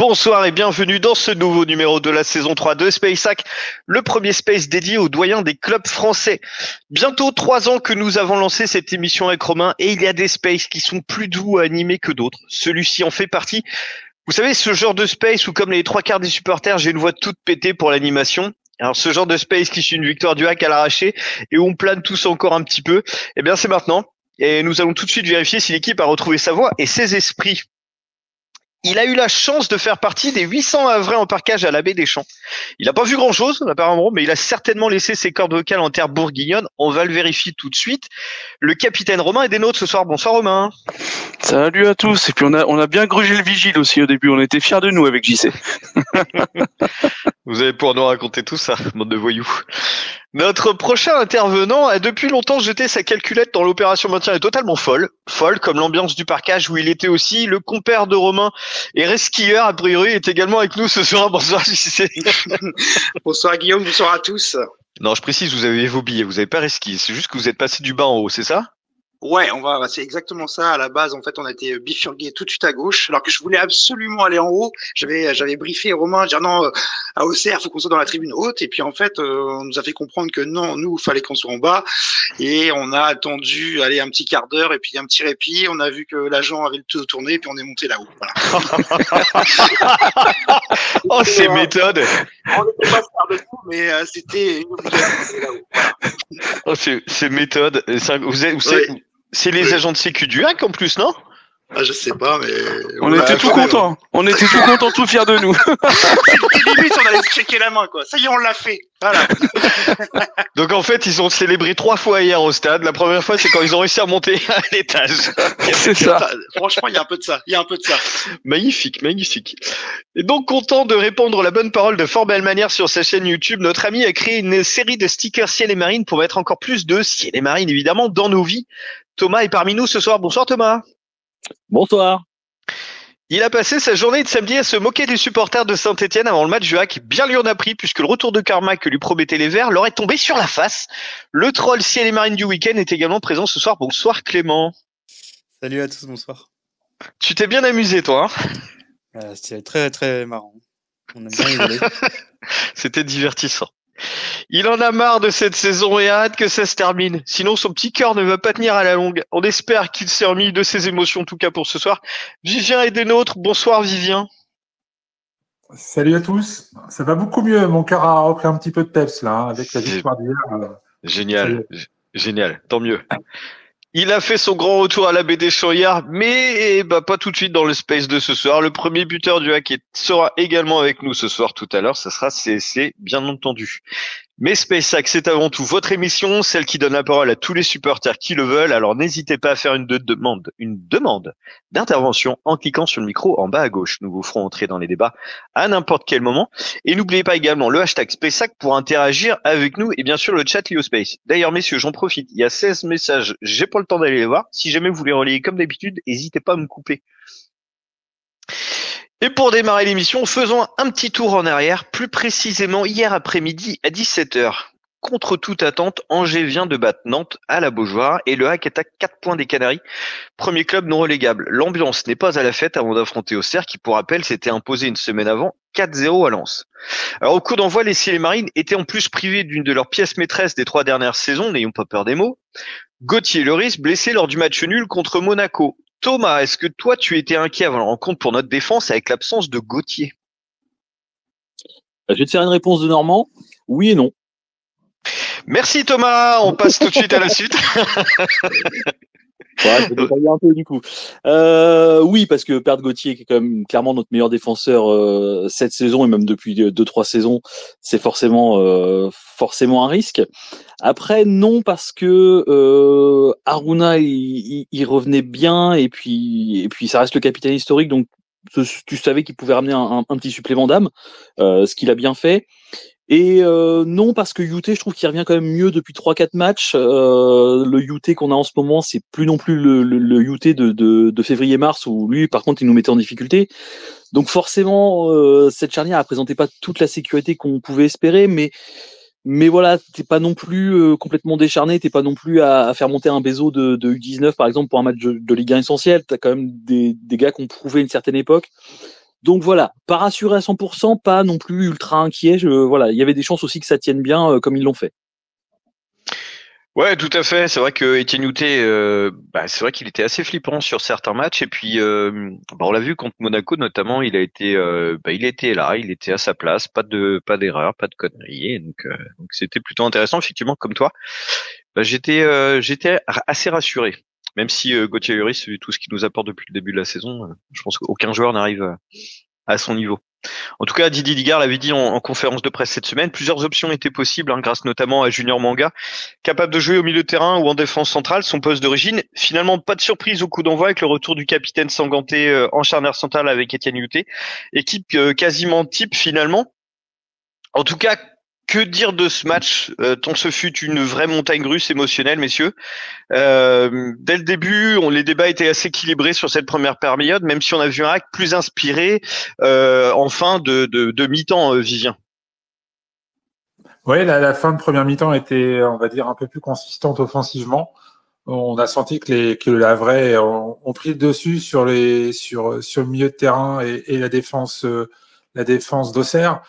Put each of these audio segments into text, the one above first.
Bonsoir et bienvenue dans ce nouveau numéro de la saison 3 de SpaceHack, le premier space dédié aux doyens des clubs français. Bientôt 3 ans que nous avons lancé cette émission avec Romain et il y a des spaces qui sont plus doux à animer que d'autres. Celui-ci en fait partie. Vous savez, ce genre de space où comme les 3/4 des supporters, j'ai une voix toute pétée pour l'animation. Alors ce genre de space qui suit une victoire du hack à l'arraché et où on plane tous encore un petit peu, eh bien c'est maintenant. Et nous allons tout de suite vérifier si l'équipe a retrouvé sa voix et ses esprits. Il a eu la chance de faire partie des 800 havrais en parkage à la baie des Champs. Il n'a pas vu grand-chose, apparemment, mais il a certainement laissé ses cordes vocales en terre bourguignonne. On va le vérifier tout de suite. Le capitaine Romain est des nôtres ce soir. Bonsoir Romain. Salut à tous. Et puis on a bien grugé le vigile aussi au début. On était fiers de nous avec JC. Vous allez pouvoir nous raconter tout ça, bande de voyous. Notre prochain intervenant a depuis longtemps jeté sa calculette dans l'opération maintien est totalement folle. Folle comme l'ambiance du parkage où il était aussi. Le compère de Romain et resquilleur, a priori, est également avec nous ce soir. Bonsoir JC. Bonsoir Guillaume, bonsoir à tous. Non, je précise, vous avez vos billets, vous avez pas resquillé. C'est juste que vous êtes passé du bas en haut, c'est ça? Ouais, c'est exactement ça. À la base, en fait, on a été bifurqué tout de suite à gauche, alors que je voulais absolument aller en haut. J'avais briefé Romain, dire non, à Auxerre, faut qu'on soit dans la tribune haute. Et puis, en fait, on nous a fait comprendre que non, nous, fallait qu'on soit en bas. Et on a attendu, aller un petit quart d'heure et puis un petit répit. On a vu que l'agent avait le tout tourné, puis on est monté là-haut. Voilà. Oh, ces méthodes. On n'était pas fiers de nous, mais c'était une obligation là-haut. Voilà. Oh, ces méthodes. C'est les agents de sécu du hack en plus, non? Ah, je sais pas, mais On était tout contents. On était tout contents, tout fiers de nous. C'était limite, on allait se checker la main, quoi. Ça y est, on l'a fait. Voilà. Donc en fait, ils ont célébré 3 fois hier au stade. La première fois, c'est quand ils ont réussi à monter à l'étage. C'est ça. Franchement, il y a un peu de ça. Magnifique, magnifique. Et donc content de répandre la bonne parole de fort belle manière sur sa chaîne YouTube, notre ami a créé une série de stickers ciel et marine pour mettre encore plus de ciel et marine évidemment dans nos vies. Thomas est parmi nous ce soir. Bonsoir Thomas. Bonsoir. Il a passé sa journée de samedi à se moquer des supporters de Saint-Etienne avant le match du hack. Bien lui en a pris puisque le retour de karma que lui promettaient les Verts leur est tombé sur la face. Le troll ciel et marine du week-end est également présent ce soir. Bonsoir Clément. Salut à tous, bonsoir. Tu t'es bien amusé toi, hein? C'était très très marrant. On a bien rigolé. C'était divertissant. Il en a marre de cette saison et a hâte que ça se termine. Sinon, son petit cœur ne va pas tenir à la longue. On espère qu'il s'est remis de ses émotions, en tout cas pour ce soir. Vivien est des nôtres. Bonsoir, Vivien. Salut à tous. Ça va beaucoup mieux. Mon cœur a repris un petit peu de peps, là, hein, avec la victoire d'hier. Génial. Génial. Tant mieux. Il a fait son grand retour à la baie des Champs hier, mais pas tout de suite dans le space de ce soir. Le premier buteur du hack sera également avec nous ce soir tout à l'heure. Ça sera CSC, bien entendu. Mais SpaceHack, c'est avant tout votre émission, celle qui donne la parole à tous les supporters qui le veulent. Alors n'hésitez pas à faire une demande d'intervention en cliquant sur le micro en bas à gauche. Nous vous ferons entrer dans les débats à n'importe quel moment. Et n'oubliez pas également le hashtag SpaceHack pour interagir avec nous et bien sûr le chat LioSpace. D'ailleurs messieurs, j'en profite, il y a 16 messages, j'ai pas le temps d'aller les voir. Si jamais vous les relayez comme d'habitude, n'hésitez pas à me couper. Et pour démarrer l'émission, faisons un petit tour en arrière, plus précisément hier après-midi à 17h. Contre toute attente, Angers vient de battre Nantes à la Beaujoire et le hack est à 4 points des Canaries. Premier club non relégable. L'ambiance n'est pas à la fête avant d'affronter Auxerre qui, pour rappel, s'était imposé une semaine avant 4-0 à Lens. Alors au coup d'envoi, les Ciel et Marines étaient en plus privés d'une de leurs pièces maîtresses des 3 dernières saisons, n'ayons pas peur des mots. Gauthier Lloris blessé lors du match nul contre Monaco. Thomas, est-ce que toi tu étais inquiet avant la rencontre pour notre défense avec l'absence de Gauthier? Je vais te faire une réponse de Normand. Oui et non. Merci Thomas, on passe tout de suite à la suite. Ouais, je vais détailler un peu du coup. Oui, parce que perdre Gauthier, qui est quand même clairement notre meilleur défenseur cette saison et même depuis 2-3 saisons, c'est forcément un risque. Après, non, parce que Haruna il revenait bien et puis ça reste le capitaine historique, donc tu savais qu'il pouvait ramener un petit supplément d'âme, ce qu'il a bien fait. Et non, parce que Youté, je trouve qu'il revient quand même mieux depuis 3-4 matchs. Le Youté qu'on a en ce moment, c'est plus non plus le Youté de février-mars, où lui, par contre, il nous mettait en difficulté. Donc forcément, cette charnière a présenté pas toute la sécurité qu'on pouvait espérer, mais voilà, t'es pas non plus complètement décharné, t'es pas non plus à faire monter un Bézo de U19 par exemple pour un match de Ligue 1 essentiel. T'as quand même des gars qui ont prouvé une certaine époque. Donc voilà, pas rassuré à 100%, pas non plus ultra inquiet. Voilà, il y avait des chances aussi que ça tienne bien comme ils l'ont fait. Ouais, tout à fait. C'est vrai que Etienne Houtet, c'est vrai qu'il était assez flippant sur certains matchs. Et puis, on l'a vu contre Monaco notamment. Il était là, il était à sa place, pas d'erreur, pas de conneries. Et donc c'était plutôt intéressant, effectivement, comme toi. J'étais assez rassuré. Même si Gauthier Lloris, vu tout ce qu'il nous apporte depuis le début de la saison, je pense qu'aucun joueur n'arrive à son niveau. En tout cas, Didier Digard l'avait dit en conférence de presse cette semaine, plusieurs options étaient possibles, grâce notamment à Junior Manga, capable de jouer au milieu de terrain ou en défense centrale, son poste d'origine. Finalement, pas de surprise au coup d'envoi avec le retour du capitaine Sanganté en charnière centrale avec Etienne Houtet. Équipe quasiment type finalement. En tout cas, que dire de ce match tant ce fut une vraie montagne russe émotionnelle, messieurs. Dès le début, les débats étaient assez équilibrés sur cette première période, même si on a vu un acte plus inspiré en fin de mi-temps, Vivien. Oui, la fin de première mi-temps était, on va dire, un peu plus consistante offensivement. On a senti que la Havrais ont pris le dessus sur le milieu de terrain et la défense d'Auxerre,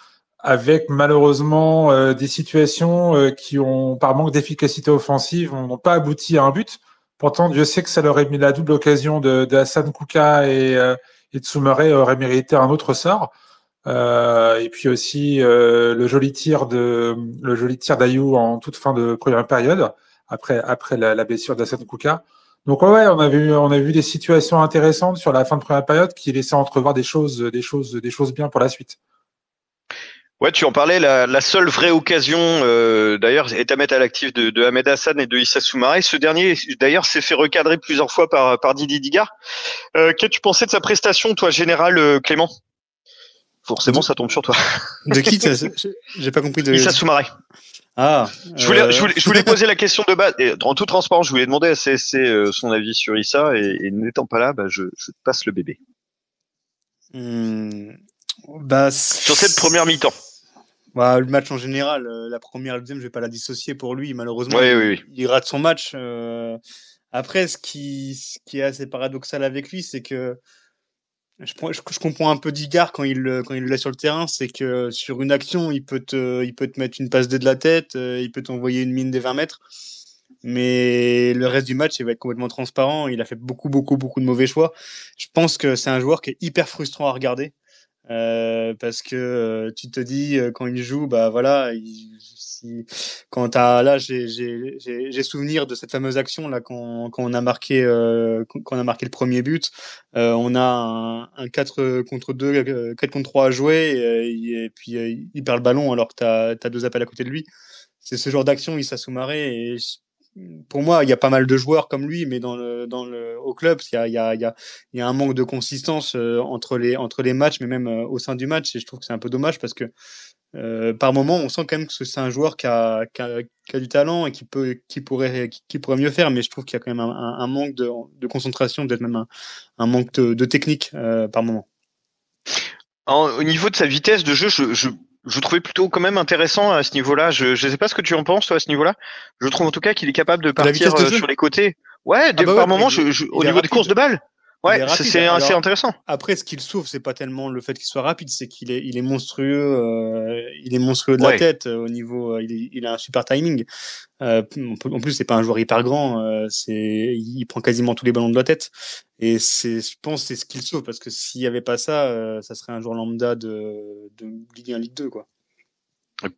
avec malheureusement des situations qui ont, par manque d'efficacité offensive, n'ont pas abouti à un but. Pourtant, Dieu sait que ça leur aurait mis la double occasion de Hassan Kouka et de Soumaré aurait mérité un autre sort. Et puis aussi le joli tir d'Ayou en toute fin de première période après la blessure d'Hassan Kouka. Donc ouais, on a vu des situations intéressantes sur la fin de première période qui laissaient entrevoir des choses bien pour la suite. Ouais, tu en parlais, la seule vraie occasion d'ailleurs est à mettre à l'actif de Ahmed Hassan et de Issa Soumaré. Ce dernier d'ailleurs s'est fait recadrer plusieurs fois par Didier Digard. Qu'as-tu pensé de sa prestation, toi, général Clément? Forcément, ça tombe sur toi. De qui j'ai pas compris. Issa Soumaré. Ah. Je voulais poser la question de base. Et en toute transparence, je voulais demander à CSC son avis sur Issa et n'étant pas là, je te passe le bébé. Sur cette première mi-temps. Le match en général, la première et la deuxième, je vais pas la dissocier pour lui. Malheureusement, oui. Il rate son match. Après, ce qui est assez paradoxal avec lui, c'est que je comprends un peu Digard quand il le laisse sur le terrain, c'est que sur une action, il peut te mettre une passe D de la tête, il peut t'envoyer une mine des 20 mètres, mais le reste du match, il va être complètement transparent. Il a fait beaucoup de mauvais choix. Je pense que c'est un joueur qui est hyper frustrant à regarder. Parce que tu te dis quand il joue, j'ai souvenir de cette fameuse action là quand on a marqué le premier but. On a un 4 contre 2, 4 contre 3 à jouer et puis il perd le ballon alors que t'as deux appels à côté de lui. C'est ce genre d'action, il s'assoumarait et pour moi, il y a pas mal de joueurs comme lui, mais au club, il y a un manque de consistance entre les matchs, mais même au sein du match. Et je trouve que c'est un peu dommage parce que par moment, on sent quand même que c'est un joueur qui a du talent et qui pourrait mieux faire. Mais je trouve qu'il y a quand même un manque de concentration, peut-être même un manque de technique par moment. Au niveau de sa vitesse de jeu, je trouvais plutôt quand même intéressant à ce niveau-là. Je sais pas ce que tu en penses, toi, à ce niveau-là. Je trouve en tout cas qu'il est capable de partir sur les côtés. Ouais, par moment, au niveau des courses de balle. Ouais, c'est assez intéressant. Après, ce qu'il sauve, c'est pas tellement le fait qu'il soit rapide, c'est qu'il est monstrueux. Il est monstrueux de la tête au niveau. Il a un super timing. En plus, c'est pas un joueur hyper grand. Il prend quasiment tous les ballons de la tête. Et je pense, c'est ce qu'il sauve parce que s'il y avait pas ça, ça serait un joueur lambda de Ligue 1, Ligue 2, quoi.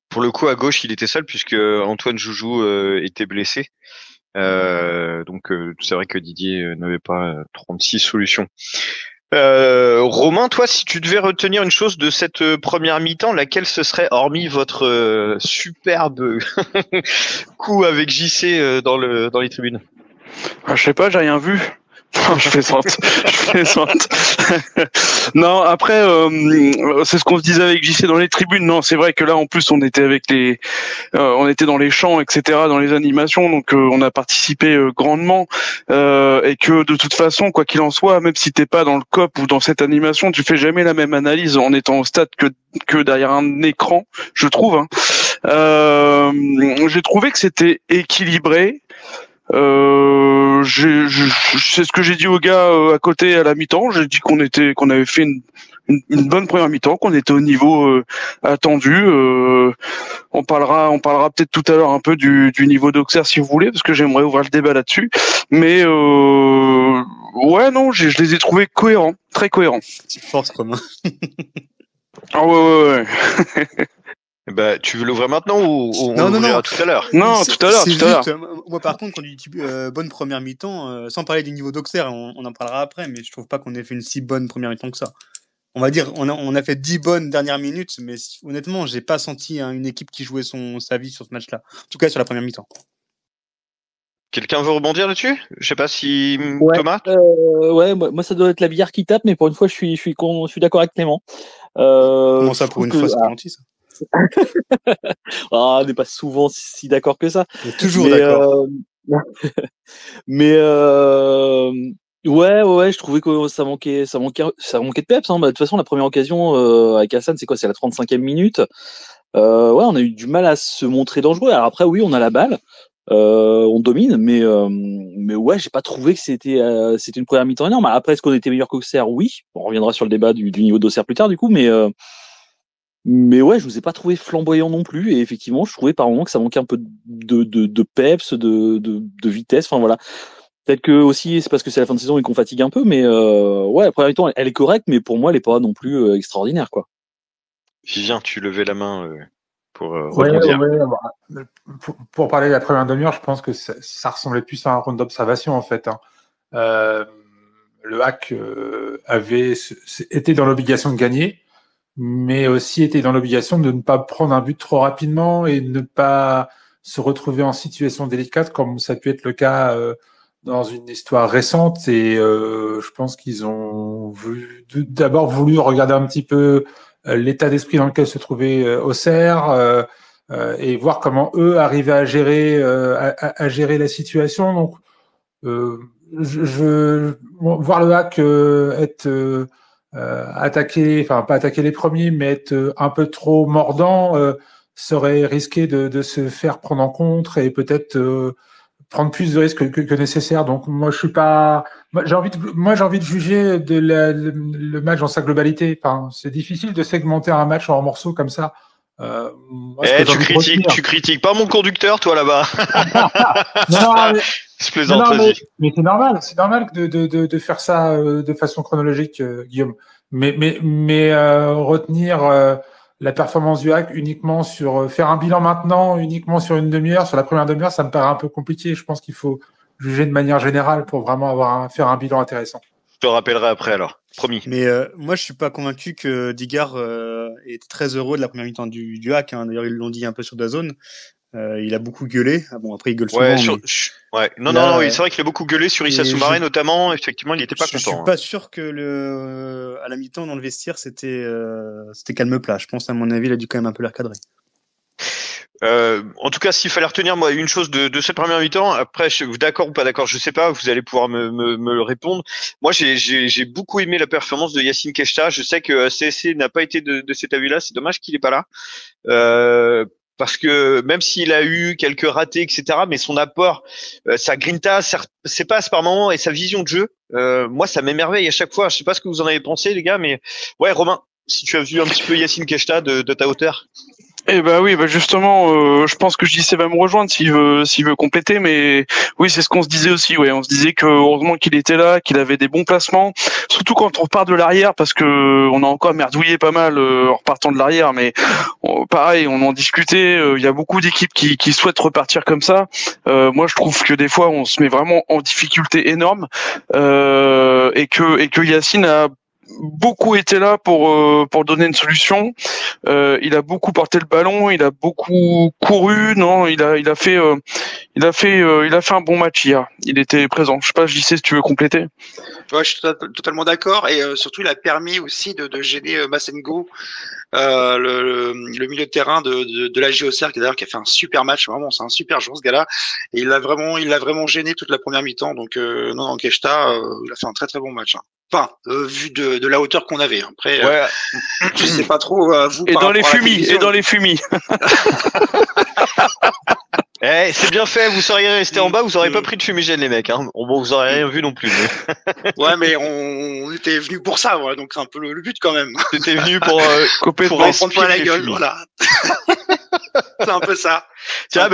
Pour le coup, à gauche, il était seul puisque Antoine Joujou était blessé. Donc c'est vrai que Didier n'avait pas 36 solutions. Romain, toi, si tu devais retenir une chose de cette première mi-temps, laquelle ce serait, hormis votre superbe coup avec JC dans les tribunes? Je sais pas, j'ai rien vu. Non, je plaisante. Non, après, c'est ce qu'on se disait avec JC dans les tribunes. Non, c'est vrai que là, en plus, on était on était dans les champs, etc., dans les animations, donc on a participé grandement, et que de toute façon, quoi qu'il en soit, même si t'es pas dans le COP ou dans cette animation, tu fais jamais la même analyse en étant au stade que derrière un écran, je trouve. Hein. J'ai trouvé que c'était équilibré. C'est ce que j'ai dit aux gars à côté à la mi-temps. J'ai dit qu'on avait fait une bonne première mi-temps, qu'on était au niveau attendu. On parlera peut-être tout à l'heure un peu du niveau d'Auxerre si vous voulez, parce que j'aimerais ouvrir le débat là-dessus. Mais ouais, non, je les ai trouvés cohérents, très cohérents. Petite force commun. Ah ouais. Bah, tu veux l'ouvrir maintenant ou on Non, l'ouvrira tout à l'heure? Non, tout à l'heure. Moi, par contre, quand on dit bonne première mi-temps, sans parler du niveau d'Auxerre, on en parlera après, mais je trouve pas qu'on ait fait une si bonne première mi-temps que ça. On va dire, on a fait 10 bonnes dernières minutes, mais honnêtement, j'ai pas senti une équipe qui jouait sa vie sur ce match-là. En tout cas, sur la première mi-temps. Quelqu'un veut rebondir là-dessus? Je sais pas si Ouais, Thomas. ouais, moi ça doit être la billard qui tape, mais pour une fois je suis d'accord avec Clément. Comment ça, pour une fois, c'est pas gentil, ça? On n'est pas souvent si d'accord que ça. On est toujours d'accord. Mais ouais, je trouvais que ça manquait de peps. Hein. Bah, de toute façon, la première occasion avec Hassan, c'est quoi? C'est la 35e minute. Ouais, on a eu du mal à se montrer dangereux. Alors après, oui, on a la balle, on domine, mais ouais, j'ai pas trouvé que c'était une première mi-temps énorme. Après, est-ce qu'on était meilleur qu'Auxerre? Oui. On reviendra sur le débat du niveau d'Auxerre plus tard, du coup, mais ouais, je vous ai pas trouvé flamboyant non plus. Et effectivement, je trouvais par moments que ça manquait un peu de peps, de vitesse. Enfin voilà. Peut-être que aussi c'est parce que c'est la fin de saison et qu'on fatigue un peu, mais ouais, la première mi-temps, elle est correcte, mais pour moi, elle est pas non plus extraordinaire, quoi. Vivien, tu levais la main pour Ouais, rebondir. pour parler de la première demi-heure, je pense que ça ressemblait plus à un round d'observation en fait. Hein. Le Hack était dans l'obligation de gagner, mais aussi était dans l'obligation de ne pas prendre un but trop rapidement et de ne pas se retrouver en situation délicate comme ça a pu être le cas dans une histoire récente. Et je pense qu'ils ont d'abord voulu regarder un petit peu l'état d'esprit dans lequel se trouvait Auxerre et voir comment eux arrivaient à gérer la situation. Donc voir le Hack être attaquer, enfin pas attaquer les premiers, mais être un peu trop mordant serait risqué de se faire prendre en compte et peut-être prendre plus de risques que nécessaire. Donc moi je suis pas, j'ai envie de juger le match dans sa globalité. Enfin, c'est difficile de segmenter un match en morceaux comme ça. Tu critiques pas mon conducteur, toi là-bas. Non, mais je plaisante, vas-y. Mais c'est normal de faire ça de façon chronologique, Guillaume. Mais retenir la performance du Hack uniquement sur faire un bilan maintenant uniquement sur une demi-heure, sur la première demi-heure, ça me paraît un peu compliqué. Je pense qu'il faut juger de manière générale pour vraiment faire un bilan intéressant. Je te rappellerai après alors, promis. Mais moi, je suis pas convaincu que Digard était très heureux de la première mi-temps du Hack. Hein. D'ailleurs, ils l'ont dit un peu sur DAZN. Il a beaucoup gueulé. Ah bon, après, il gueule souvent. Ouais, non, c'est vrai qu'il a beaucoup gueulé sur Issa Soumaré notamment. Effectivement, il était pas content. Je suis pas sûr que à la mi-temps dans le vestiaire, c'était calme plat. Je pense, à mon avis, il a dû quand même un peu la recadrer. En tout cas, s'il fallait retenir moi une chose de cette première mi-temps, après, d'accord ou pas d'accord, je sais pas, vous allez pouvoir me le répondre. Moi, j'ai beaucoup aimé la performance de Yacine Keshta. Je sais que CSC n'a pas été de cet avis-là. C'est dommage qu'il est pas là. Parce que même s'il a eu quelques ratés, etc., mais son apport, sa grinta, ses passes par moment et sa vision de jeu, moi, ça m'émerveille à chaque fois. Je sais pas ce que vous en avez pensé, les gars, mais ouais, Romain, si tu as vu un petit peu Yacine Keshta de ta hauteur. Eh ben oui, justement, je pense que JC va me rejoindre s'il veut compléter, mais oui, c'est ce qu'on se disait aussi. Ouais, on se disait que heureusement qu'il était là, qu'il avait des bons placements, surtout quand on repart de l'arrière, parce que on a encore merdouillé pas mal en repartant de l'arrière, mais pareil, on en discutait. Il y a beaucoup d'équipes qui souhaitent repartir comme ça. Moi, je trouve que des fois, on se met vraiment en difficulté énorme et que Yacine a beaucoup été là pour donner une solution. Il a beaucoup porté le ballon, il a beaucoup couru. Non, il a fait un bon match hier. Il était présent. Je sais pas, JC, si tu veux compléter. Ouais, je suis totalement d'accord et surtout il a permis aussi de gêner Massengo, le milieu de terrain de la JOCR qui d'ailleurs qui a fait un super match, vraiment c'est un super joueur ce gars-là et il l'a vraiment gêné toute la première mi-temps. Donc non, Keshta il a fait un très très bon match. Hein. Enfin, vu de la hauteur qu'on avait. Après, ouais. Je sais pas trop vous. Et dans les fumis. Eh, c'est bien fait, vous seriez resté en bas, vous auriez pas pris de fumigène les mecs. Hein. Bon, vous auriez rien vu non plus. Mais... Ouais, mais on était venu pour ça, voilà, donc c'est un peu le but quand même. C'était venu pour Pour en prendre plein la les gueule, fumis. voilà. C'est un peu ça. Tiens,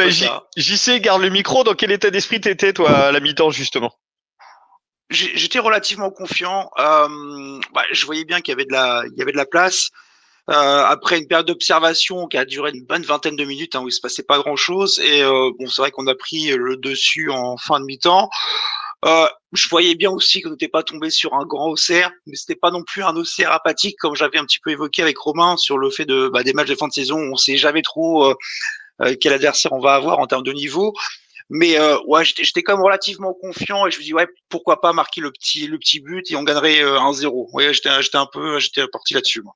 JC, garde le micro. Dans quel état d'esprit t'étais, toi, à la mi-temps, justement? J'étais relativement confiant. Je voyais bien qu'il y avait de la place. Après une période d'observation qui a duré une bonne vingtaine de minutes, où il se passait pas grand-chose. Et bon, c'est vrai qu'on a pris le dessus en fin de mi-temps. Je voyais bien aussi qu'on n'était pas tombé sur un grand Auxerre, mais c'était pas non plus un Auxerre apathique comme j'avais un petit peu évoqué avec Romain sur le fait des matchs de fin de saison. On sait jamais trop quel adversaire on va avoir en termes de niveau. Mais ouais, j'étais quand même relativement confiant et je me dis ouais, pourquoi pas marquer le petit but et on gagnerait 1-0. Ouais, j'étais parti là-dessus moi.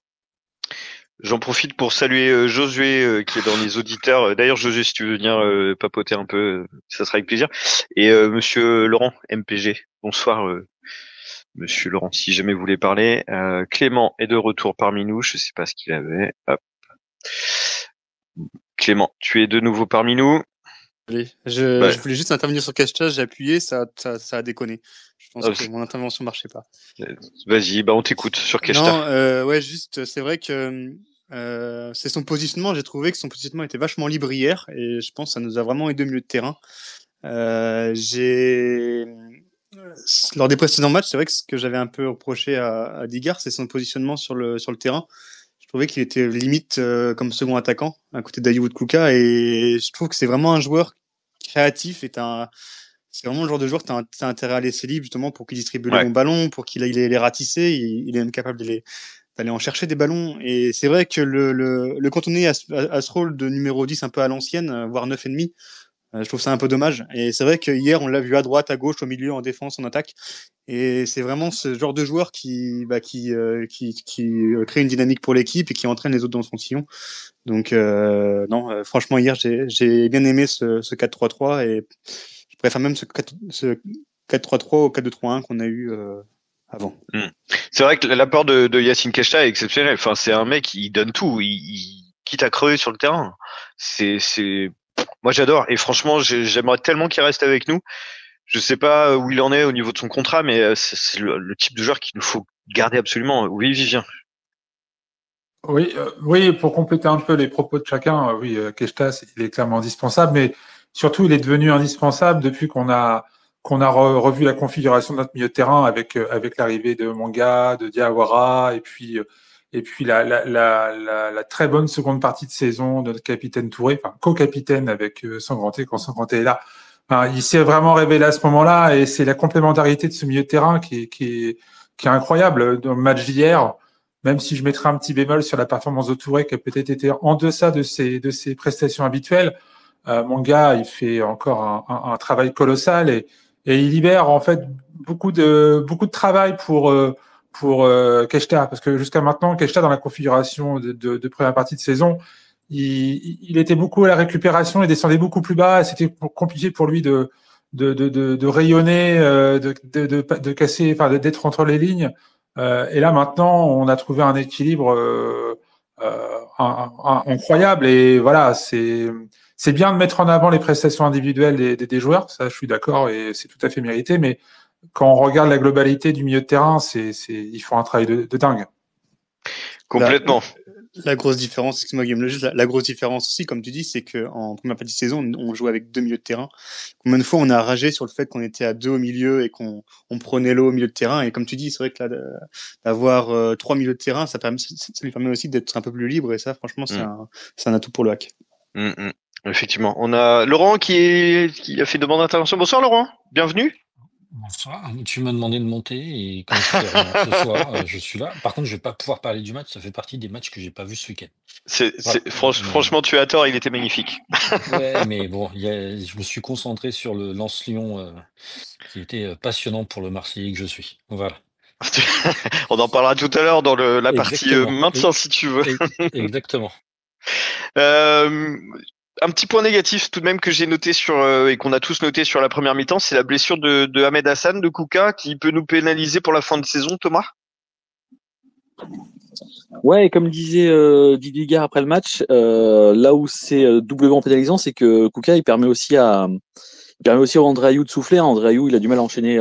J'en profite pour saluer Josué qui est dans les auditeurs. D'ailleurs, Josué, si tu veux venir papoter un peu, ça sera avec plaisir. Et Monsieur Laurent, MPG. Bonsoir, Monsieur Laurent, si jamais vous voulez parler. Clément est de retour parmi nous. Je sais pas ce qu'il avait. Hop. Clément, tu es de nouveau parmi nous. Allez, je voulais juste intervenir sur Keshta, j'ai appuyé, ça a déconné. Je pense que mon intervention marchait pas. Vas-y, on t'écoute sur Keshta. Non, ouais, juste, c'est vrai que c'est son positionnement. J'ai trouvé que son positionnement était vachement libre hier, et je pense que ça nous a vraiment aidé au milieu de terrain. Lors des précédents matchs, c'est vrai que ce que j'avais un peu reproché à Digard, c'est son positionnement sur le terrain. Je trouvais qu'il était limite comme second attaquant à côté d'Ayoub Kouka, et je trouve que c'est vraiment un joueur créatif et c'est vraiment le genre de joueur que t'as intérêt à laisser libre justement pour qu'il distribue les bons ballons, pour qu'il aille les ratisser. Il est même capable d'aller en chercher des ballons, et c'est vrai que le cantonner à ce rôle de numéro 10 un peu à l'ancienne, voire 9,5, je trouve ça un peu dommage. Et c'est vrai que hier on l'a vu à droite, à gauche, au milieu, en défense, en attaque. Et c'est vraiment ce genre de joueur qui crée une dynamique pour l'équipe et qui entraîne les autres dans son sillon. Donc franchement hier j'ai bien aimé ce 4-3-3, et je préfère même ce 4-3-3 au 4-2-3-1 qu'on a eu avant. C'est vrai que l'apport de Yacine Keshta est exceptionnel. Enfin, c'est un mec, il donne tout. Il quitte à crever sur le terrain. Moi j'adore, et franchement j'aimerais tellement qu'il reste avec nous. Je sais pas où il en est au niveau de son contrat, mais c'est le type de joueur qu'il nous faut garder absolument. Oui, Vivien. Oui, pour compléter un peu les propos de chacun, Keshta, il est clairement indispensable, mais surtout il est devenu indispensable depuis qu'on a revu la configuration de notre milieu de terrain avec l'arrivée de Manga, de Diawara, et puis la très bonne seconde partie de saison de notre capitaine Touré, enfin co-capitaine avec Sanganté quand Sanganté est là. Enfin, il s'est vraiment révélé à ce moment-là, et c'est la complémentarité de ce milieu de terrain qui est incroyable. Dans le match d'hier, même si je mettrais un petit bémol sur la performance de Touré qui a peut-être été en deçà de ses prestations habituelles, mon gars, il fait encore un travail colossal, et il libère en fait beaucoup de travail pour Keshta, parce que jusqu'à maintenant, Keshta, dans la configuration de première partie de saison, il était beaucoup à la récupération, il descendait beaucoup plus bas, et c'était compliqué pour lui de rayonner, de casser, enfin d'être entre les lignes. Et là maintenant, on a trouvé un équilibre incroyable, et voilà, c'est bien de mettre en avant les prestations individuelles des joueurs, ça je suis d'accord, et c'est tout à fait mérité, mais quand on regarde la globalité du milieu de terrain, ils font un travail de dingue. Complètement. La grosse différence, excuse-moi Guillaume, la grosse différence aussi, comme tu dis, c'est que en première partie de saison, on jouait avec 2 milieux de terrain. Combien de fois on a ragé sur le fait qu'on était à 2 au milieu et qu'on prenait l'eau au milieu de terrain, et comme tu dis, c'est vrai que là, d'avoir 3 milieux de terrain, ça lui permet aussi d'être un peu plus libre, et ça, franchement, c'est un atout pour le hack. Effectivement. On a Laurent qui a fait une demande d'intervention. Bonsoir Laurent, bienvenue. Bonsoir, tu m'as demandé de monter, et comme je fais rien ce soir, je suis là. Par contre, je vais pas pouvoir parler du match, ça fait partie des matchs que j'ai pas vu ce week-end. Franchement, tu as tort, il était magnifique. Ouais, mais bon, je me suis concentré sur le Lens-Lyon, qui était passionnant pour le Marseillais que je suis. Voilà. On en parlera tout à l'heure dans la partie maintien, si tu veux. Exactement. Un petit point négatif tout de même que j'ai noté et qu'on a tous noté sur la première mi-temps, c'est la blessure de Ahmed Hassan de Kouka, qui peut nous pénaliser pour la fin de saison, Thomas. Ouais, et comme disait Didier Gard après le match, là où c'est doublement pénalisant, c'est que Kuka il permet aussi à André Ayew de souffler. André Ayew, il a du mal à enchaîner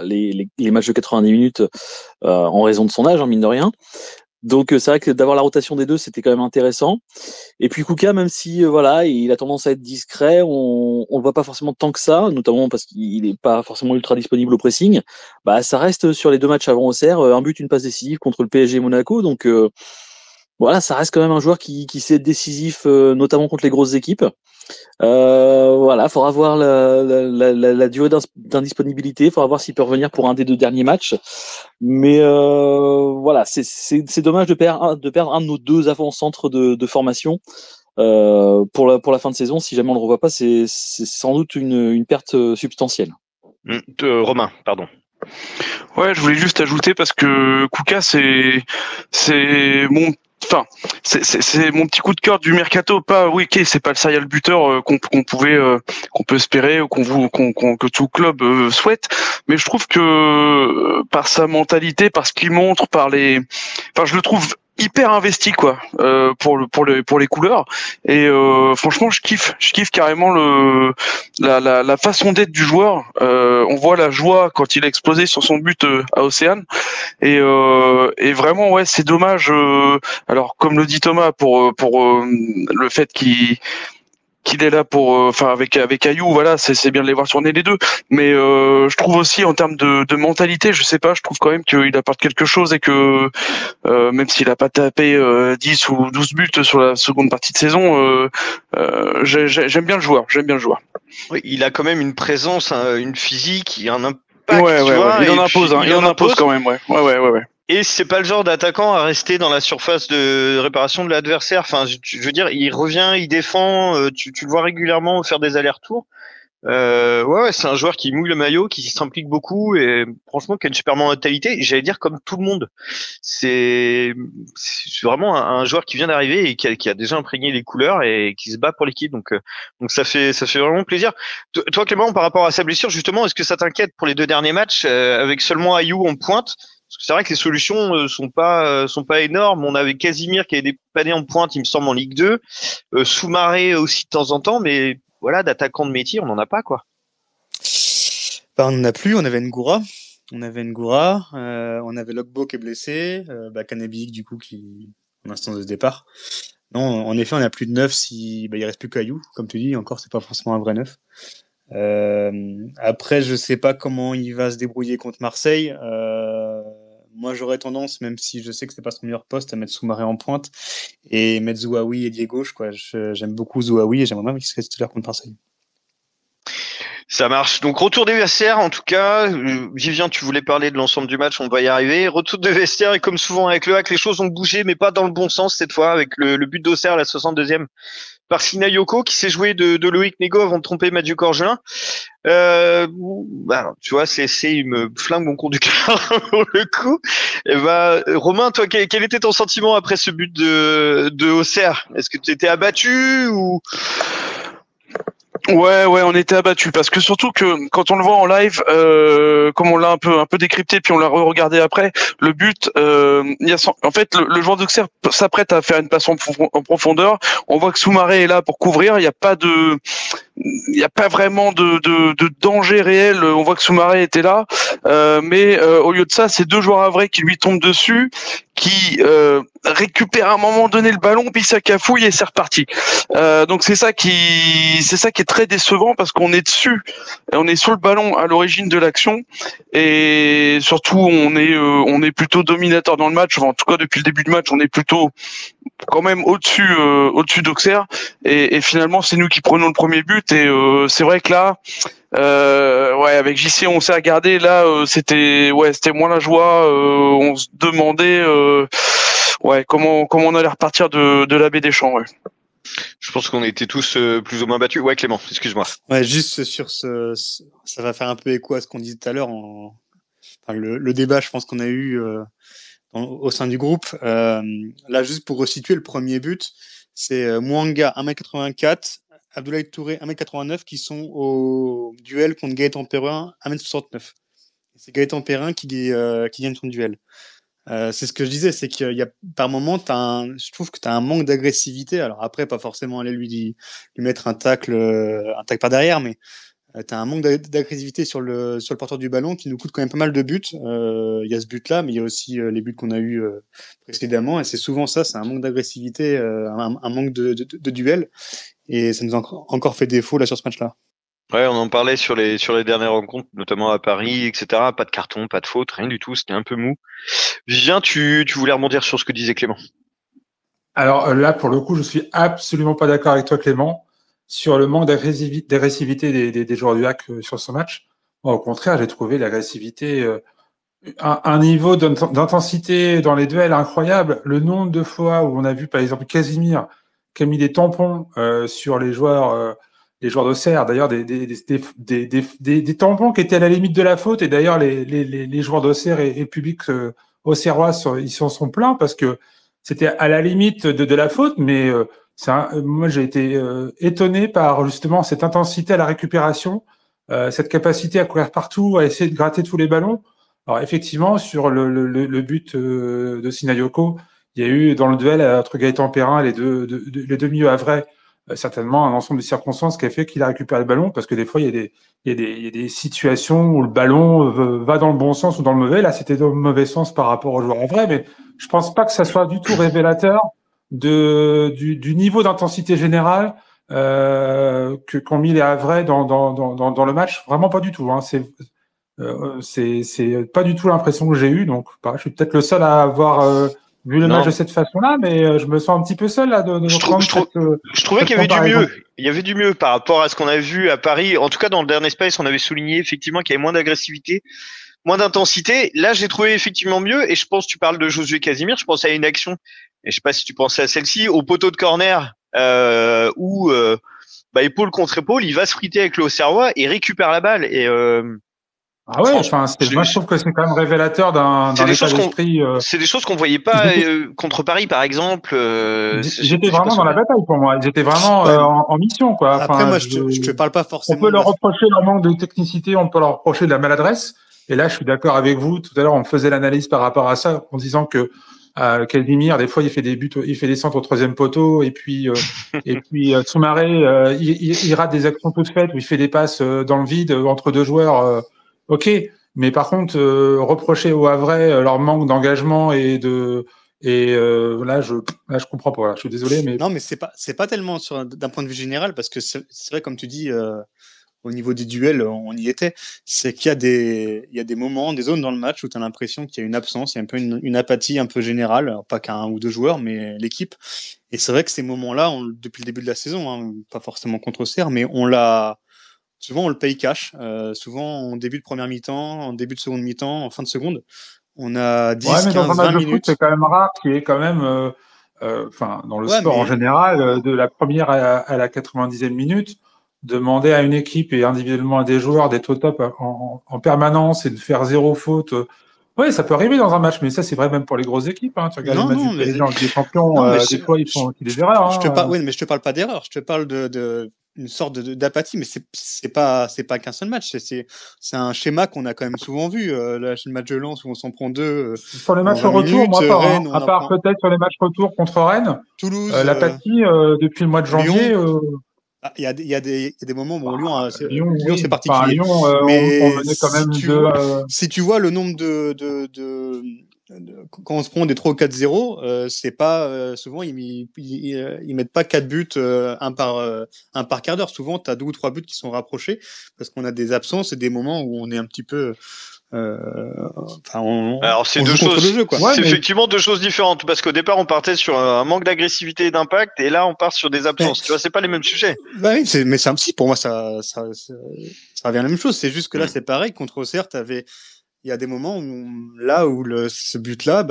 les matchs de 90 minutes en raison de son âge, mine de rien. Donc c'est vrai que d'avoir la rotation des deux, c'était quand même intéressant. Et puis Kuka, même si voilà, il a tendance à être discret, on le voit pas forcément tant que ça, notamment parce qu'il est pas forcément ultra disponible au pressing. Bah ça reste sur les deux matchs avant Auxerre, un but, une passe décisive contre le PSG et Monaco. Donc voilà, ça reste quand même un joueur qui sait être décisif, notamment contre les grosses équipes. Voilà, faudra voir la durée d'indisponibilité, faudra voir s'il peut revenir pour un des deux derniers matchs. Mais voilà, c'est dommage de perdre un de nos deux avant-centres de formation pour la fin de saison. Si jamais on le revoit pas, c'est sans doute une perte substantielle. Romain, pardon. Ouais, je voulais juste ajouter parce que Kuka, c'est mon c'est mon petit coup de cœur du mercato. Pas, oui, ok, c'est pas le serial buteur qu'on peut espérer ou que tout club souhaite, mais je trouve que par sa mentalité, par ce qu'il montre, je le trouve hyper investi quoi pour les couleurs et franchement je kiffe carrément la façon d'être du joueur. On voit la joie quand il a explosé sur son but à Océane et vraiment ouais c'est dommage alors comme le dit Thomas pour le fait qu'il est là pour avec Ayou, voilà, c'est bien de les voir tourner les deux, mais je trouve aussi en termes de mentalité, je sais pas, je trouve quand même qu'il apporte quelque chose et que même s'il a pas tapé 10 ou 12 buts sur la seconde partie de saison, j'aime bien le joueur, Oui, il a quand même une présence, une physique, un impact, Ouais, tu vois. il en impose, il en impose quand même, ouais. Et c'est pas le genre d'attaquant à rester dans la surface de réparation de l'adversaire. Enfin, je veux dire, il revient, il défend, tu le vois régulièrement faire des allers-retours. Ouais, c'est un joueur qui mouille le maillot, qui s'implique beaucoup et franchement qui a une super mentalité. J'allais dire comme tout le monde. C'est vraiment un joueur qui vient d'arriver et qui a déjà imprégné les couleurs et qui se bat pour l'équipe. Donc ça fait vraiment plaisir. Toi Clément, par rapport à sa blessure, justement, est-ce que ça t'inquiète pour les deux derniers matchs avec seulement Ayou en pointe? Parce que c'est vrai que les solutions sont pas énormes. On avait Casimir qui avait dépanné en pointe, il me semble, en Ligue 2. Soumaré aussi de temps en temps, mais voilà, d'attaquant de métier, on n'en a pas, quoi. Bah, on n'en a plus, on avait Ngoura. On avait Logbo qui est blessé, Kanabik du coup qui en instance de départ. Non, en effet, on a plus de neuf si il reste plus qu'Ayou, comme tu dis, encore c'est pas forcément un vrai neuf. Après, je sais pas comment il va se débrouiller contre Marseille. Moi, j'aurais tendance, même si je sais que c'est pas son meilleur poste, à mettre Soumaré en pointe et mettre Zouaoui et Diego gauche, quoi. J'aime beaucoup Zouaoui et j'aimerais bien qu'il se fasse titulaire contre Marseille. Ça marche. Donc retour des vestiaires, en tout cas. Vivien, tu voulais parler de l'ensemble du match, on va y arriver. Retour des vestiaires et comme souvent avec le hack, les choses ont bougé, mais pas dans le bon sens cette fois, avec le but d'Auxerre à la 62e par Sina Yoko qui s'est joué de Loïc Négo avant de tromper Mathieu Corgelin. Tu vois, il me flingue mon conducteur pour le coup. Et Romain, toi, quel était ton sentiment après ce but de Auxerre? Est-ce que tu étais abattu ou? Ouais, on était abattu parce que surtout que quand on le voit en live, comme on l'a un peu décrypté puis on l'a re-regardé après, le but, en fait le joueur d'Auxerre s'apprête à faire une passe en profondeur. On voit que Soumaré est là pour couvrir. Il y a pas vraiment de danger réel. On voit que Soumaré était là, mais au lieu de ça, c'est deux joueurs à vrai qui lui tombent dessus, qui récupère à un moment donné le ballon, puis ça cafouille et c'est reparti. Donc c'est ça qui est très décevant parce qu'on est dessus, on est sur le ballon à l'origine de l'action et surtout on est plutôt dominateur dans le match. Enfin, en tout cas depuis le début du match, on est plutôt quand même au-dessus d'Auxerre et finalement c'est nous qui prenons le premier but et c'est vrai que là avec JC on s'est regardé là c'était moins la joie, on se demandait comment on allait repartir de la baie des Champs. Je pense qu'on était tous plus ou moins battus. Ouais, Clément, excuse-moi. Ouais, juste sur ça va faire un peu écho à ce qu'on disait tout à l'heure le débat, je pense qu'on a eu au sein du groupe. Là, juste pour resituer le premier but, c'est Mwanga 1m84, Abdoulaye Touré 1m89 qui sont au duel contre Gaëtan Perrin 1m69. C'est Gaëtan Perrin qui gagne son duel. C'est ce que je disais, c'est qu'il y a par moment, je trouve que tu as un manque d'agressivité. Alors après, pas forcément aller lui mettre un tacle par derrière, mais tu as un manque d'agressivité sur le porteur du ballon qui nous coûte quand même pas mal de buts. Il y a ce but-là, mais il y a aussi les buts qu'on a eu précédemment, et c'est souvent ça, c'est un manque d'agressivité, un manque de duel, et ça nous a encore fait défaut là sur ce match-là. Ouais, on en parlait sur les dernières rencontres, notamment à Paris, etc. Pas de carton, pas de faute, rien du tout. C'était un peu mou. Vivien, tu voulais rebondir sur ce que disait Clément. Alors là, pour le coup, je suis absolument pas d'accord avec toi, Clément, sur le manque d'agressivité des joueurs du HAC sur ce match. Moi, au contraire, j'ai trouvé l'agressivité, un niveau d'intensité dans les duels incroyable. Le nombre de fois où on a vu, par exemple, Casimir qui a mis des tampons sur les joueurs d'Auxerre. D'ailleurs, des tampons qui étaient à la limite de la faute. Et d'ailleurs, les joueurs d'Auxerre et le public auxerrois, ils s'en sont plaints parce que c'était à la limite de la faute, mais moi j'ai été étonné par justement cette intensité à la récupération, cette capacité à courir partout, à essayer de gratter tous les ballons. Alors effectivement, sur le but de Sinayoko, il y a eu dans le duel entre Gaëtan Perrin et les deux milieux havrais, certainement un ensemble de circonstances qui a fait qu'il a récupéré le ballon, parce que des fois il y a des situations où le ballon va dans le bon sens ou dans le mauvais. Là, c'était dans le mauvais sens par rapport au joueur havrais, mais je pense pas que ça soit du tout révélateur du niveau d'intensité générale qu'ont mis les Havrais dans le match. Vraiment pas du tout. Hein. C'est pas du tout l'impression que j'ai eue. Donc, je suis peut-être le seul à avoir vu le match de cette façon-là, mais je me sens un petit peu seul là je trouvais qu'il y avait du mieux. Il y avait du mieux par rapport à ce qu'on a vu à Paris. En tout cas, dans le dernier space, on avait souligné effectivement qu'il y avait moins d'agressivité, moins d'intensité. Là, j'ai trouvé effectivement mieux. Et je pense, tu parles de Josué Casimir, je pense à une action. Et je sais pas si tu pensais à celle-ci, au poteau de corner, où épaule contre épaule, il va se friter avec le Auxerrois et récupère la balle. Et ah ouais, enfin, moi je trouve que c'est quand même révélateur d'un état d'esprit. C'est des choses qu'on voyait pas contre Paris, par exemple. J'étais vraiment dans la bataille pour moi. Ils étaient vraiment en mission, quoi. Après, enfin, moi, je te parle pas forcément. On peut leur reprocher leur manque de technicité, on peut leur reprocher de la maladresse. Et là, je suis d'accord avec vous. Tout à l'heure, on faisait l'analyse par rapport à ça, en disant que Casimir, des fois, il fait des buts, il fait des centres au troisième poteau, et puis Soumaré, il rate des actions toutes faites où il fait des passes dans le vide entre deux joueurs. Ok, mais par contre, reprocher au Havrais leur manque d'engagement là, je comprends pas. Là, je suis désolé, mais non, mais c'est pas tellement d'un point de vue général, parce que c'est vrai, comme tu dis. Au niveau des duels, on y était. C'est qu'il y a des moments, des zones dans le match où tu as l'impression qu'il y a une absence, il y a un peu une apathie un peu générale, alors pas qu'un ou deux joueurs, mais l'équipe. Et c'est vrai que ces moments-là, depuis le début de la saison, hein, pas forcément contre Auxerre, mais souvent on le paye cash. Souvent en début de première mi-temps, en début de seconde mi-temps, en fin de seconde, on a 10, ouais, mais 15, dans un match 20 de minutes. foot, c'est quand même rare qu'il y ait quand même, dans le sport en général, de la première à la 90e minute, demander à une équipe et individuellement à des joueurs d'être au top en permanence et de faire zéro faute. Oui, ça peut arriver dans un match, mais ça c'est vrai même pour les grosses équipes. Hein. Tu regardes les matchs du PSG en Ligue des Champions, des fois ils font des erreurs. Oui, mais je te parle pas d'erreur. Je te parle de une sorte d'apathie, mais c'est pas qu'un seul match. C'est un schéma qu'on a quand même souvent vu. Là, le match de Lens où on s'en prend deux. Sur les matchs retour, moi pas. Rennes, à part peut-être sur les matchs retour contre Rennes, Toulouse, l'apathie depuis le mois de janvier. Il y a des moments où Lyon, Lyon c'est particulier. Lyon, mais on menait quand même si tu vois le nombre quand on se prend des 3 ou 4-0, c'est pas souvent ils mettent pas 4 buts un par quart d'heure. Souvent tu as 2 ou 3 buts qui sont rapprochés parce qu'on a des absences et des moments où on est un petit peu alors c'est deux choses. C'est effectivement deux choses différentes parce qu'au départ on partait sur un manque d'agressivité et d'impact et là on part sur des absences. Tu vois, c'est pas les mêmes sujets. Bah oui, mais si pour moi ça revient à la même chose. C'est juste que là c'est pareil. Contre Auxerre, il y a des moments où ce but-là,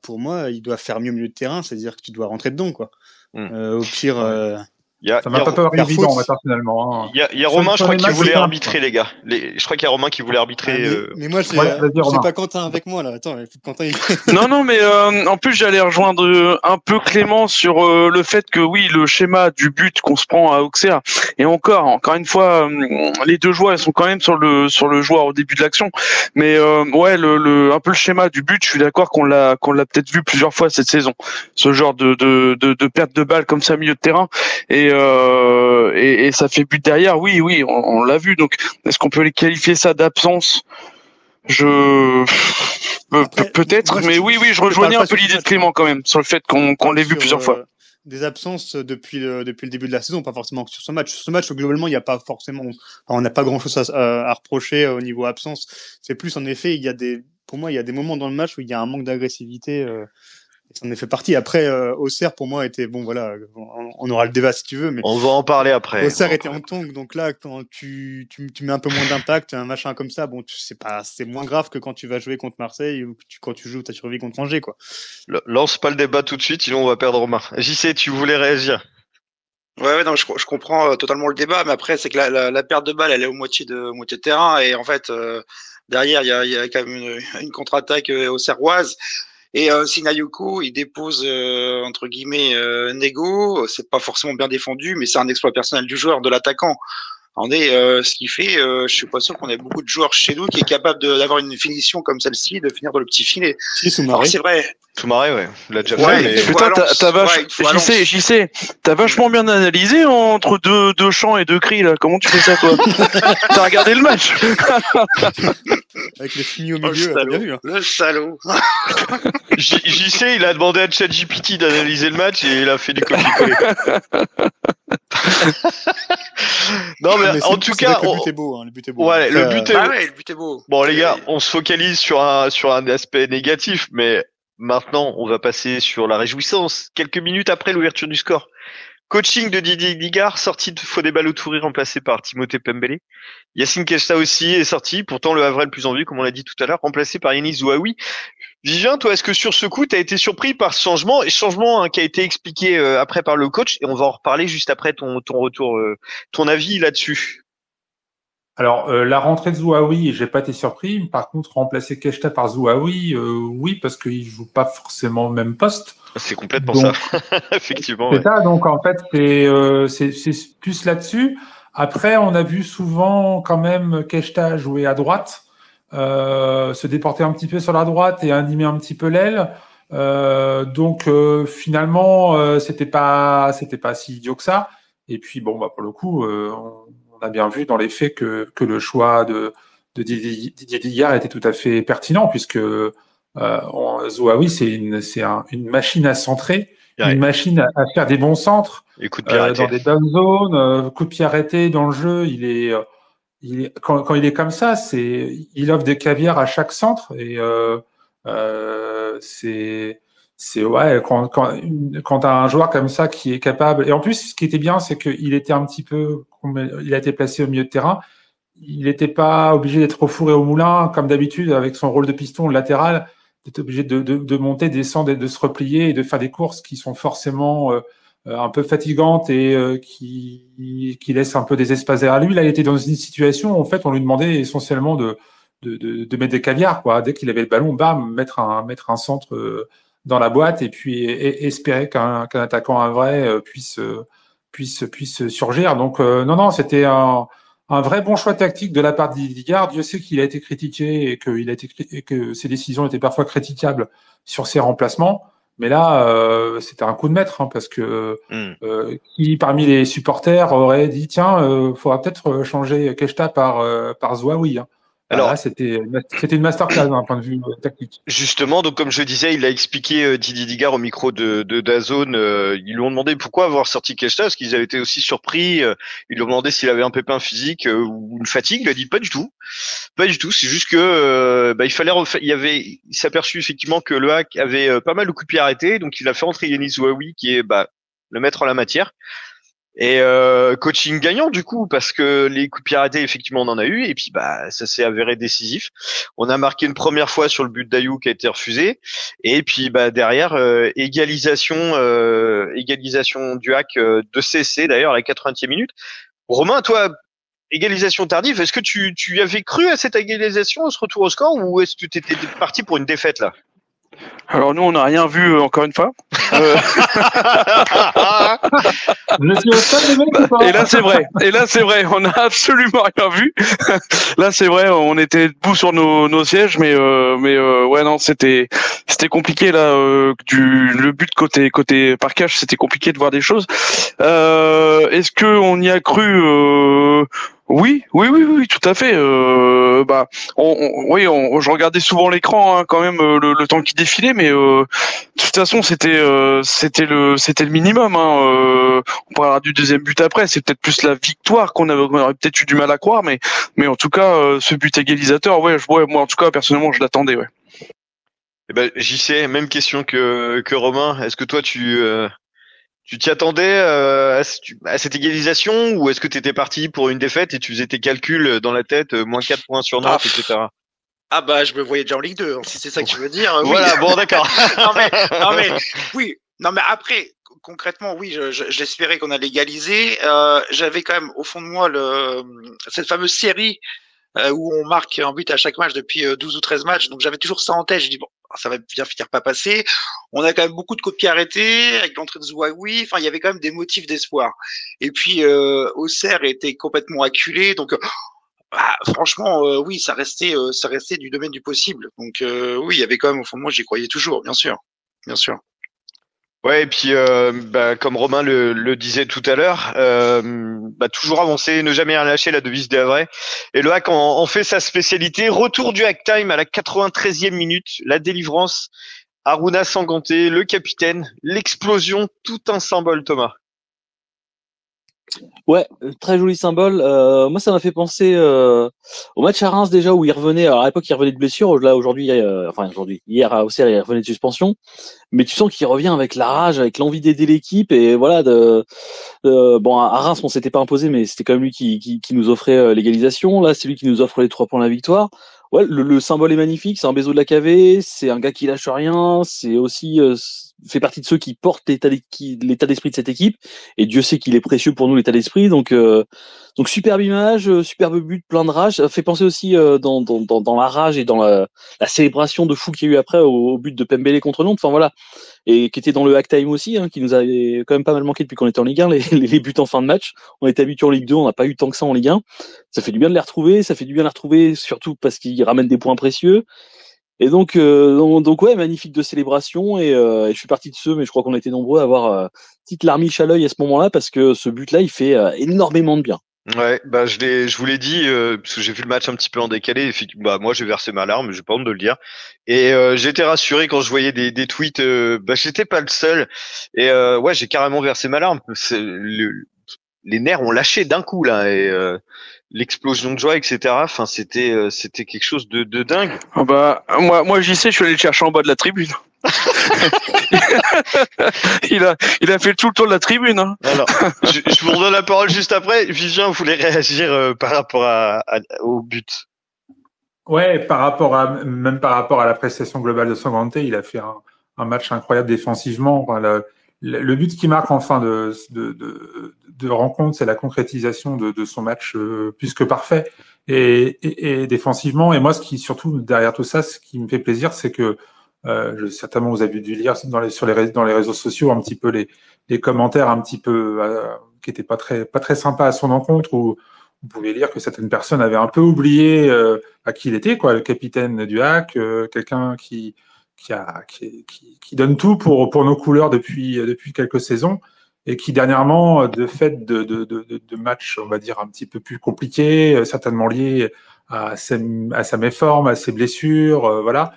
pour moi, il doit faire mieux au milieu de terrain, c'est-à-dire que tu dois rentrer dedans, quoi. Au pire. Ça m'a pas paru Faire évident, faute. moi, personnellement. Hein. il y a Sur Romain, je crois les qu'il matchs, voulait c'est simple. arbitrer, les gars. Je crois qu'il y a Romain qui voulait arbitrer. Mais moi, Ouais, vas-y, j'ai Romain. pas Quentin avec moi là. Attends, il faut que Quentin. Non, mais en plus j'allais rejoindre un peu Clément sur le fait que oui, le schéma du but qu'on se prend à Auxerre, et encore une fois, les deux joueurs ils sont quand même sur le joueur au début de l'action, mais ouais, un peu le schéma du but, je suis d'accord qu'on l'a peut-être vu plusieurs fois cette saison, ce genre de perte de balle comme ça au milieu de terrain, et ça fait but derrière, oui, on l'a vu, donc est-ce qu'on peut les qualifier ça d'absence? Après, Peut-être, moi, mais oui, je rejoignais un peu l'idée de Clément quand même, sur le fait qu'on l'ait vu plusieurs fois. Des absences depuis le début de la saison, pas forcément que sur ce match. Sur ce match, globalement, il n'y a pas forcément, on n'a pas grand-chose à reprocher au niveau absence. C'est plus, en effet, pour moi, il y a des moments dans le match où il y a un manque d'agressivité. Ça en fait partie. Après, Auxerre, pour moi, était bon. Voilà, on aura le débat si tu veux, mais On va en parler après. Auxerre était en tongue, donc là, quand tu mets un peu moins d'impact, un machin comme ça, bon, c'est moins grave que quand tu vas jouer contre Marseille ou quand tu joues ta survie contre Angers, quoi. Lance pas le débat tout de suite, sinon on va perdre Romain. JC, tu voulais réagir? Ouais, non, je comprends totalement le débat, mais après, c'est que la perte de balle, elle est moitié de terrain, et en fait, derrière, il y a quand même une contre-attaque auxerroise. Et Sinayoko, il dépose entre guillemets Nego. C'est pas forcément bien défendu, mais c'est un exploit personnel du joueur, de l'attaquant. Ce qui fait, je suis pas sûr qu'on ait beaucoup de joueurs chez nous qui est capable d'avoir une finition comme celle-ci, de finir dans le petit filet. Si, Alors c'est vrai. Soumaré, ouais. Il l'a déjà Ouais, fait, mais... Putain, t'as vachement bien analysé entre deux chants et deux cris, là. Comment tu fais ça, toi? T'as regardé le match? Avec les finis au milieu, t'as bien vu. Hein. Le salaud. JC, il a demandé à ChatGPT d'analyser le match et il a fait du copier-coller. Non, mais en tout cas, le but est beau, hein, le but est beau. Ouais, le but est... ouais, le but est beau. Bon, les gars, on se focalise sur un aspect négatif, mais maintenant, on va passer sur la réjouissance. Quelques minutes après l'ouverture du score. Coaching de Didier Digard, sortie de Fodé Ballo-Touré remplacé par Timothée Pembele. Yacine Keshta aussi est sorti, pourtant le Havre le plus en vue, comme on l'a dit tout à l'heure, remplacé par Yanis Zouaoui. Vivien, toi, est-ce que sur ce coup, tu as été surpris par ce changement, et changement qui a été expliqué après par le coach, et on va en reparler juste après ton retour, ton avis là-dessus. Alors, la rentrée de Zouaoui, j'ai pas été surpris. Par contre, remplacer Keshta par Zouaoui, oui, parce qu'il joue pas forcément au même poste. C'est complètement donc, ça, effectivement. C'est ouais. ça, donc en fait, c'est plus là-dessus. Après, on a vu souvent quand même Keshta jouer à droite, se déporter un petit peu sur la droite et animer un petit peu l'aile. Finalement, c'était pas si idiot que ça. Et puis bon, pour le coup, on a bien vu dans les faits que le choix de Didier Digard était tout à fait pertinent, puisque Zouaoui, c'est une machine à centrer, Ouais. une machine à faire des bons centres, dans des bonnes zones, coup de pied arrêté dans le jeu. Quand il est comme ça, il offre des caviars à chaque centre, et ouais, quand t'as un joueur comme ça qui est capable. Et en plus, ce qui était bien, c'est qu'il était un petit peu, il a été placé au milieu de terrain. Il n'était pas obligé d'être au four et au moulin, comme d'habitude, avec son rôle de piston latéral, d'être obligé de monter, descendre, et de se replier et de faire des courses qui sont forcément un peu fatigantes et qui laissent un peu des espaces derrière lui. Là, il était dans une situation où, en fait, on lui demandait essentiellement de mettre des caviars, quoi. Dès qu'il avait le ballon, bam, mettre un centre dans la boîte, et puis espérer qu'un attaquant, un vrai, puisse surgir. Donc non, c'était un vrai bon choix tactique de la part de Digard. Dieu sait qu'il a été critiqué et que ses décisions étaient parfois critiquables sur ses remplacements. Mais là, c'était un coup de maître, parce que qui parmi les supporters aurait dit tiens, faudra peut-être changer Keshta par Zouaoui. Hein. Alors là, c'était une masterclass d'un point de vue tactique. Justement, donc comme je le disais, il a expliqué Didier Digard au micro de DAZN. Ils lui ont demandé pourquoi avoir sorti Keshta, parce qu'ils avaient été aussi surpris. Ils lui ont demandé s'il avait un pépin physique ou une fatigue. Il a dit pas du tout, pas du tout. C'est juste que il fallait il s'est aperçu effectivement que le hack avait pas mal de coups de pied arrêtés, donc il a fait entrer Yanis Zouaoui qui est le maître en la matière. Et coaching gagnant du coup, parce que les coups de pied arrêtés, effectivement, on en a eu, et puis bah ça s'est avéré décisif. On a marqué une première fois sur le but d'Ayou qui a été refusé, et puis bah derrière égalisation du hack de CC d'ailleurs à la 80e minute. Romain, toi, égalisation tardive, est-ce que tu avais cru à cette égalisation, à ce retour au score, ou est-ce que tu étais parti pour une défaite là? Alors nous, on n'a rien vu encore une fois. Je suis au stade, les mecs, ou pas? Et là, c'est vrai. On n'a absolument rien vu. Là, c'est vrai. On était debout sur nos sièges, mais ouais, non, c'était compliqué là. Le but côté parquage, c'était compliqué de voir des choses. Est-ce que on y a cru? Oui, tout à fait. Je regardais souvent l'écran quand même le temps qui défilait, mais de toute façon c'était le minimum. On parlera du deuxième but après. C'est peut-être plus la victoire qu'on aurait peut-être eu du mal à croire, mais en tout cas ce but égalisateur, moi en tout cas personnellement je l'attendais. Ouais. Eh ben, JC, même question que Romain. Est-ce que toi tu t'y attendais à cette égalisation, ou est-ce que tu étais parti pour une défaite et tu faisais tes calculs dans la tête, moins 4 points sur Nantes, etc. Ah bah je me voyais déjà en Ligue 2, si c'est ça que tu veux dire. Oui. Voilà, bon d'accord. non mais oui. Non mais après concrètement oui, j'espérais qu'on allait égaliser. J'avais quand même au fond de moi cette fameuse série où on marque un but à chaque match depuis 12 ou 13 matchs. Donc j'avais toujours ça en tête. Je dis bon, ça va bien finir pas passer. On a quand même beaucoup de coups de pied arrêtés avec l'entrée de Zouaoui. Enfin, il y avait quand même des motifs d'espoir. Et puis Auxerre était complètement acculé. Donc franchement, oui, ça restait du domaine du possible. Donc oui, il y avait quand même au fond de moi, j'y croyais toujours, bien sûr, bien sûr. Ouais, et puis comme Romain le disait tout à l'heure, toujours avancer, ne jamais rien lâcher, la devise des Havrais. Et le hack en fait sa spécialité. Retour du hack time à la 93e minute, la délivrance, Aruna Sanganté, le capitaine, l'explosion, tout un symbole, Thomas. Ouais, très joli symbole. Moi, ça m'a fait penser au match à Reims déjà où il revenait. Alors à l'époque, il revenait de blessure. Là, hier à Auxerre, il revenait de suspension. Mais tu sens qu'il revient avec la rage, avec l'envie d'aider l'équipe et voilà. À Reims, on s'était pas imposé, mais c'était quand même lui qui nous offrait l'égalisation. Là, c'est lui qui nous offre les 3 points de la victoire. Ouais, le symbole est magnifique. C'est un Bézo de la KV. C'est un gars qui lâche rien. C'est aussi fait partie de ceux qui portent l'état d'esprit de cette équipe. Et Dieu sait qu'il est précieux pour nous, l'état d'esprit. Donc superbe image, superbe but, plein de rage. Ça fait penser aussi dans la rage et dans la célébration de fou qu'il y a eu après au but de Pembele contre Nantes. Enfin voilà, et qui était dans le hack time aussi, qui nous avait quand même pas mal manqué depuis qu'on était en Ligue 1, les buts en fin de match. On était habitué en Ligue 2, on n'a pas eu tant que ça en Ligue 1. Ça fait du bien de les retrouver, surtout parce qu'ils ramènent des points précieux. Et donc ouais, magnifique de célébration et je suis parti de ceux, mais je crois qu'on était nombreux à avoir petite larmiche à l'œil à ce moment-là parce que ce but-là, il fait énormément de bien. Ouais, je vous l'ai dit parce que j'ai vu le match un petit peu en décalé. Moi j'ai versé ma larme, j'ai pas honte de le dire. Et j'étais rassuré quand je voyais des tweets. J'étais pas le seul. Et ouais, j'ai carrément versé ma larme. Les nerfs ont lâché d'un coup là et l'explosion de joie, etc. Enfin, c'était quelque chose de dingue. Moi j'y sais, je suis allé le chercher en bas de la tribune. il a fait tout le tour de la tribune. Alors, je vous redonne la parole juste après. Vivien, vous voulez réagir par rapport au but? Ouais, par rapport à la prestation globale de Sanganté, il a fait un match incroyable défensivement. Enfin, le but qui marque en fin de rencontre, c'est la concrétisation de son match plus que parfait et défensivement. Et moi, surtout derrière tout ça, ce qui me fait plaisir, c'est que certainement vous avez dû lire dans les réseaux sociaux un petit peu les commentaires un petit peu qui étaient pas très sympas à son encontre, où vous pouvez lire que certaines personnes avaient un peu oublié à qui il était, quoi, le capitaine du hack, quelqu'un qui donne tout pour nos couleurs depuis quelques saisons, et qui dernièrement, de fait de matchs, on va dire un petit peu plus compliqués, certainement liés à sa méforme, à ses blessures, voilà.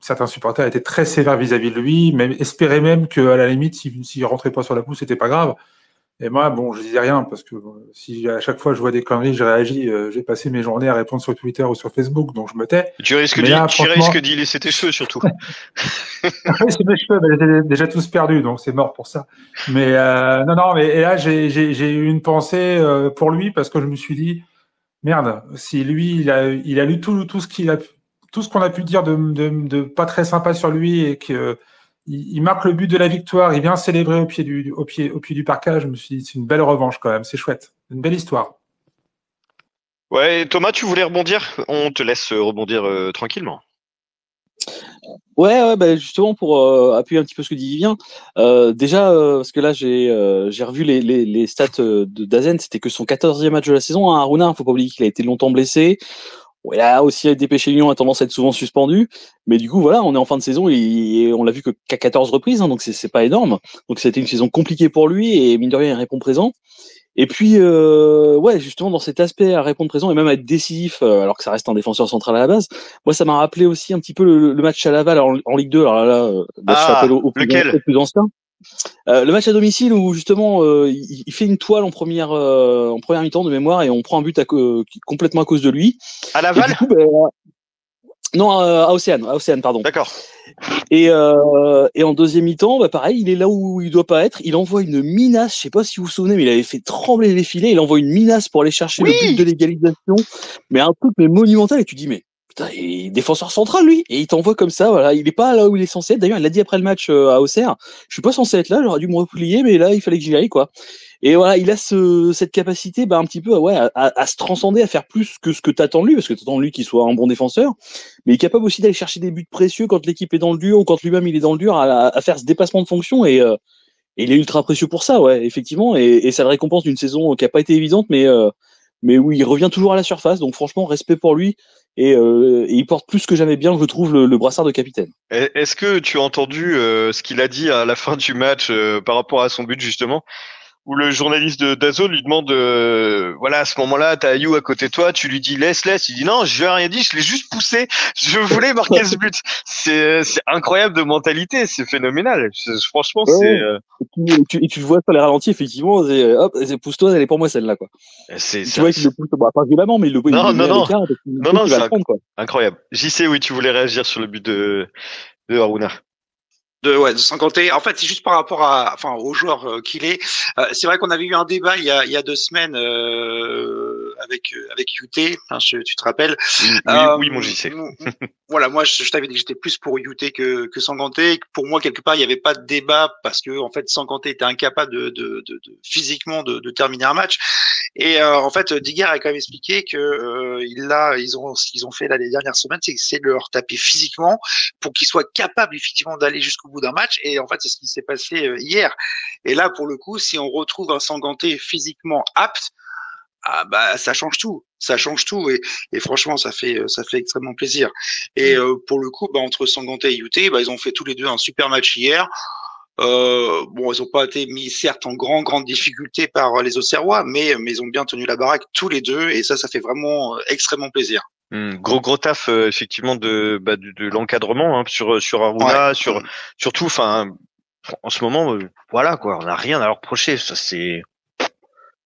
Certains supporters étaient très sévères vis-à-vis de lui, même espéraient même que à la limite, s'il rentrait pas sur la pousse, c'était pas grave. Et moi, bon, je disais rien parce que si à chaque fois je vois des conneries, je réagis. J'ai passé mes journées à répondre sur Twitter ou sur Facebook, donc je me tais. Tu risques Mais là, tu franchement, risques d'y laisser tes cheveux surtout. oui, c'est mes cheveux, mais j'étais déjà tous perdus, donc c'est mort pour ça. Mais non, mais et là j'ai eu une pensée pour lui parce que je me suis dit merde, si lui il a lu tout ce qu'il a tout ce qu'on a pu dire de pas très sympa sur lui et que il marque le but de la victoire, il vient célébrer au pied du parcage. Je me suis dit c'est une belle revanche quand même, c'est chouette, une belle histoire. Ouais, Thomas, tu voulais rebondir? On te laisse rebondir tranquillement. Ouais, bah justement pour appuyer un petit peu ce que dit Vivien. Déjà, parce que là j'ai revu les stats de d'Azen, c'était que son 14e match de la saison. Hein, Aruna, faut pas oublier qu'il a été longtemps blessé. Bon, il a aussi des péchés mignons, a tendance à être souvent suspendu. Mais du coup, voilà, on est en fin de saison et on l'a vu qu'à 14 reprises, hein, donc c'est pas énorme. Donc c'était une saison compliquée pour lui et mine de rien, il répond présent. Et puis, ouais, justement, dans cet aspect à répondre présent et même à être décisif, alors que ça reste un défenseur central à la base, moi, ça m'a rappelé aussi un petit peu le match à Laval en Ligue 2. Alors là, je fais appel au lequel? plus ancien. Le match à domicile où justement il fait une toile en première mi-temps de mémoire et on prend un but complètement à cause de lui. À Et Laval? du coup, non, à Océane, pardon. D'accord. Et en deuxième mi-temps, bah pareil, il est là où il doit pas être. Il envoie une minace, je sais pas si vous vous souvenez, mais il avait fait trembler les filets. Il envoie une minace pour aller chercher le but de l'égalisation, mais un truc mais monumental. Et tu dis mais putain, il est défenseur central lui, et il t'envoie comme ça. Voilà, il est pas là où il est censé être. D'ailleurs, il l'a dit après le match à Auxerre. Je suis pas censé être là, j'aurais dû me replier, mais là il fallait que j'y aille quoi. Et voilà, il a cette capacité, un petit peu, ouais, à se transcender, à faire plus que ce que t'attends de lui, parce que t'attends de lui qu'il soit un bon défenseur, mais il est capable aussi d'aller chercher des buts précieux quand l'équipe est dans le dur ou quand lui-même il est dans le dur, à faire ce dépassement de fonction et il est ultra précieux pour ça, ouais, effectivement, et ça le récompense d'une saison qui a pas été évidente, mais où il revient toujours à la surface, donc franchement, respect pour lui, et il porte plus que jamais bien, je trouve, le brassard de capitaine. Est-ce que tu as entendu ce qu'il a dit à la fin du match par rapport à son but justement? Où le journaliste de Dazo lui demande, voilà, à ce moment-là, t'as Ayou à côté de toi, tu lui dis laisse. Il dit non, je lui ai rien dit, je l'ai juste poussé, je voulais marquer ce but. C'est incroyable de mentalité, c'est phénoménal. Franchement, Ouais. Et tu le vois sur les ralentis, effectivement, hop, pousse-toi, elle est pour moi celle-là, quoi. Tu vois qu'il le pousse, pas violemment, mais il le met à l'écart, non, il va c'est le prendre, quoi. incroyable. JC, oui, tu voulais réagir sur le but de Haruna. De Sankanté. En fait, c'est juste par rapport au joueur qu'il est. C'est vrai qu'on avait eu un débat il y a 2 semaines avec UT. Hein, tu te rappelles? Oui, mon JC. Voilà, moi, je t'avais dit que j'étais plus pour UT que Sankanté. Pour moi, quelque part, il n'y avait pas de débat parce que en fait, Sankanté était incapable physiquement de terminer un match. Et en fait, Digger a quand même expliqué que ce qu'ils ont fait là les dernières semaines, c'est de leur taper physiquement pour qu'ils soient capables effectivement d'aller jusqu'au bout d'un match. Et en fait, c'est ce qui s'est passé hier. Et là, pour le coup, si on retrouve un Sanganté physiquement apte, ah bah ça change tout, et franchement ça fait extrêmement plaisir. Et pour le coup, entre Sanganté et UT, ils ont fait tous les deux un super match hier. Bon, ils n'ont pas été mis certes en grande difficulté par les Auxerrois, mais ils ont bien tenu la baraque tous les deux, et ça fait vraiment extrêmement plaisir. Gros taf effectivement de l'encadrement hein, sur Aruna, ouais. surtout enfin en ce moment voilà quoi, on n'a rien à leur reprocher, ça c'est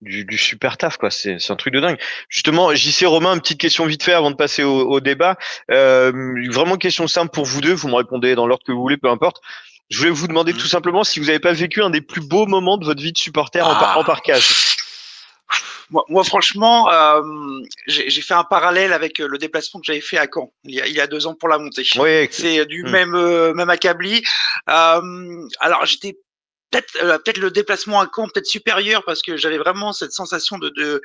du super taf quoi, c'est un truc de dingue. Justement, JC, Romain, une petite question vite fait avant de passer au débat. Vraiment question simple pour vous deux, vous me répondez dans l'ordre que vous voulez, peu importe. Je voulais vous demander tout simplement si vous n'avez pas vécu un des plus beaux moments de votre vie de supporter en parcage. Moi, franchement, j'ai fait un parallèle avec le déplacement que j'avais fait à Caen il y a 2 ans pour la montée. Oui, c'est du même acabli. Alors j'étais peut-être le déplacement à Caen peut-être supérieur parce que j'avais vraiment cette sensation de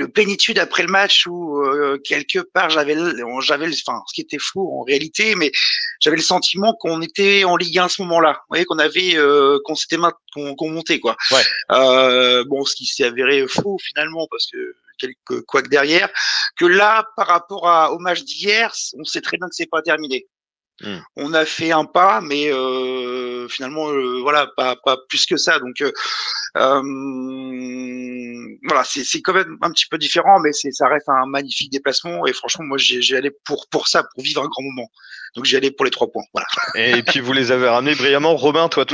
plénitude après le match où quelque part j'avais ce qui était faux en réalité, mais j'avais le sentiment qu'on était en Ligue 1 à ce moment-là. Vous voyez qu'on avait qu'on montait quoi. Ouais. Ce qui s'est avéré faux finalement parce que quelques couacs derrière. Que là, par rapport au match d'hier, on sait très bien que c'est pas terminé. On a fait un pas, mais finalement, voilà, pas plus que ça. Donc, voilà, c'est quand même un petit peu différent, mais ça reste un magnifique déplacement. Et franchement, moi, j'y allais pour ça, pour vivre un grand moment. Donc, j'y allais pour les 3 points. Voilà. Et puis vous les avez ramenés brillamment. Romain, toi,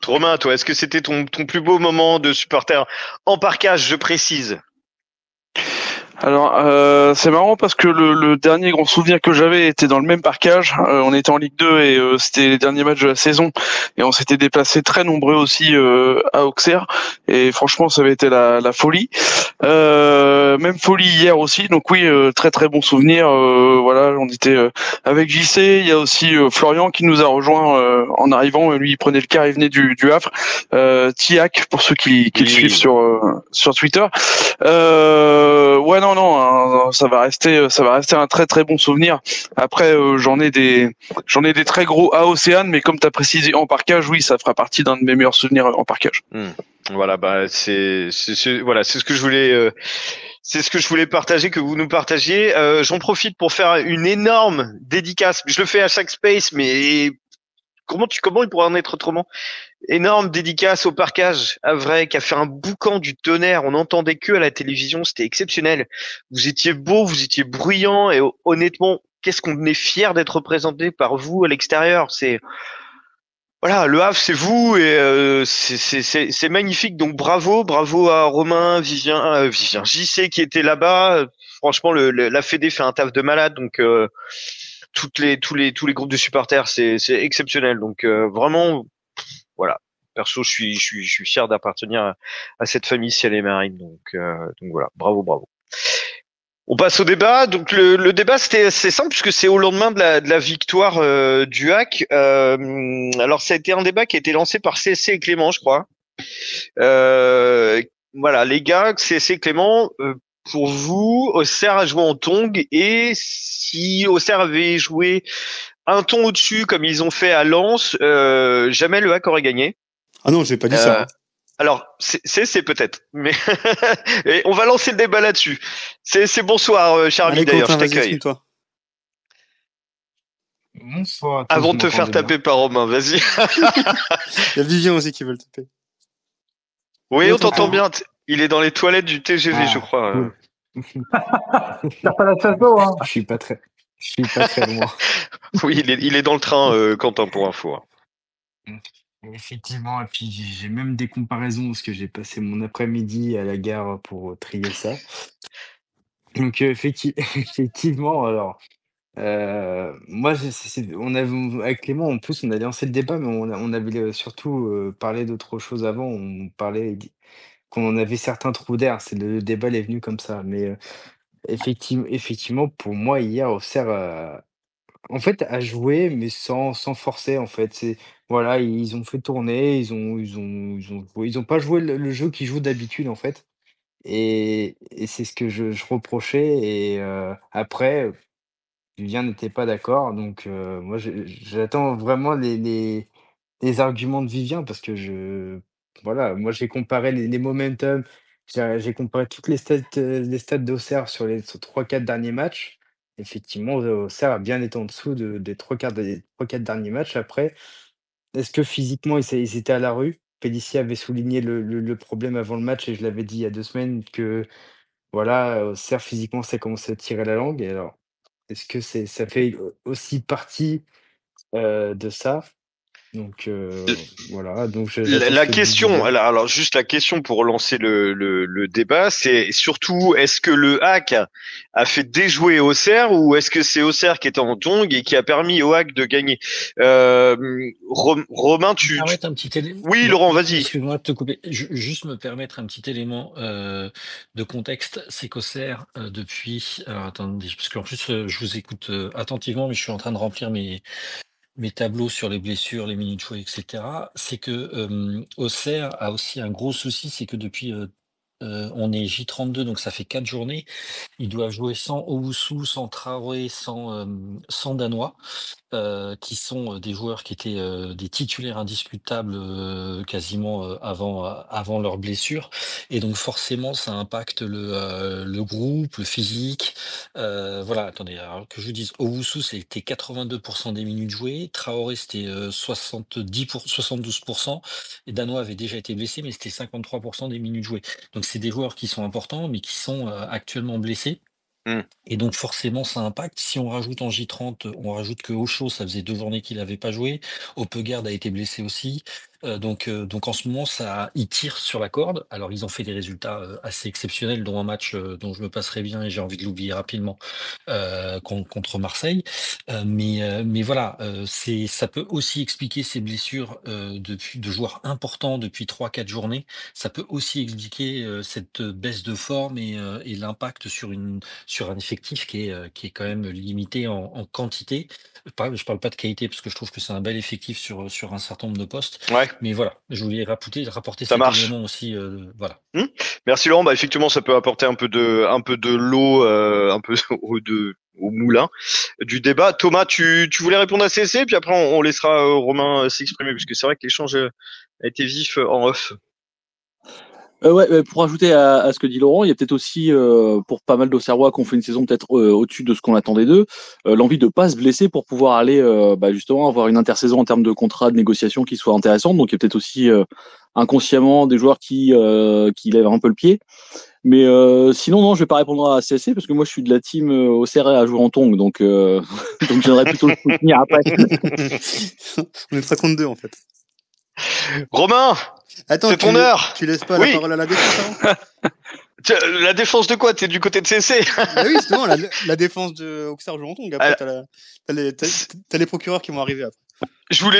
Romain, toi, est-ce que c'était ton plus beau moment de supporter en parkage, je précise? Alors, c'est marrant parce que le dernier grand souvenir que j'avais était dans le même parcage. On était en Ligue 2 et c'était les derniers matchs de la saison. Et on s'était déplacés très nombreux aussi à Auxerre. Et franchement, ça avait été la folie. Même folie hier aussi. Donc oui, très très bon souvenir. Voilà, on était avec JC. Il y a aussi Florian qui nous a rejoint en arrivant. Lui, il prenait le car, il venait du Havre. Tiac, pour ceux qui le suivent sur Twitter. Ouais, non, ça va rester un très très bon souvenir. Après, j'en ai des très gros à Océane, mais comme tu as précisé en parkage, oui, ça fera partie d'un de mes meilleurs souvenirs en parkage. Voilà, bah voilà, c'est ce que je voulais. C'est ce que je voulais partager, que vous nous partagiez. J'en profite pour faire une énorme dédicace. Je le fais à chaque space, mais comment il pourrait en être autrement? Énorme dédicace au parkage Havrais qui a fait un boucan du tonnerre. On n'entendait que à la télévision, c'était exceptionnel. Vous étiez beau, vous étiez bruyant et honnêtement, qu'est-ce qu'on est fier d'être représenté par vous à l'extérieur. Voilà, le Havre, c'est vous et c'est magnifique. Donc bravo à Romain, Vivien, JC qui était là-bas. Franchement, la Fédé fait un taf de malade. Donc tous les groupes de supporters, c'est exceptionnel. Donc vraiment, voilà. Perso, je suis fier d'appartenir à cette famille ciel et marine. Donc voilà, bravo. On passe au débat. Donc le débat c'est simple puisque c'est au lendemain de la victoire du HAC. Alors ça a été un débat qui a été lancé par CSC et Clément, je crois. Voilà, les gars, CSC et Clément, pour vous, Auxerre a joué en tong et si Auxerre avait joué un ton au-dessus comme ils ont fait à Lens, jamais le HAC aurait gagné. Ah non, j'ai pas dit ça. Alors, c'est peut-être, mais et on va lancer le débat là-dessus. C'est bonsoir, Charlie, Allez, d'ailleurs, Quentin, je vas-y, t'accueille. exprime-toi. Bonsoir à tous, Avant vous de te faire m'entendez bien? taper par Romain, vas-y. Il y a Vivien aussi qui veut le taper. Oui, Oui, on on t'entend t'entend. bien. Il est dans les toilettes du TGV, je crois. Cool. T'as pas la chasse d'eau, hein. Je suis pas très loin. Oui, il est dans le train, Quentin, pour info. Effectivement, et puis j'ai même des comparaisons parce que j'ai passé mon après-midi à la gare pour trier ça. Donc effectivement, alors moi on avait avec Clément en plus on a lancé le débat, mais on avait surtout parlé d'autre chose avant. On parlait qu'on avait certains trous d'air. C'est le débat il est venu comme ça, mais effectivement pour moi hier Auxerre en fait, à jouer, mais sans forcer, en fait. C'est voilà, ils ont fait tourner, ils ont pas joué le jeu qu'ils jouent d'habitude, en fait, et c'est ce que je reprochais et après, Julien n'était pas d'accord donc moi, j'attends vraiment les arguments de Vivien parce que voilà, moi, j'ai comparé les momentum, j'ai comparé toutes les stats d'Auxerre sur 3-4 derniers matchs. Effectivement, Auxerre a bien été en dessous des 3-4 derniers matchs. Après, est-ce que physiquement, ils étaient à la rue? Pélissier avait souligné le problème avant le match et je l'avais dit il y a 2 semaines que, voilà, Auxerre, physiquement, ça commençait à tirer la langue et alors, est-ce que ça fait aussi partie, de ça? Donc voilà, donc j'attends ce La que dit question, Vivien. alors juste la question pour lancer le débat, c'est surtout est-ce que le hack a fait déjouer Auxerre ou est-ce que c'est Auxerre qui était en tongue et qui a permis au hack de gagner? Romain, Me permettre un petit élément. Oui, Laurent, vas-y. Excuse-moi de te couper. Juste me permettre un petit élément de contexte, c'est qu'Auxerre depuis. Alors attendez, parce qu'en plus je vous écoute attentivement, mais je suis en train de remplir mes tableaux sur les blessures, les minutes jouées, etc. C'est que Auxerre a aussi un gros souci, c'est que depuis on est J32, donc ça fait 4 journées. Ils doivent jouer sans Owusu, sans Traoré, sans Danois. qui sont des joueurs qui étaient des titulaires indiscutables quasiment avant leur blessure. Et donc forcément, ça impacte le groupe, le physique. Voilà, attendez, alors que je vous dise, Owusu, c'était 82% des minutes jouées, Traoré, c'était 72%, et Danois avait déjà été blessé, mais c'était 53% des minutes jouées. Donc c'est des joueurs qui sont importants, mais qui sont actuellement blessés. Hmm. Et donc forcément, ça impacte. Si on rajoute en J30, on rajoute que Ocho, ça faisait 2 journées qu'il n'avait pas joué. Opegaard a été blessé aussi. Donc en ce moment, ils tirent sur la corde. Alors ils ont fait des résultats assez exceptionnels, dont un match dont je me passerai bien et j'ai envie de l'oublier rapidement contre Marseille. Mais voilà, ça peut aussi expliquer ces blessures de joueurs importants depuis 3-4 journées. Ça peut aussi expliquer cette baisse de forme et l'impact sur un effectif qui est quand même limité en quantité. Je parle pas de qualité parce que je trouve que c'est un bel effectif sur un certain nombre de postes. Ouais, Mais voilà, je voulais rapporter ça cet marche. élément aussi. Voilà. Merci Laurent. Bah effectivement, ça peut apporter un peu de l'eau, un peu au moulin du débat. Thomas, tu voulais répondre à CC, puis après on laissera Romain s'exprimer, parce que c'est vrai que l'échange a été vif en off. Ouais, pour ajouter à ce que dit Laurent, il y a peut-être aussi pour pas mal d'Auxerrois qui ont fait une saison peut-être au-dessus de ce qu'on attendait d'eux, l'envie de pas se blesser pour pouvoir aller justement avoir une intersaison en termes de contrat, de négociation qui soit intéressante. Donc il y a peut-être aussi inconsciemment des joueurs qui lèvent un peu le pied. Mais sinon non, je vais pas répondre à CSC parce que moi je suis de la team Auxerre à jouer en tongue, donc donc j'aimerais plutôt le soutenir après. On est 3 contre 2 en fait. Romain, Attends, c'est ton heure. Tu laisses pas Oui. la parole à la défense avant? La défense de quoi? T'es du côté de CC? Bah oui, justement, la défense de Auxerre joue en tongue. Après, t'as les procureurs qui vont arriver après. Je voulais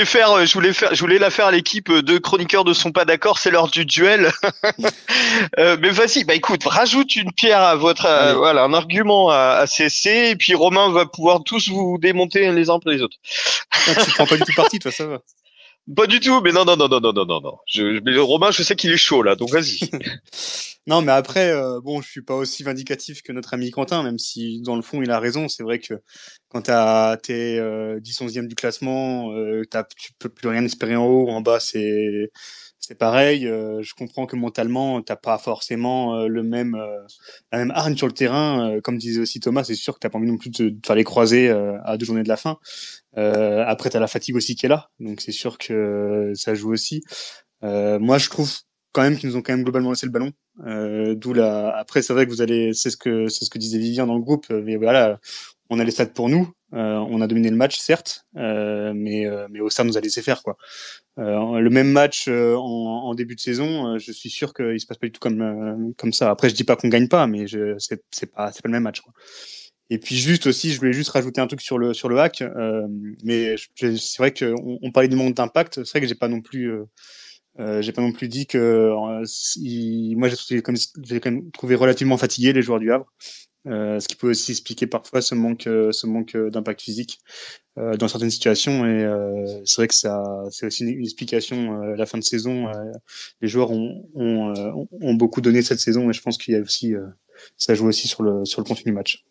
la faire à l'équipe de chroniqueurs ne sont pas d'accord, c'est l'heure du duel. Mais vas-y, bah écoute, rajoute une pierre à voilà, un argument à CC, et puis Romain va pouvoir tous vous démonter les uns après les autres. Non, tu prends pas du tout parti, toi, ça va. Pas du tout, mais non. Mais Romain, je sais qu'il est chaud là, donc vas-y. Non, mais après, bon, je suis pas aussi vindicatif que notre ami Quentin, même si dans le fond il a raison. C'est vrai que quand t'es 10-11e du classement, tu peux plus rien espérer en haut, en bas c'est pareil. Je comprends que mentalement t'as pas forcément la même hargne sur le terrain. Comme disait aussi Thomas, c'est sûr que t'as pas envie non plus de faire les croisés à 2 journées de la fin. Après t'as la fatigue aussi qui est là, donc c'est sûr que ça joue aussi. Moi je trouve quand même qu'ils nous ont quand même globalement laissé le ballon. Après c'est vrai que c'est ce que disait Vivien dans le groupe, mais voilà, on a les stats pour nous, on a dominé le match certes, mais Auxerre nous a laissé faire quoi. Le même match en début de saison, je suis sûr qu'il se passe pas du tout comme ça. Après je dis pas qu'on gagne pas, mais c'est pas le même match quoi. Et puis juste aussi, je voulais juste rajouter un truc sur le hack, mais c'est vrai que on parlait du manque d'impact. C'est vrai que j'ai pas non plus dit que moi j'ai quand même trouvé relativement fatigué les joueurs du Havre, ce qui peut aussi expliquer parfois ce manque d'impact physique dans certaines situations. Et c'est vrai que c'est aussi une explication. La fin de saison, les joueurs ont beaucoup donné cette saison, et je pense qu'il y a aussi ça joue aussi sur le contenu du match.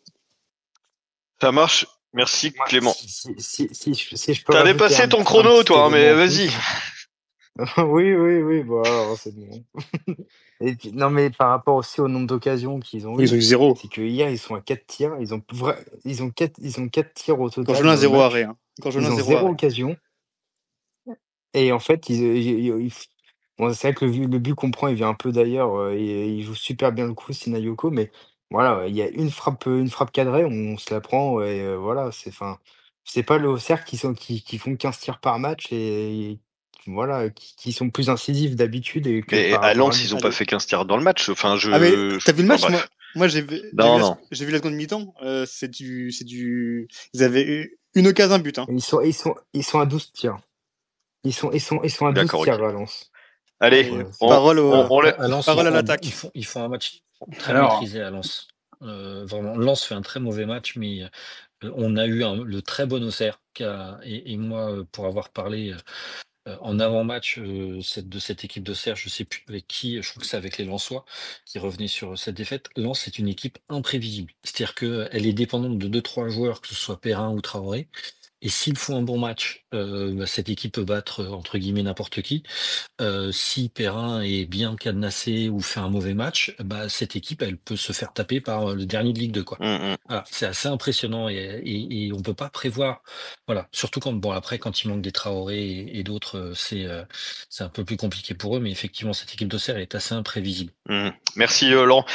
Ça marche. Merci Clément. Si je peux T'as rajouter dépassé ton un chrono, petit toi, mais élément en vas-y. plus. Oui, bon, alors, c'est bon. Et puis, non, mais par rapport aussi au nombre d'occasions qu'ils ont Ils ont eu, eu 0. c'est que hier, ils sont à 4 tirs. Ils ont 4 tirs au total. Quand je 0 dans le match. arrêt. Hein. Quand je Ils ont 0 0 arrêt. occasion. Et en fait, bon, c'est vrai que le but qu'on prend, il vient un peu d'ailleurs. Et il joue super bien le coup, Sinayoko. Mais voilà, il y a une frappe cadrée, on se la prend. Et voilà, c'est pas le Auxerre qui font 15 tirs par match et voilà, qui sont plus incisifs d'habitude et que Mais par à rapport à Lens, nous. ils ont pas fait 15 tirs dans le match. Enfin, Ah mais t'as vu le match? Bref. Moi j'ai vu Non. j'ai vu la seconde mi-temps. Ils avaient eu une occasion, un but. Hein. Ils sont à 12 tirs. Ils sont à 12 D'accord, tirs ok. à Lens. Allez, Ouais, parole à Lens, parole à l'attaque. ils font un match très Alors, maîtrisé à Lens. Vraiment, Lens fait un très mauvais match, mais on a eu le très bon Auxerre et moi, pour avoir parlé en avant-match de cette équipe d'Auxerre, je sais plus avec qui, je crois que c'est avec les Lensois qui revenaient sur cette défaite. Lens, c'est une équipe imprévisible. C'est-à-dire qu'elle est dépendante de 2-3 joueurs, que ce soit Perrin ou Traoré. Et s'ils font un bon match, bah, cette équipe peut battre, entre guillemets, «n'importe qui». Si Perrin est bien cadenassé ou fait un mauvais match, bah, cette équipe, elle peut se faire taper par, le dernier de Ligue 2, quoi. Mm, mm. Voilà, c'est assez impressionnant et on peut pas prévoir, voilà, surtout quand bon après quand il manque des Traoré et d'autres, c'est un peu plus compliqué pour eux, mais effectivement cette équipe d'Auxerre est assez imprévisible. Merci Laurent.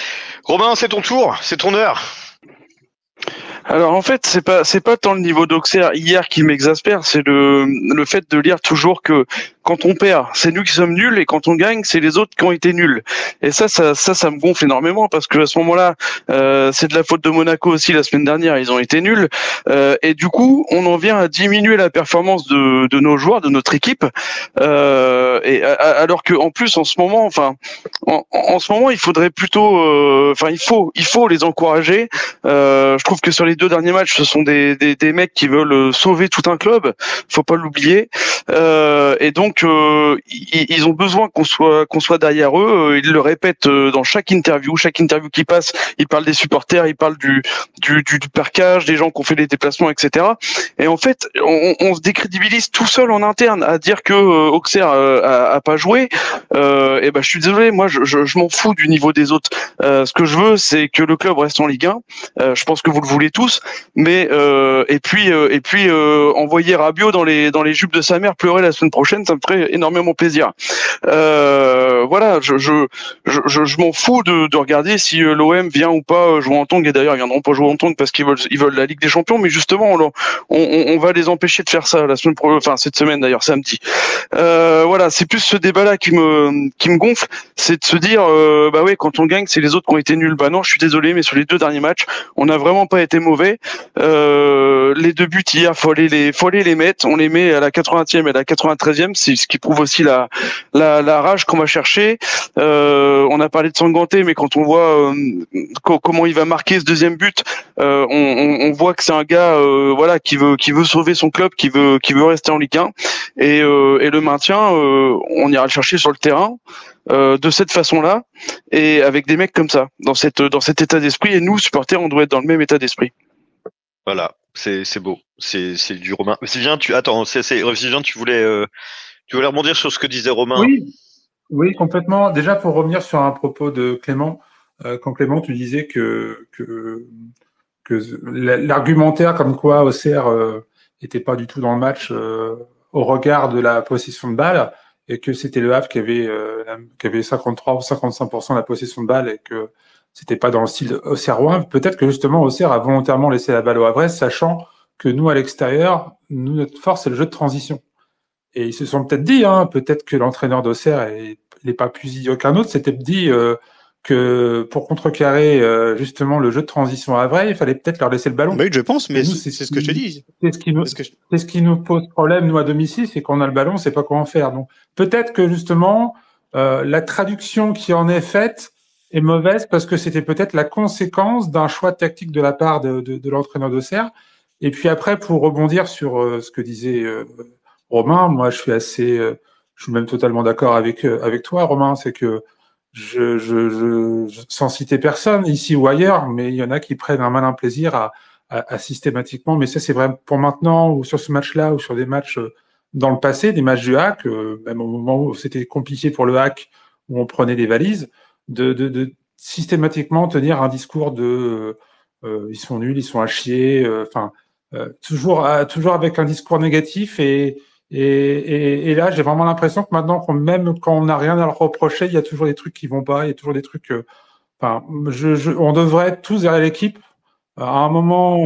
Romain, c'est ton tour, c'est ton heure. Alors en fait, c'est pas tant le niveau d'Auxerre hier qui m'exaspère, c'est le fait de lire toujours que quand on perd, c'est nous qui sommes nuls et quand on gagne, c'est les autres qui ont été nuls. Et ça me gonfle énormément parce que à ce moment-là, c'est de la faute de Monaco aussi la semaine dernière, ils ont été nuls. Et du coup, on en vient à diminuer la performance de nos joueurs, de notre équipe. Alors que en plus en ce moment, en ce moment, il faudrait plutôt, il faut les encourager. Je trouve que sur les 2 derniers matchs, ce sont des mecs qui veulent sauver tout un club. Faut pas l'oublier. Et donc ils ont besoin qu'on soit derrière eux. Ils le répètent dans chaque interview qui passe. Ils parlent des supporters, ils parlent du parquage, des gens qui ont fait les déplacements, etc. Et en fait, on se décrédibilise tout seul en interne à dire que Auxerre a pas joué. Et ben je suis désolé, moi je m'en fous du niveau des autres. Ce que je veux, c'est que le club reste en Ligue 1. Je pense que vous le voulez tous, mais envoyer Rabiot dans les jupes de sa mère pleurer la semaine prochaine, ça me ferait énormément plaisir. Voilà, je m'en fous de regarder si l'OM vient ou pas jouer en tongue. Et d'ailleurs, ils viendront pas jouer en tongue parce qu'ils veulent la Ligue des Champions. Mais justement, on va les empêcher de faire ça cette semaine d'ailleurs, samedi. Voilà, c'est plus ce débat-là qui me gonfle, c'est de se dire bah ouais, quand on gagne, c'est les autres qui ont été nuls. Bah non, je suis désolé, mais sur les 2 derniers matchs, on n'a vraiment pas été mauvais. Les 2 buts hier, faut aller les mettre. On les met à la 80e et à la 93e, c'est ce qui prouve aussi la rage qu'on va chercher. On a parlé de Sanganté, mais quand on voit comment il va marquer ce deuxième but, on voit que c'est un gars voilà qui veut sauver son club, qui veut rester en Ligue 1 et le maintien, on ira le chercher sur le terrain. De cette façon-là et avec des mecs comme ça dans cet état d'esprit, et nous supporters on doit être dans le même état d'esprit. Voilà, c'est beau, c'est du Romain. Sylvain, tu voulais rebondir sur ce que disait Romain. Oui, complètement. Déjà pour revenir sur un propos de Clément, quand Clément tu disais que l'argumentaire comme quoi Auxerre était pas du tout dans le match au regard de la possession de balle, et que c'était le Havre qui avait 53 ou 55% de la possession de balle et que c'était pas dans le style auxerrois. Peut-être que justement Auxerre a volontairement laissé la balle au Havre, sachant que nous à l'extérieur, notre force c'est le jeu de transition. Et ils se sont peut-être dit, peut-être que l'entraîneur d'Auxerre n'est pas plus idiot qu'un autre, s'était dit que pour contrecarrer justement le jeu de transition à Havre, il fallait peut-être leur laisser le ballon. Bah oui, je pense, mais nous, c'est ce que je te dis. C'est ce qui nous pose problème, nous, à domicile, c'est qu'on a le ballon, on sait pas comment faire. Donc, peut-être que, justement, la traduction qui en est faite est mauvaise parce que c'était peut-être la conséquence d'un choix tactique de la part de l'entraîneur d'Auxerre. Et puis après, pour rebondir sur ce que disait Romain, moi, je suis même totalement d'accord avec toi, Romain, c'est que sans citer personne, ici ou ailleurs, mais il y en a qui prennent un malin plaisir à systématiquement, mais ça c'est vrai pour maintenant ou sur ce match-là ou sur des matchs dans le passé, des matchs du hack, même au moment où c'était compliqué pour le hack, où on prenait des valises, de systématiquement tenir un discours de ils sont nuls, ils sont à chier, toujours avec un discours négatif et là j'ai vraiment l'impression que maintenant même quand on n'a rien à leur reprocher, il y a toujours des trucs qui vont pas, il y a toujours des trucs. On devrait être tous derrière l'équipe. À un moment,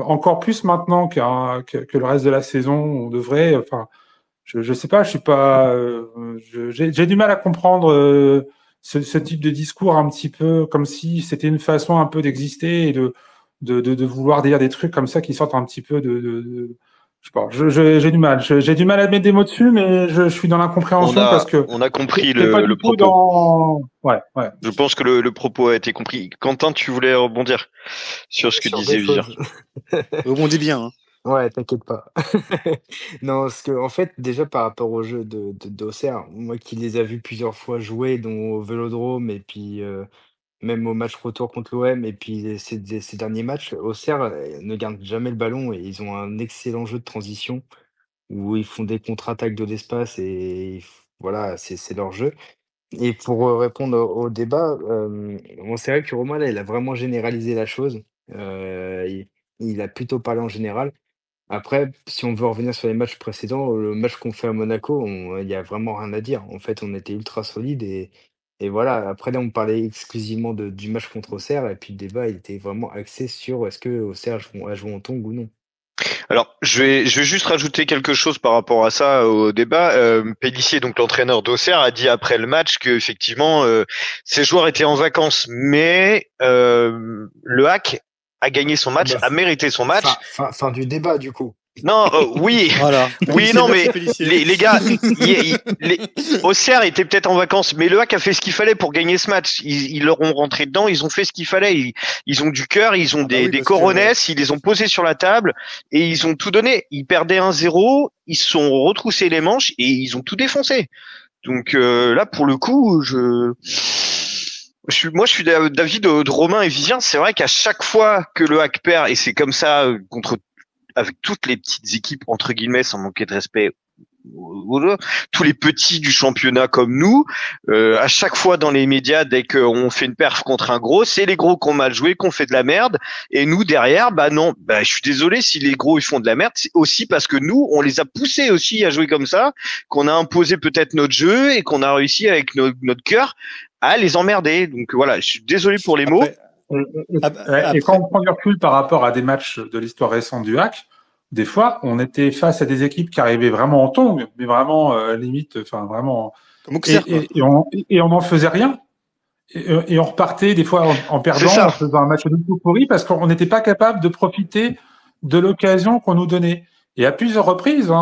encore plus maintenant que le reste de la saison, on devrait. Je sais pas, je suis pas. J'ai du mal à comprendre ce type de discours un petit peu comme si c'était une façon un peu d'exister et de vouloir dire des trucs comme ça qui sortent un petit peu je sais pas. J'ai du mal. J'ai du mal à mettre des mots dessus, mais je suis dans l'incompréhension parce que on a compris pas le du tout propos. Ouais. Je pense que le propos a été compris. Quentin, tu voulais rebondir sur ce que disait Vivien. Rebondis bien. Hein. Ouais, t'inquiète pas. Non, parce que en fait, déjà par rapport au jeu d'Auxerre, moi qui les a vus plusieurs fois jouer, dont au Vélodrome et puis même au match retour contre l'OM et puis ces derniers matchs, Auxerre ne garde jamais le ballon et ils ont un excellent jeu de transition où ils font des contre-attaques de l'espace et voilà, c'est leur jeu. Et pour répondre au débat, bon, c'est vrai que Romain, là, il a vraiment généralisé la chose. Il a plutôt parlé en général. Après, si on veut revenir sur les matchs précédents, le match qu'on fait à Monaco, il y a vraiment rien à dire. En fait, on était ultra solide et voilà. Après, là, on parlait exclusivement du match contre Auxerre et puis le débat, il était vraiment axé sur est-ce que Auxerre a joué en tongs ou non. Alors, je vais juste rajouter quelque chose par rapport à ça au débat. Pellissier, donc l'entraîneur d'Auxerre, a dit après le match que effectivement ses joueurs étaient en vacances, mais le Hack a gagné son match, a mérité son match. Fin du débat, du coup. Non, oui, Voilà. oui, non, mais Pellissier. les gars, Auxerre était peut-être en vacances, mais le Hack a fait ce qu'il fallait pour gagner ce match. Ils leur ont rentré dedans, ils ont fait ce qu'il fallait. Ils ont du cœur, ils ont des parce coronesses, ils les ont posés sur la table et ils ont tout donné. Ils perdaient 1-0, ils se sont retroussés les manches et ils ont tout défoncé. Donc là, pour le coup, je suis d'avis de Romain et Vivien. C'est vrai qu'à chaque fois que le Hack perd, et c'est comme ça contre avec toutes les petites équipes entre guillemets, sans manquer de respect, tous les petits du championnat comme nous, à chaque fois dans les médias, dès qu'on fait une perf contre un gros, c'est les gros qui ont mal joué, qu'on fait de la merde, et nous derrière, bah non, bah je suis désolé si les gros ils font de la merde, c'est aussi parce que nous, on les a poussés aussi à jouer comme ça, qu'on a imposé peut-être notre jeu et qu'on a réussi avec notre cœur à les emmerder. Donc voilà, je suis désolé pour les mots. Et quand on prend du recul par rapport à des matchs de l'histoire récente du Hack, des fois, on était face à des équipes qui arrivaient vraiment en tongs, mais vraiment limite, enfin vraiment. Comme Auxerre, et on n'en faisait rien. Et on repartait des fois en perdant, en faisant un match de tout pourri parce qu'on n'était pas capable de profiter de l'occasion qu'on nous donnait. Et à plusieurs reprises,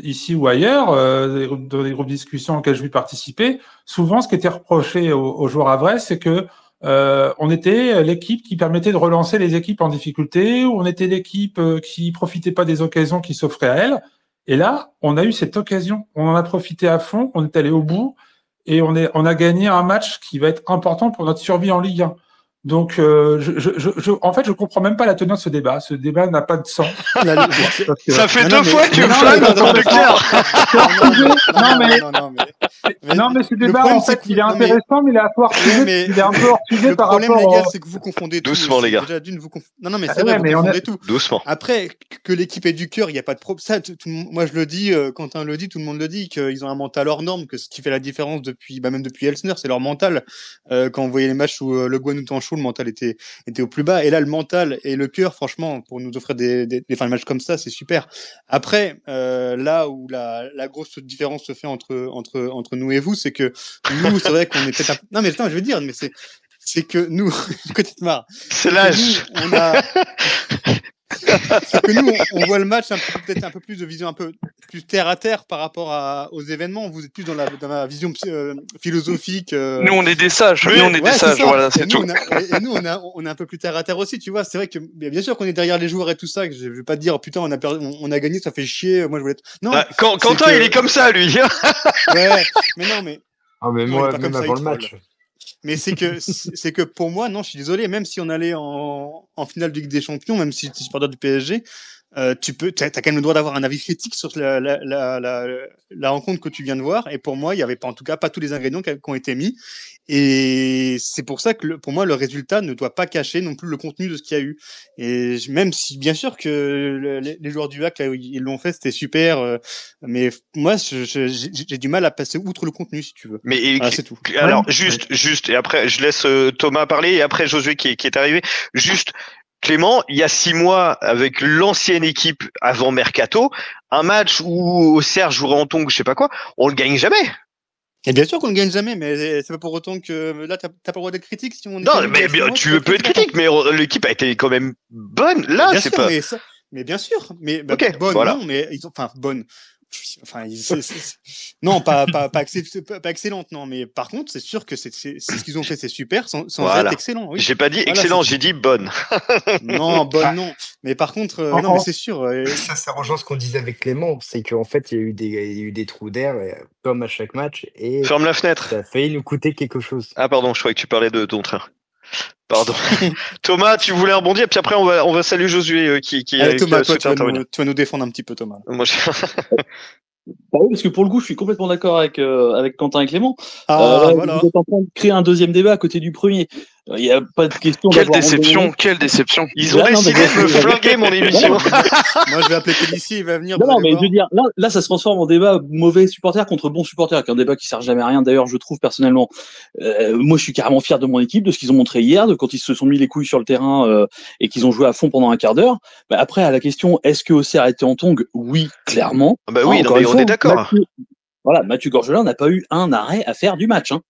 ici ou ailleurs, dans les groupes de discussion auxquels je vais participer, souvent ce qui était reproché aux joueurs à vrai, c'est que on était l'équipe qui permettait de relancer les équipes en difficulté, ou on était l'équipe qui profitait pas des occasions qui s'offraient à elle. Et là, on a eu cette occasion, on en a profité à fond, on est allé au bout, et on a gagné un match qui va être important pour notre survie en Ligue 1. Donc, en fait, je comprends même pas la teneur de ce débat. Ce débat n'a pas de sens. Ça fait deux fois que tu me flingues dans ton cœur. Non, mais ce débat, en fait, il est intéressant, mais il est un peu hors sujet. Il est un peu hors sujet par rapport. Le problème, les gars, c'est que vous confondez tout. Doucement, les gars. Déjà, non, mais c'est vrai, vous confondez tout. Doucement. Après, que l'équipe ait du cœur, il n'y a pas de problème. Ça, moi, je le dis, Quentin le dit, tout le monde le dit, qu'ils ont un mental hors norme, que ce qui fait la différence même depuis Elsner, c'est leur mental. Quand on voyait les matchs où Le Guen ou Tanchou, le mental était au plus bas. Et là, le mental et le cœur, franchement, pour nous offrir des fins de match comme ça, c'est super. Après, là où la grosse différence se fait entre nous et vous, c'est que nous, c'est vrai qu'on est peut-être non, mais attends, je veux dire, mais c'est que nous, petite marre. C'est l'âge. C'est que nous, on voit le match peut-être un peu plus de vision un peu plus terre à terre par rapport aux événements. Vous êtes plus dans la vision philosophique. Nous, on est des sages. Nous, on est des sages. Voilà, c'est tout. Et nous, on est un peu plus terre à terre aussi, tu vois. C'est vrai que bien sûr qu'on est derrière les joueurs et tout ça. Que je vais pas te dire putain, on a gagné, ça fait chier. Moi, je voulais être. Non. Quentin, il est comme ça, lui. Ouais, mais non, mais. Ah, mais non, moi, pas même comme ça, avant le match. Mais c'est que pour moi, non, je suis désolé, même si on allait en finale de Ligue des Champions, même si tu es supporter du PSG, t'as quand même le droit d'avoir un avis critique sur la rencontre que tu viens de voir. Et pour moi, il y avait pas, en tout cas, pas tous les ingrédients qui ont été mis. Et c'est pour ça que pour moi, le résultat ne doit pas cacher non plus le contenu de ce qu'il y a eu. Et même si, bien sûr, que les joueurs du Hack, ils l'ont fait, c'était super. Mais moi, j'ai du mal à passer outre le contenu, si tu veux. Mais voilà, c'est tout. Alors, juste, et après, je laisse Thomas parler, et après Josué qui est arrivé. Juste, Clément, il y a 6 mois, avec l'ancienne équipe avant Mercato, un match où Auxerre jouerait en tongs, je sais pas quoi, on le gagne jamais. Et bien sûr qu'on ne gagne jamais, mais c'est pas pour autant que là t'as pas le droit d'être critique si on. Non, mais tu peux être critique, mais l'équipe a été quand même bonne. Là, c'est pas. Mais bien sûr, mais okay, bonne, voilà. non, mais bonne. Enfin, non, pas excellente, non. Mais par contre, c'est sûr que c'est ce qu'ils ont fait, c'est super, sans Voilà. être excellent. Oui. J'ai pas dit Voilà, excellent, j'ai dit bonne. Non, bonne, non. Mais par contre, non, mais c'est sûr. Ça rejoint ce qu'on disait avec Clément, c'est qu'en fait, il y a eu des trous d'air, comme à chaque match, et Ferme la fenêtre. ça a failli nous coûter quelque chose. Ah pardon, je croyais que tu parlais de ton train. Pardon. Thomas, tu voulais rebondir, puis après on va saluer Josué qui Allez, Thomas, a souhaité intervenir. tu vas nous défendre un petit peu, Thomas. Moi, Bah oui, parce que pour le coup, je suis complètement d'accord avec Quentin et Clément. Ah, Là, voilà. vous êtes en train de créer un deuxième débat à côté du premier. Il n'y a pas de question Quelle d'avoir déception, quelle déception. Ils ont Ouais, non, décidé mais de me flinguer mon émission. Moi, je vais appeler Pellissier, il va venir. Non, vous non, allez mais voir. je veux dire, là, ça se transforme en débat mauvais supporter contre bon supporter, qui est un débat qui sert jamais à rien. D'ailleurs, je trouve personnellement, moi, je suis carrément fier de mon équipe, de ce qu'ils ont montré hier, de quand ils se sont mis les couilles sur le terrain et qu'ils ont joué à fond pendant un quart d'heure. Bah, après, à la question, est-ce que Auxerre était en tongue? Oui, clairement. Bah oui, non, Encore mais une on fois, est d'accord. Mathieu Gorgelin n'a pas eu un arrêt à faire du match. Hein.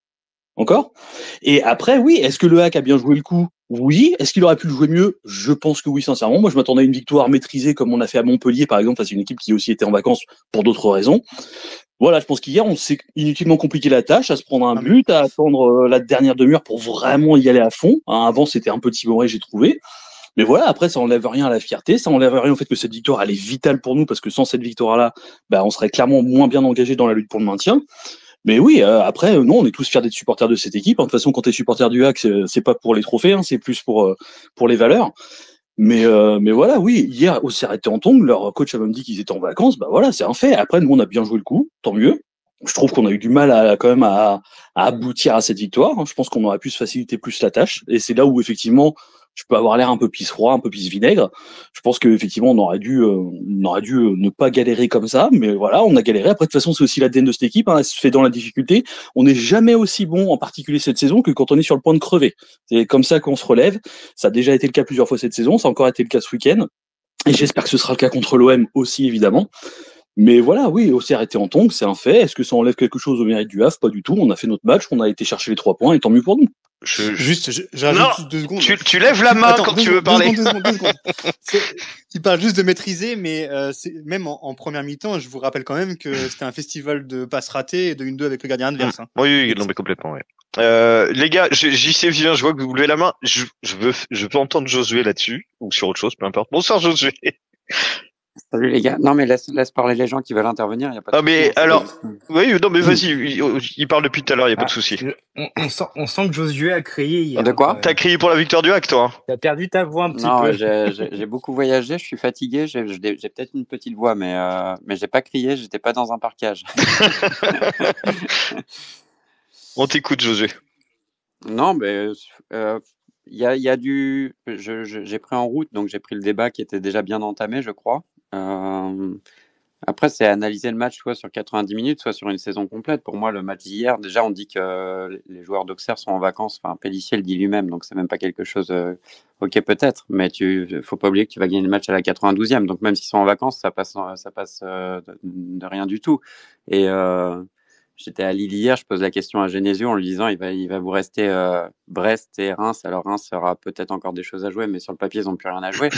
Encore. Et après, oui, est-ce que le Hack a bien joué le coup? Oui. Est-ce qu'il aurait pu le jouer mieux? Je pense que oui, sincèrement. Moi, je m'attendais à une victoire maîtrisée comme on a fait à Montpellier, par exemple, face à une équipe qui aussi était en vacances pour d'autres raisons. Voilà, je pense qu'hier, on s'est inutilement compliqué la tâche, à se prendre un but, à attendre la dernière demi-heure pour vraiment y aller à fond. Hein, avant, c'était un peu timoré, j'ai trouvé. Mais voilà, après, ça enlève rien à la fierté, ça enlève rien au fait que cette victoire, elle est vitale pour nous, parce que sans cette victoire-là, bah, on serait clairement moins bien engagé dans la lutte pour le maintien. Mais oui, après, non, on est tous fiers d'être supporters de cette équipe. Hein. De toute façon, quand t'es supporter du Hack, c'est pas pour les trophées, hein, c'est plus pour les valeurs. Mais voilà, oui, hier, Auxerre était en tongue, leur coach a même dit qu'ils étaient en vacances, bah voilà, c'est un fait. Après, nous, on a bien joué le coup, tant mieux. Je trouve qu'on a eu du mal quand même à aboutir à cette victoire. Hein. Je pense qu'on aurait pu se faciliter plus la tâche. Et c'est là où, effectivement, je peux avoir l'air un peu pisse-froid, un peu pisse-vinaigre. Je pense qu'effectivement, on aurait dû ne pas galérer comme ça. Mais voilà, on a galéré. Après, de toute façon, c'est aussi l'ADN de cette équipe. Hein. Elle se fait dans la difficulté. On n'est jamais aussi bon, en particulier cette saison, que quand on est sur le point de crever. C'est comme ça qu'on se relève. Ça a déjà été le cas plusieurs fois cette saison. Ça a encore été le cas ce week-end. Et j'espère que ce sera le cas contre l'OM aussi, évidemment. Mais voilà, oui, Auxerre était en tongue, c'est un fait. Est-ce que ça enlève quelque chose au mérite du Havre? Pas du tout. On a fait notre match, on a été chercher les 3 points, et tant mieux pour nous. J'ajoute 2 secondes. Tu lèves la main quand tu veux parler. 2 secondes. Il parle juste de maîtriser, mais même en première mi-temps, je vous rappelle quand même que c'était un festival de passes ratées et de 1-2 avec le gardien adverse. Hein. Oui, non, mais complètement, ouais. Les gars, JC vient, je vois que vous levez la main. Je veux entendre Josué là-dessus, ou sur autre chose, peu importe. Bonsoir Josué. Salut les gars. Non mais laisse parler les gens qui veulent intervenir. Y a pas de Ah mais souci, alors, oui, non mais vas-y, il parle depuis tout à l'heure, y a pas de souci. On sent que Josué a crié hier. De quoi? T'as crié pour la victoire du Hack, toi? T'as perdu ta voix un petit peu. Non, j'ai beaucoup voyagé, je suis fatigué, j'ai peut-être une petite voix, mais j'ai pas crié, j'étais pas dans un parquage. On t'écoute, Josué. Non, mais il y a du. J'ai pris en route, donc j'ai pris le débat qui était déjà bien entamé, je crois. Après, c'est analyser le match soit sur 90 minutes, soit sur une saison complète. Pour moi, le match d'hier, déjà, on dit que les joueurs d'Auxerre sont en vacances. Enfin, Pellissier le dit lui-même, donc c'est même pas quelque chose. Ok, peut-être, mais faut pas oublier que tu vas gagner le match à la 92e. Donc même s'ils sont en vacances, ça passe de rien du tout. Et j'étais à Lille hier, je pose la question à Genesio en lui disant il va vous rester Brest et Reims. Alors Reims aura peut-être encore des choses à jouer, mais sur le papier, ils n'ont plus rien à jouer.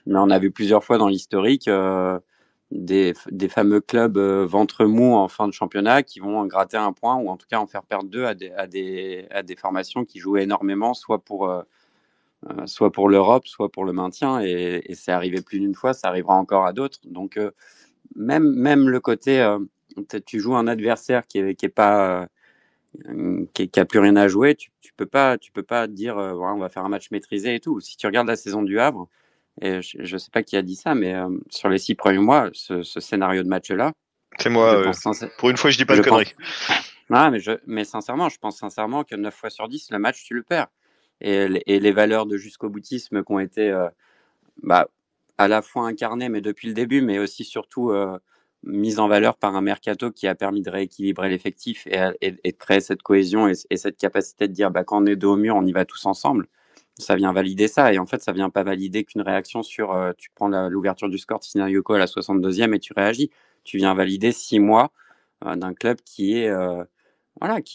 Mais on a vu plusieurs fois dans l'historique des fameux clubs ventre mou en fin de championnat qui vont gratter un point ou en tout cas en faire perdre 2 à des formations qui jouaient énormément, soit pour l'Europe, soit pour le maintien. Et c'est arrivé plus d'une fois, ça arrivera encore à d'autres. Donc même le côté tu joues un adversaire qui a plus rien à jouer, tu peux pas dire on va faire un match maîtrisé et tout. Si tu regardes la saison du Havre, et je sais pas qui a dit ça, mais sur les 6 premiers mois, ce scénario de match-là, c'est moi. Pour une fois, je dis pas de conneries. Mais sincèrement, je pense sincèrement que 9 fois sur 10, le match, tu le perds. Et les valeurs de jusqu'au boutisme qui ont été à la fois incarnées, mais depuis le début, mais aussi surtout mise en valeur par un mercato qui a permis de rééquilibrer l'effectif et de créer cette cohésion et cette capacité de dire quand on est dos au mur, on y va tous ensemble. Ça vient valider ça. Et en fait, ça vient pas valider qu'une réaction sur tu prends l'ouverture du score de Sinayoko à la 62e et tu réagis. Tu viens valider 6 mois d'un club qui est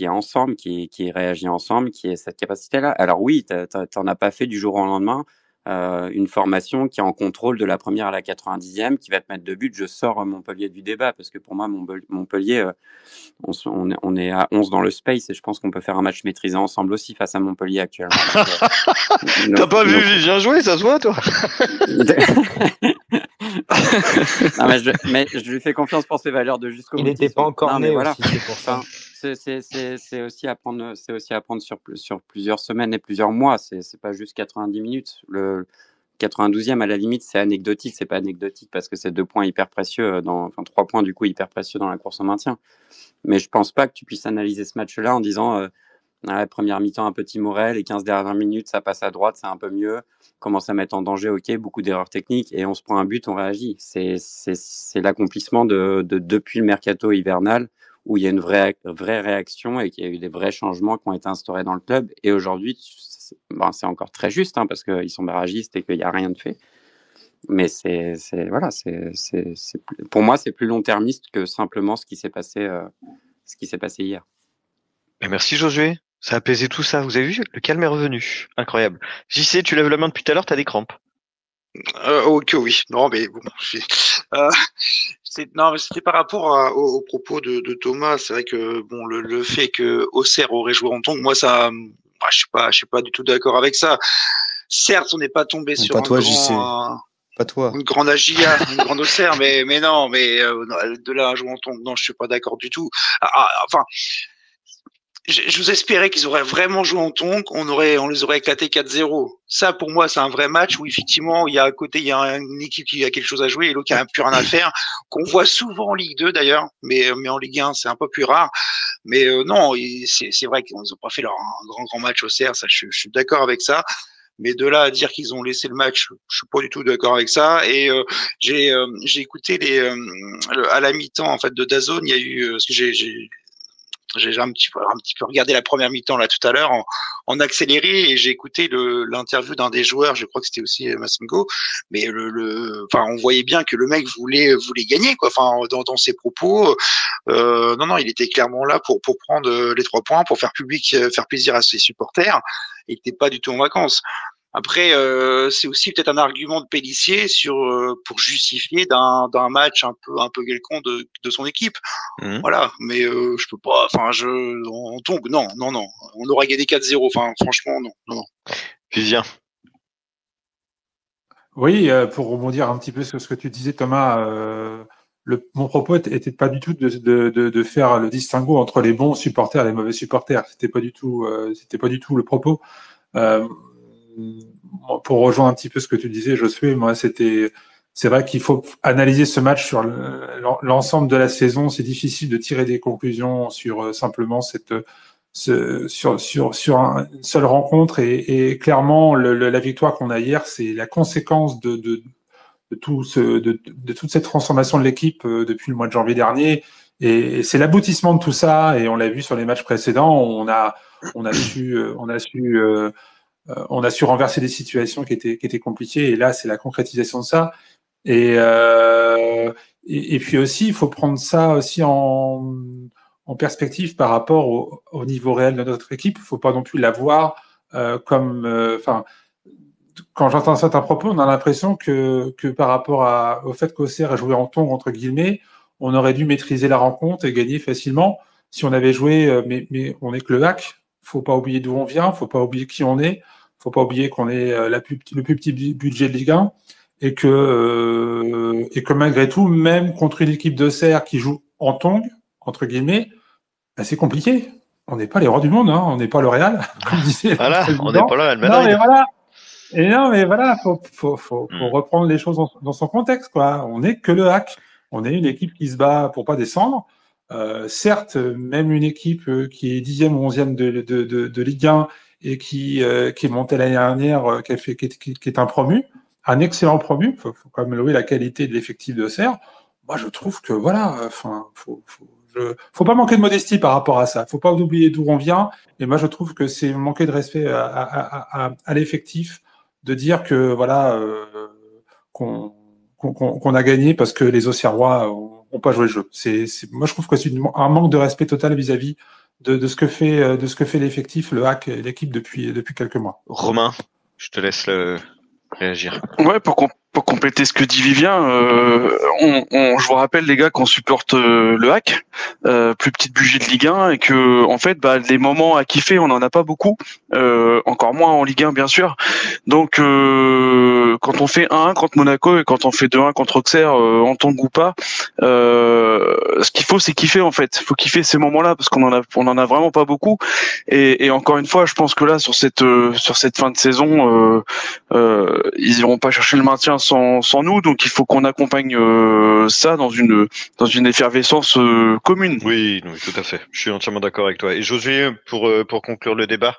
ensemble, qui réagit ensemble, qui a cette capacité-là. Alors oui, t'en as pas fait du jour au lendemain une formation qui est en contrôle de la première à la 90e, qui va te mettre 2 buts, je sors Montpellier du débat, parce que pour moi, Montpellier, on est à 11 dans le space, et je pense qu'on peut faire un match maîtrisé ensemble aussi face à Montpellier actuellement. T'as pas vu Vivien jouer, ça se voit, toi? Non, mais je lui fais confiance pour ses valeurs de jusqu'au bout. Il n'était pas encore né voilà. aussi, c'est pour ça. C'est aussi à prendre sur plusieurs semaines et plusieurs mois. C'est pas juste 90 minutes. Le 92e, à la limite, c'est anecdotique. C'est pas anecdotique parce que c'est 2 points hyper précieux, 3 points du coup hyper précieux dans la course au maintien. Mais je pense pas que tu puisses analyser ce match-là en disant première mi-temps un peu timorel, les 15 dernières minutes, ça passe à droite, c'est un peu mieux. Commence à mettre en danger, ok, beaucoup d'erreurs techniques, et on se prend un but, on réagit. C'est l'accomplissement de depuis le mercato hivernal, où il y a une vraie réaction et qu'il y a eu des vrais changements qui ont été instaurés dans le club. Et aujourd'hui, c'est encore très juste, parce qu'ils sont barragistes et qu'il n'y a rien de fait. Mais pour moi, c'est plus long-termiste que simplement ce qui s'est passé hier. Et merci Josué, ça a apaisé tout ça. Vous avez vu, le calme est revenu. Incroyable. JC, tu lèves la main depuis tout à l'heure, t'as des crampes. Ok, oui. Non, mais bon, non, mais c'était par rapport aux propos de Thomas. C'est vrai que bon, le fait que Auxerre aurait joué en tongue, moi ça, je suis pas du tout d'accord avec ça. Certes, on n'est pas tombé sur Pas toi, JC. Pas toi. une grande AGIA, une grande Auxerre, mais non, mais de là à jouer en tongue, non, je suis pas d'accord du tout. Enfin. Je vous espérais qu'ils auraient vraiment joué en tonk, on les aurait éclaté 4-0. Ça, pour moi, c'est un vrai match où effectivement, il y a à côté, il y a une équipe qui a quelque chose à jouer et l'autre qui a plus rien à faire, qu'on voit souvent en Ligue 2 d'ailleurs, mais en Ligue 1, c'est un peu plus rare. Mais non, c'est vrai qu'ils n'ont pas fait un grand match au CR, ça, je suis d'accord avec ça. Mais de là à dire qu'ils ont laissé le match, je suis pas du tout d'accord avec ça. Et j'ai écouté à la mi-temps en fait de DAZN, il y a eu parce que j'ai un petit peu regardé la première mi-temps là tout à l'heure en accéléré et j'ai écouté l'interview d'un des joueurs, je crois que c'était aussi Massengo, mais enfin on voyait bien que le mec voulait gagner quoi, enfin dans ses propos. Non, il était clairement là pour prendre les 3 points, pour faire plaisir à ses supporters. Il n'était pas du tout en vacances. Après, c'est aussi peut-être un argument de Pélissier pour justifier d'un match un peu quelconque de son équipe. Voilà, mais je peux pas. Enfin, on tombe. Non. On aura gagné 4-0. Enfin, franchement, non. Vivien. Oui, pour rebondir un petit peu sur ce que tu disais, Thomas, mon propos était pas du tout de faire le distinguo entre les bons supporters et les mauvais supporters. C'était pas du tout le propos. Pour rejoindre un petit peu ce que tu disais, Josué, moi, c'est vrai qu'il faut analyser ce match sur l'ensemble de la saison. C'est difficile de tirer des conclusions sur simplement sur une seule rencontre et clairement la victoire qu'on a hier, c'est la conséquence de toute cette transformation de l'équipe depuis le mois de janvier dernier. Et c'est l'aboutissement de tout ça. Et on l'a vu sur les matchs précédents. On a su renverser des situations qui étaient compliquées. Et là, c'est la concrétisation de ça. Et puis aussi, il faut prendre ça aussi en perspective par rapport au niveau réel de notre équipe. Il faut pas non plus la voir comme, quand j'entends certains propos, on a l'impression que par rapport au fait qu'Auxerre a joué en tongs entre guillemets, on aurait dû maîtriser la rencontre et gagner facilement si on avait joué. Mais on est que le HAC. Faut pas oublier d'où on vient. Faut pas oublier qui on est. Faut pas oublier qu'on est le plus petit budget de Ligue 1 et que malgré tout, même contre une équipe d'Auxerre qui joue en tongs entre guillemets, c'est compliqué. On n'est pas les rois du monde, hein. On n'est pas le Real, comme disait. Voilà, on n'est pas là, le Madrid. Non, mais voilà. Faut reprendre les choses dans son contexte, quoi. On n'est que le HAC. On est une équipe qui se bat pour pas descendre. Certes, même une équipe qui est 10e ou 11e de Ligue 1 et qui est montée l'année dernière, qui est un promu, un excellent promu. Faut quand même louer la qualité de l'effectif de Auxerre. Moi, je trouve que voilà, faut pas manquer de modestie par rapport à ça. Faut pas oublier d'où on vient. Et moi, je trouve que c'est manquer de respect à l'effectif de dire que voilà qu'on a gagné parce que les Auxerrois ont pas joué le jeu. Moi, je trouve que c'est un manque de respect total vis-à-vis de ce que fait l'effectif, le HAC, l'équipe depuis quelques mois. Romain, je te laisse réagir. Ouais, pour compléter ce que dit Vivien, je vous rappelle les gars qu'on supporte le hack, plus petite bougie de Ligue 1, et que en fait, les moments à kiffer, on en a pas beaucoup, encore moins en Ligue 1 bien sûr. Donc quand on fait 1-1 contre Monaco et quand on fait 2-1 contre Auxerre, en tangue ou pas, ce qu'il faut c'est kiffer en fait. Faut kiffer ces moments-là parce qu'on en a vraiment pas beaucoup. Et encore une fois, je pense que là sur cette fin de saison, ils iront pas chercher le maintien sans nous, donc il faut qu'on accompagne ça dans une effervescence commune. Oui, tout à fait. Je suis entièrement d'accord avec toi. Et Josué, pour conclure le débat,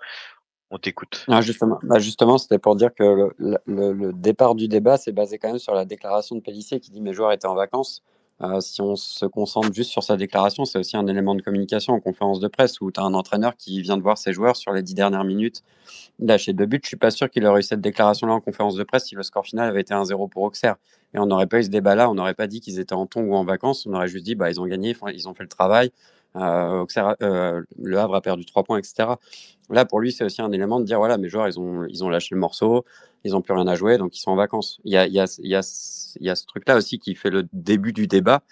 on t'écoute. Ah, justement, c'était pour dire que le départ du débat s'est basé quand même sur la déclaration de Pélissier qui dit mes joueurs étaient en vacances. Si on se concentre juste sur sa déclaration, c'est aussi un élément de communication en conférence de presse où tu as un entraîneur qui vient de voir ses joueurs sur les 10 dernières minutes lâcher 2 buts. Je suis pas sûr qu'il aurait eu cette déclaration-là en conférence de presse si le score final avait été 1-0 pour Auxerre. Et on n'aurait pas eu ce débat-là, on n'aurait pas dit qu'ils étaient en tongs ou en vacances, on aurait juste dit ils ont gagné, ils ont fait le travail. Auxerre, le Havre a perdu 3 points, etc. Là, pour lui, c'est aussi un élément de dire voilà, mes joueurs, ils ont lâché le morceau, ils ont plus rien à jouer, donc ils sont en vacances. Il y a ce truc-là aussi qui fait le début du débat.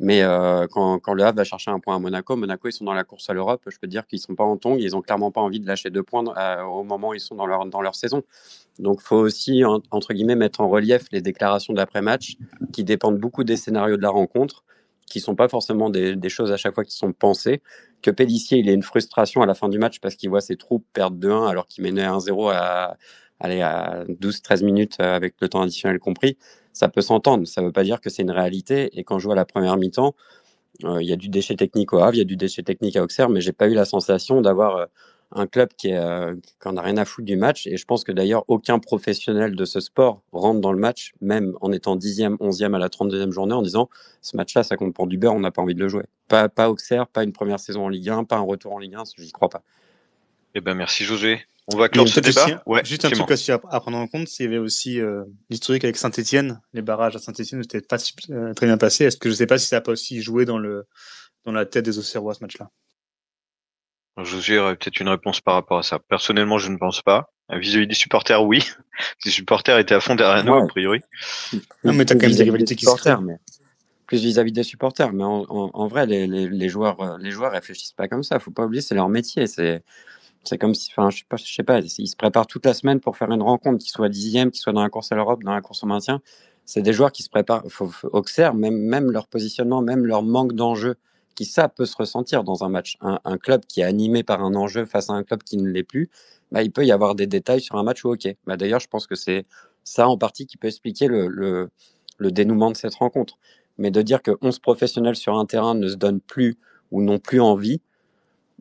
Mais quand le Havre va chercher un point à Monaco, ils sont dans la course à l'Europe. Je peux te dire qu'ils sont pas en tongs, ils ont clairement pas envie de lâcher 2 points au moment où ils sont dans leur saison. Donc, faut aussi entre guillemets mettre en relief les déclarations d'après-match qui dépendent beaucoup des scénarios de la rencontre, qui sont pas forcément des choses à chaque fois qui sont pensées. Que Pélissier, il ait une frustration à la fin du match parce qu'il voit ses troupes perdre 2-1 alors qu'il menait 1-0 à 12-13 minutes avec le temps additionnel compris. Ça peut s'entendre, ça veut pas dire que c'est une réalité. Et quand je vois la première mi-temps, il y a du déchet technique au Havre, il y a du déchet technique à Auxerre, mais j'ai pas eu la sensation d'avoir un club qui en a rien à foutre du match. Et je pense que d'ailleurs, aucun professionnel de ce sport rentre dans le match, même en étant 10e, 11e à la 32e journée, en disant ce match-là, ça compte pour du beurre, on n'a pas envie de le jouer. Pas Auxerre, pas une première saison en Ligue 1, pas un retour en Ligue 1, j'y crois pas. Eh ben, merci Josué. On va clore ce débat. Juste un truc aussi à prendre en compte, il y avait aussi l'historique avec Saint-Etienne. Les barrages à Saint-Etienne n'étaient pas très bien passés. Est-ce que je sais pas si ça a pas aussi joué dans la tête des Auxerrois ce match-là? Josué aurait peut-être une réponse par rapport à ça. Personnellement, je ne pense pas. Vis-à-vis des supporters, oui. Les supporters étaient à fond derrière nous, a priori. Non, mais t'as quand même des rivalités qui se créent. Plus vis-à-vis des supporters, mais en vrai, les joueurs réfléchissent pas comme ça. Faut pas oublier, c'est leur métier. C'est comme si, je sais pas, ils se préparent toute la semaine pour faire une rencontre, qu'ils soient 10e, qu'ils soient dans la course à l'Europe, dans la course au maintien. C'est des joueurs qui se préparent. Auxerre, même leur positionnement, même leur manque d'enjeu, qui ça peut se ressentir dans un match. Un club qui est animé par un enjeu face à un club qui ne l'est plus, il peut y avoir des détails sur un match où ok. D'ailleurs, je pense que c'est ça en partie qui peut expliquer le dénouement de cette rencontre. Mais de dire que 11 professionnels sur un terrain ne se donnent plus ou n'ont plus envie,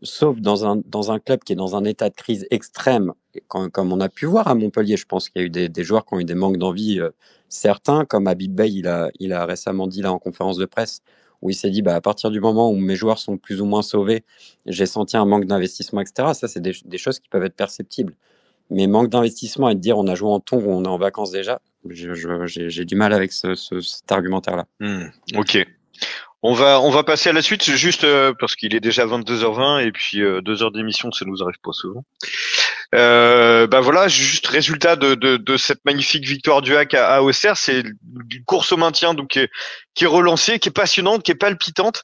sauf dans un club qui est dans un état de crise extrême, comme on a pu voir à Montpellier. Je pense qu'il y a eu des joueurs qui ont eu des manques d'envie certains, comme Habib Bey, il a récemment dit là en conférence de presse, où il s'est dit à partir du moment où mes joueurs sont plus ou moins sauvés, j'ai senti un manque d'investissement, etc. Ça, c'est des choses qui peuvent être perceptibles. Mais manque d'investissement et de dire on a joué en tongs ou on est en vacances déjà, j'ai du mal avec cet argumentaire-là. Ok. On va passer à la suite, juste parce qu'il est déjà 22h20 et puis 2 heures d'émission, ça nous arrive pas souvent. Voilà, juste résultat de cette magnifique victoire du HAC à Auxerre, c'est une course au maintien donc qui est relancée, qui est passionnante, qui est palpitante.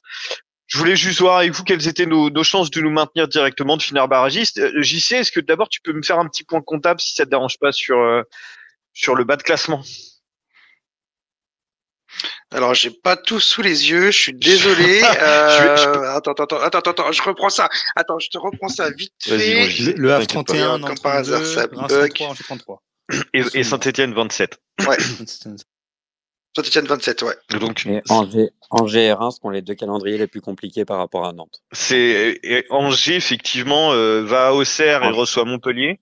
Je voulais juste voir avec vous quelles étaient nos chances de nous maintenir directement, de finir barragiste. JC, est-ce que d'abord tu peux me faire un petit point comptable si ça te dérange pas sur le bas de classement? Alors, j'ai pas tout sous les yeux, je suis désolé. Attends, je reprends ça. Attends, je te reprends ça vite fait. Le Havre 31, comme par hasard, ça bug. 33. Et Saint-Etienne 27. Ouais. Saint-Etienne 27, ouais. Donc, et Angers et Reims ont les deux calendriers les plus compliqués par rapport à Nantes. Angers, effectivement, va à Auxerre et reçoit Montpellier.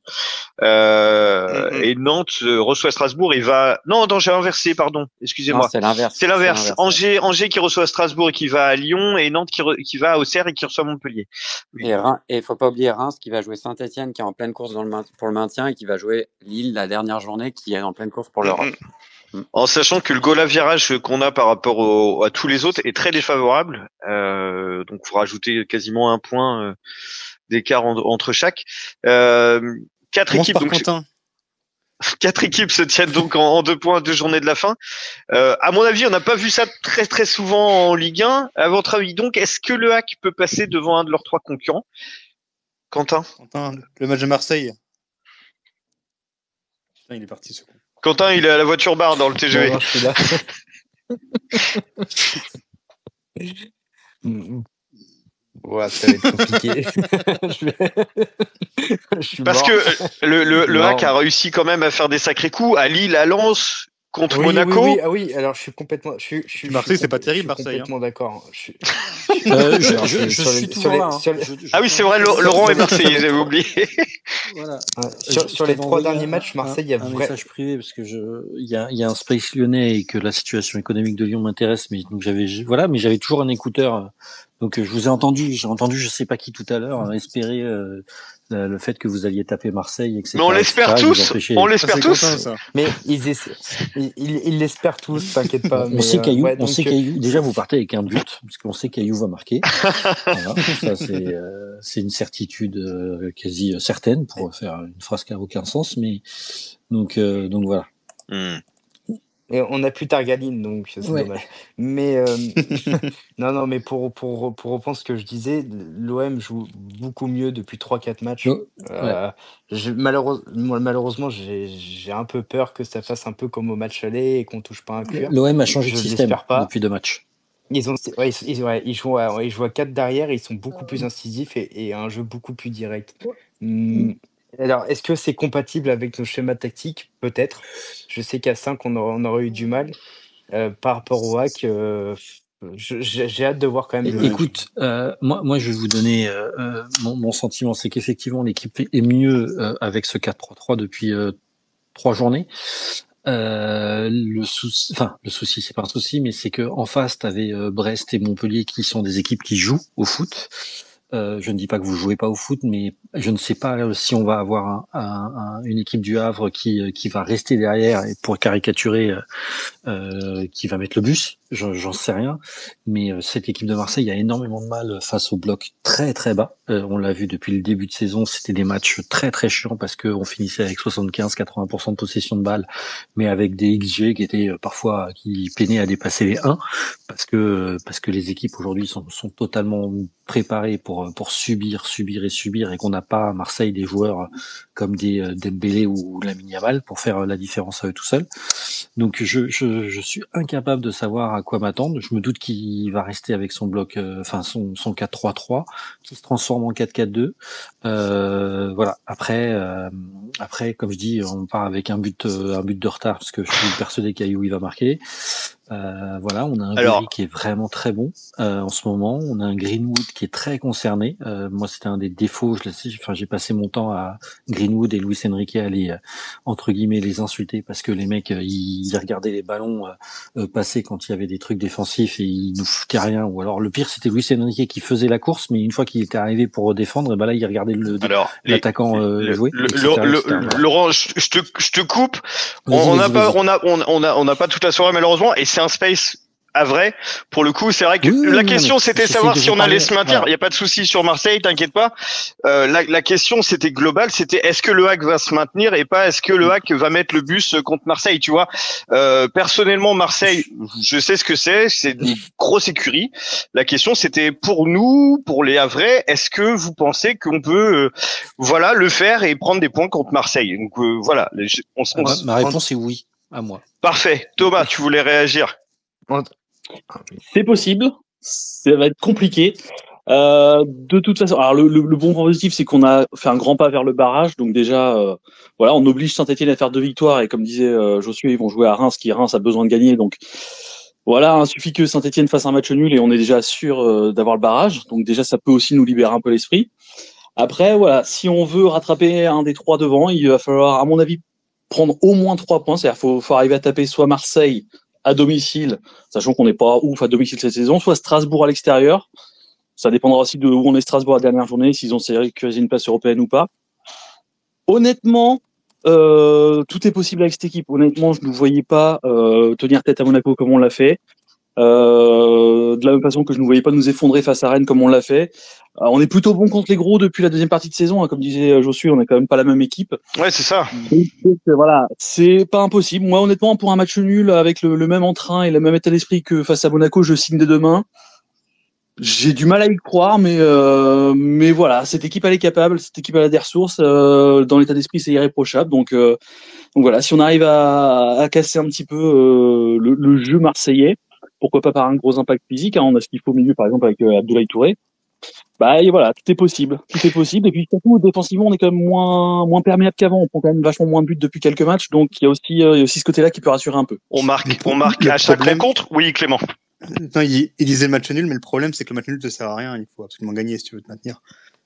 Et Nantes reçoit Strasbourg et va... Non, j'ai inversé, pardon. Excusez-moi. Non, c'est l'inverse. C'est l'inverse. Angers qui reçoit Strasbourg et qui va à Lyon et Nantes qui va à Auxerre et qui reçoit Montpellier. Et faut pas oublier Reims qui va jouer Saint-Etienne qui est en pleine course pour le maintien et qui va jouer Lille la dernière journée qui est en pleine course pour l'Europe. En sachant que le goal à virage qu'on a par rapport à tous les autres est très défavorable, donc faut rajouter quasiment un point d'écart entre chaque. 4 équipes. Donc Quentin. 4 équipes se tiennent donc en 2 points à 2 journées de la fin. À mon avis, on n'a pas vu ça très très souvent en Ligue 1. À votre avis, donc, est-ce que le HAC peut passer devant un de leurs 3 concurrents? Quentin, le match de Marseille. Putain, il est parti ce coup. Quentin, il est à la voiture bar dans le TGV. Non, je suis là. Ouais, ça va être compliqué. Je suis Parce mort. que le Non. HAC a réussi quand même à faire des sacrés coups à Lille, à Lens, contre Oui, Monaco. oui, oui. Ah oui, alors je suis complètement. Marseille, c'est pas terrible, je suis Marseille. complètement d'accord. Je suis toujours là. Hein. Ah oui, c'est vrai, Laurent est Marseillais, j'avais oublié. Voilà. Sur les 3 derniers matchs, Marseille, il y a un message privé parce que il y a un space lyonnais et que la situation économique de Lyon m'intéresse, mais donc mais j'avais toujours un écouteur. Donc je vous ai entendu, je sais pas qui tout à l'heure espérer le fait que vous alliez taper Marseille, etc. Mais on l'espère tous. On l'espère tous. Mais ils l'espèrent tous, t'inquiète pas. On sait Caillou, déjà vous partez avec un but parce qu'on sait Caillou va marquer. Voilà, ça c'est une certitude quasi certaine pour faire une phrase qui n'a aucun sens, mais donc voilà. Et on n'a plus Targaline, donc c'est dommage. Mais non, mais pour reprendre ce que je disais, l'OM joue beaucoup mieux depuis 3-4 matchs. Malheureusement, j'ai un peu peur que ça fasse un peu comme au match aller et qu'on touche pas un cuir. L'OM a changé de système depuis 2 matchs. Ils jouent à 4 derrière, et ils sont beaucoup plus incisifs et un jeu beaucoup plus direct. Alors, est-ce que c'est compatible avec nos schémas tactiques? Peut-être. Je sais qu'à 5, on aurait eu du mal. Par rapport au HAC, j'ai hâte de voir quand même. Écoute, moi, je vais vous donner mon sentiment, c'est qu'effectivement, l'équipe est mieux avec ce 4-3-3 depuis 3 journées. Le souci, c'est pas un souci, mais c'est que en face, t'avais Brest et Montpellier qui sont des équipes qui jouent au foot. Je ne dis pas que vous jouez pas au foot, mais je ne sais pas si on va avoir une équipe du Havre qui va rester derrière et pour caricaturer, qui va mettre le bus. J'en sais rien, mais cette équipe de Marseille a énormément de mal face au bloc très très bas. On l'a vu depuis le début de saison, c'était des matchs très très chiants parce que on finissait avec 75-80% de possession de balle, mais avec des XG qui étaient parfois qui peinaient à dépasser les 1 parce que les équipes aujourd'hui sont totalement préparées pour subir et qu'on n'a pas à Marseille des joueurs comme des Dembélé ou Lamine Yamal pour faire la différence à eux tout seuls. Donc je suis incapable de savoir à quoi m'attendre. Je me doute qu'il va rester avec son bloc, son 4-3-3, qui se transforme en 4-4-2. Voilà. Après, comme je dis, on part avec un but de retard parce que je suis persuadé qu'Ayoub il va marquer. Voilà, on a un Gouiri qui est vraiment très bon en ce moment. On a un Greenwood qui est très concerné. Moi, c'était un des défauts. J'ai passé mon temps à Greenwood et Luis Enrique à aller entre guillemets les insulter parce que les mecs ils regardaient les ballons passer quand il y avait des trucs défensifs et ils nous foutaient rien. Ou alors le pire, c'était Luis Enrique qui faisait la course, mais une fois qu'il était arrivé pour défendre, et ben là il regardait l'attaquant jouer. Laurent, je te coupe. On n'a pas toute la soirée malheureusement et c'est un space à vrai. Pour le coup, c'est vrai que la question c'était savoir si on allait se maintenir. Il y a pas de souci sur Marseille, t'inquiète pas. La question c'était globale, c'était est-ce que le HAC va se maintenir et pas est-ce que le HAC va mettre le bus contre Marseille, tu vois. Personnellement, Marseille, je sais ce que c'est une grosse écurie. La question c'était pour nous, pour les Havrais, est-ce que vous pensez qu'on peut le faire et prendre des points contre Marseille. Donc voilà, ma réponse est oui, à moi. Parfait. Thomas, tu voulais réagir? C'est possible, ça va être compliqué. De toute façon, alors le bon point positif, c'est qu'on a fait un grand pas vers le barrage, donc déjà, on oblige Saint-Etienne à faire 2 victoires et comme disait Josué, ils vont jouer à Reims, Reims a besoin de gagner, donc voilà, il suffit que Saint-Etienne fasse un match nul et on est déjà sûr d'avoir le barrage, donc déjà ça peut aussi nous libérer un peu l'esprit. Après, voilà, si on veut rattraper un des 3 devant, il va falloir, à mon avis, prendre au moins 3 points, c'est-à-dire faut arriver à taper soit Marseille à domicile, sachant qu'on n'est pas ouf à domicile cette saison, soit Strasbourg à l'extérieur. Ça dépendra aussi de où on est Strasbourg la dernière journée, s'ils ont sécurisé une place européenne ou pas. Honnêtement, tout est possible avec cette équipe. Honnêtement, je ne vous voyais pas tenir tête à Monaco comme on l'a fait. De la même façon que je ne voyais pas nous effondrer face à Rennes comme on l'a fait. On est plutôt bon contre les gros depuis la deuxième partie de saison, hein, comme disait Josué, on est quand même pas la même équipe. Ouais, c'est ça. Donc, voilà, c'est pas impossible. Moi, honnêtement, pour un match nul avec le même entrain et le même état d'esprit que face à Monaco, je signe dès demain. J'ai du mal à y croire, mais voilà, cette équipe elle est capable, cette équipe elle a des ressources. Dans l'état d'esprit, c'est irréprochable. Donc voilà, si on arrive à casser un petit peu le jeu marseillais, pourquoi pas par un gros impact physique, hein, on a ce qu'il faut au milieu, par exemple avec Abdoulaye Touré. Bah et voilà, tout est possible, et puis surtout défensivement, on est quand même moins perméable qu'avant. On prend quand même vachement moins de buts depuis quelques matchs, donc il y a aussi ce côté-là qui peut rassurer un peu. On marque Le à chaque problème- rencontre. Oui, Clément. Non, il disait le match nul, mais le problème, c'est que le match nul te sert à rien. Il faut absolument gagner si tu veux te maintenir.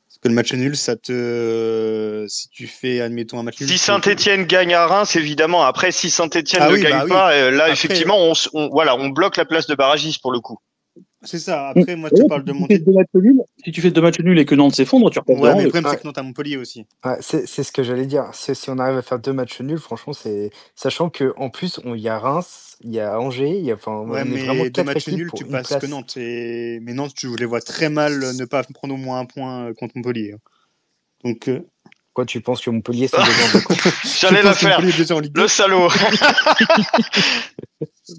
Parce que le match nul, si tu fais, admettons, un match nul. Si Saint-Etienne gagne à Reims, évidemment. Après, si Saint-Etienne Ah ne oui, gagne bah oui. pas, là, Après- effectivement, on bloque la place de barragiste pour le coup. C'est ça. Après, moi, je te parle de monter. Si tu fais deux matchs nuls et que Nantes s'effondre, tu repasses Ouais, devant mais le eux. problème, c'est Ouais. que Nantes à Montpellier aussi. Ouais, c'est ce que j'allais dire. Si on arrive à faire 2 matchs nuls, franchement, c'est sachant que en plus, il y a Reims, il y a Angers, Ouais, on est vraiment mais deux 4 matchs équipes nuls, pour tu une passes place. que Nantes. Mais Nantes, je les vois très mal ne pas prendre au moins un point contre Montpellier. Donc, Quoi, tu penses que Montpellier sont déjà en vacances? J'allais je la pense que faire. Montpellier est déjà en Ligue 2. Le salaud.